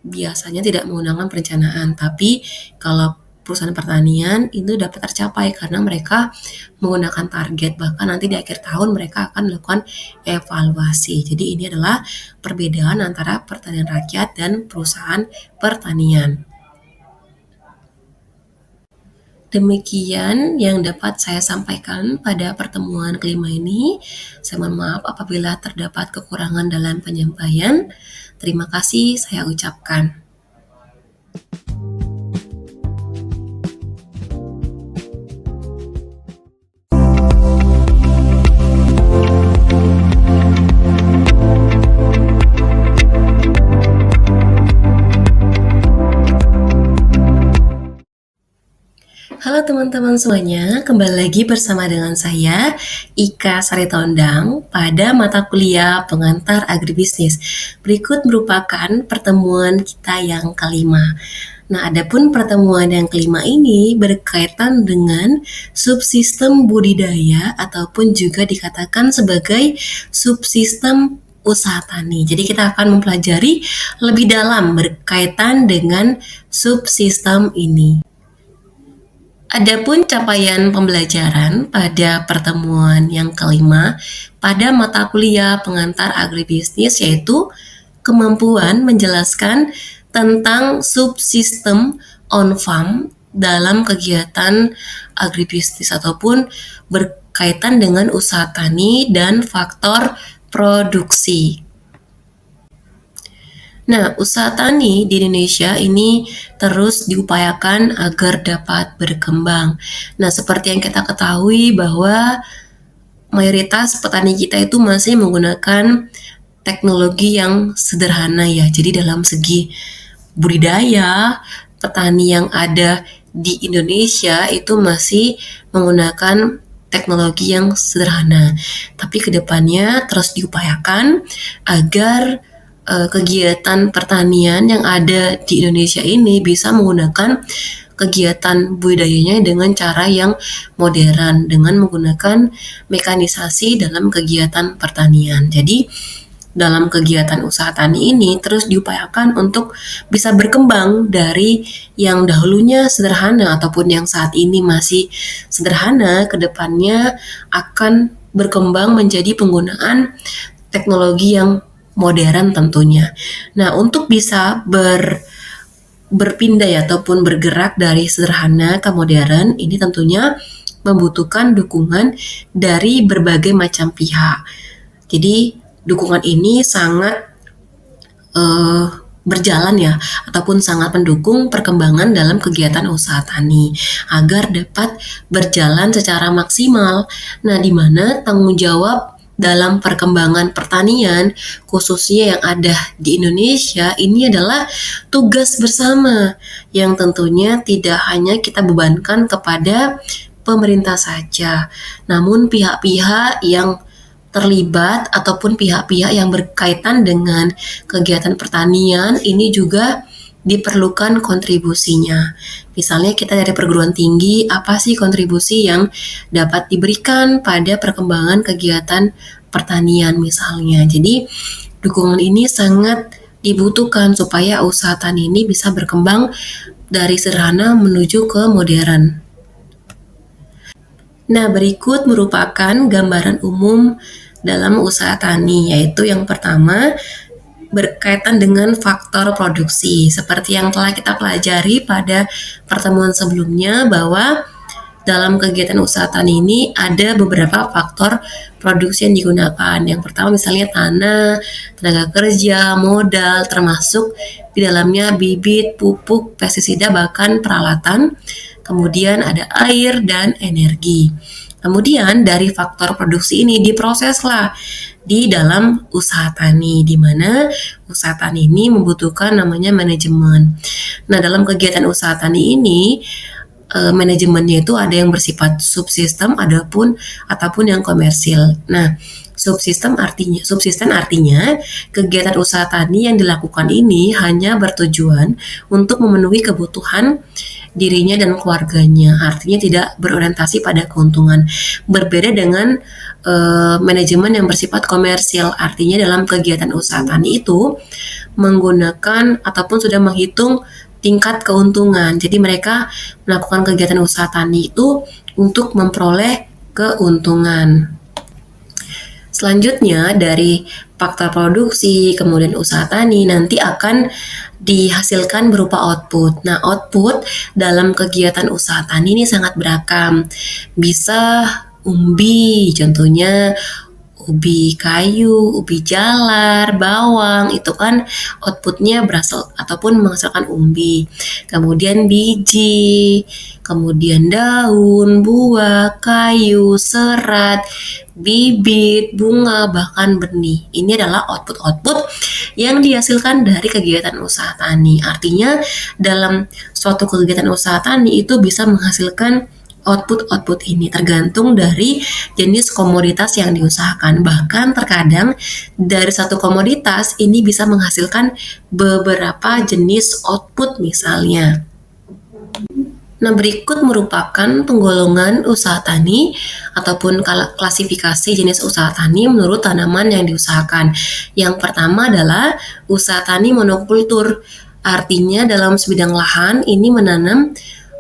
biasanya tidak menggunakan perencanaan. Tapi kalau perusahaan pertanian itu dapat tercapai karena mereka menggunakan target. Bahkan nanti di akhir tahun mereka akan melakukan evaluasi. Jadi ini adalah perbedaan antara pertanian rakyat dan perusahaan pertanian. Demikian yang dapat saya sampaikan pada pertemuan kelima ini. Saya mohon maaf apabila terdapat kekurangan dalam penyampaian. Terima kasih saya ucapkan. Halo teman-teman semuanya, kembali lagi bersama dengan saya, Ika Saritondang, pada mata kuliah pengantar agribisnis. Berikut merupakan pertemuan kita yang kelima. Nah, adapun pertemuan yang kelima ini berkaitan dengan subsistem budidaya ataupun juga dikatakan sebagai subsistem usaha tani. Jadi kita akan mempelajari lebih dalam berkaitan dengan subsistem ini. Adapun capaian pembelajaran pada pertemuan yang kelima pada mata kuliah pengantar agribisnis yaitu kemampuan menjelaskan tentang subsistem on-farm dalam kegiatan agribisnis ataupun berkaitan dengan usaha tani dan faktor produksi. Nah, usaha tani di Indonesia ini terus diupayakan agar dapat berkembang. Nah, seperti yang kita ketahui bahwa mayoritas petani kita itu masih menggunakan teknologi yang sederhana ya. Jadi dalam segi budidaya, petani yang ada di Indonesia itu masih menggunakan teknologi yang sederhana. Tapi kedepannya terus diupayakan agar kegiatan pertanian yang ada di Indonesia ini bisa menggunakan kegiatan budidayanya dengan cara yang modern dengan menggunakan mekanisasi dalam kegiatan pertanian. Jadi dalam kegiatan usaha tani ini terus diupayakan untuk bisa berkembang dari yang dahulunya sederhana ataupun yang saat ini masih sederhana, kedepannya akan berkembang menjadi penggunaan teknologi yang modern tentunya. Nah, untuk bisa berpindah ya, ataupun bergerak dari sederhana ke modern, ini tentunya membutuhkan dukungan dari berbagai macam pihak. Jadi, dukungan ini sangat berjalan ya, ataupun sangat mendukung perkembangan dalam kegiatan usaha tani agar dapat berjalan secara maksimal. Nah, di mana tanggung jawab dalam perkembangan pertanian, khususnya yang ada di Indonesia, ini adalah tugas bersama yang tentunya tidak hanya kita bebankan kepada pemerintah saja, namun pihak-pihak yang terlibat ataupun pihak-pihak yang berkaitan dengan kegiatan pertanian ini juga diperlukan kontribusinya. Misalnya kita dari perguruan tinggi, apa sih kontribusi yang dapat diberikan pada perkembangan kegiatan pertanian misalnya. Jadi dukungan ini sangat dibutuhkan supaya usaha tani ini bisa berkembang dari sederhana menuju ke modern. Nah, berikut merupakan gambaran umum dalam usaha tani, yaitu yang pertama berkaitan dengan faktor produksi. Seperti yang telah kita pelajari pada pertemuan sebelumnya bahwa dalam kegiatan usaha tani ini ada beberapa faktor produksi yang digunakan. Yang pertama misalnya tanah, tenaga kerja, modal, termasuk di dalamnya bibit, pupuk, pestisida, bahkan peralatan. Kemudian ada air dan energi. Kemudian dari faktor produksi ini diproseslah di dalam usaha tani, di mana usaha tani ini membutuhkan namanya manajemen. Nah, dalam kegiatan usaha tani ini manajemennya itu ada yang bersifat subsistem ataupun yang komersil. Nah, subsistem artinya kegiatan usaha tani yang dilakukan ini hanya bertujuan untuk memenuhi kebutuhan dirinya dan keluarganya, artinya tidak berorientasi pada keuntungan. Berbeda dengan manajemen yang bersifat komersil, artinya dalam kegiatan usaha tani itu menggunakan ataupun sudah menghitung tingkat keuntungan. Jadi mereka melakukan kegiatan usaha tani itu untuk memperoleh keuntungan. Selanjutnya dari faktor produksi, kemudian usaha tani nanti akan dihasilkan berupa output. Nah, output dalam kegiatan usaha tani ini sangat beragam. Bisa umbi, contohnya ubi kayu, ubi jalar, bawang, itu kan outputnya berasal ataupun menghasilkan umbi. Kemudian biji, kemudian daun, buah, kayu, serat, bibit, bunga, bahkan benih. Ini adalah output-output yang dihasilkan dari kegiatan usaha tani. Artinya dalam suatu kegiatan usaha tani itu bisa menghasilkan output-output ini tergantung dari jenis komoditas yang diusahakan. Bahkan terkadang dari satu komoditas ini bisa menghasilkan beberapa jenis output misalnya. Nah, berikut merupakan penggolongan usaha tani ataupun klasifikasi jenis usaha tani menurut tanaman yang diusahakan. Yang pertama adalah usaha tani monokultur. Artinya dalam sebidang lahan ini menanam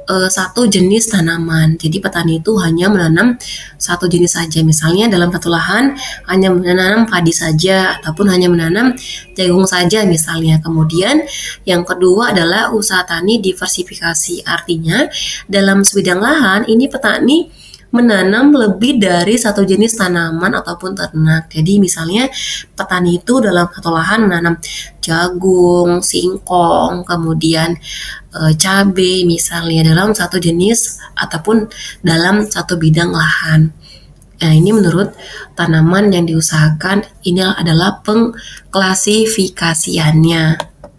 satu jenis tanaman. Jadi petani itu hanya menanam satu jenis saja. Misalnya dalam satu lahan hanya menanam padi saja ataupun hanya menanam jagung saja misalnya. Kemudian yang kedua adalah usaha tani diversifikasi. Artinya dalam sebidang lahan ini petani menanam lebih dari satu jenis tanaman ataupun ternak. Jadi misalnya petani itu dalam satu lahan menanam jagung, singkong, kemudian cabai misalnya dalam satu jenis ataupun dalam satu bidang lahan. Nah, ini menurut tanaman yang diusahakan, ini adalah pengklasifikasiannya.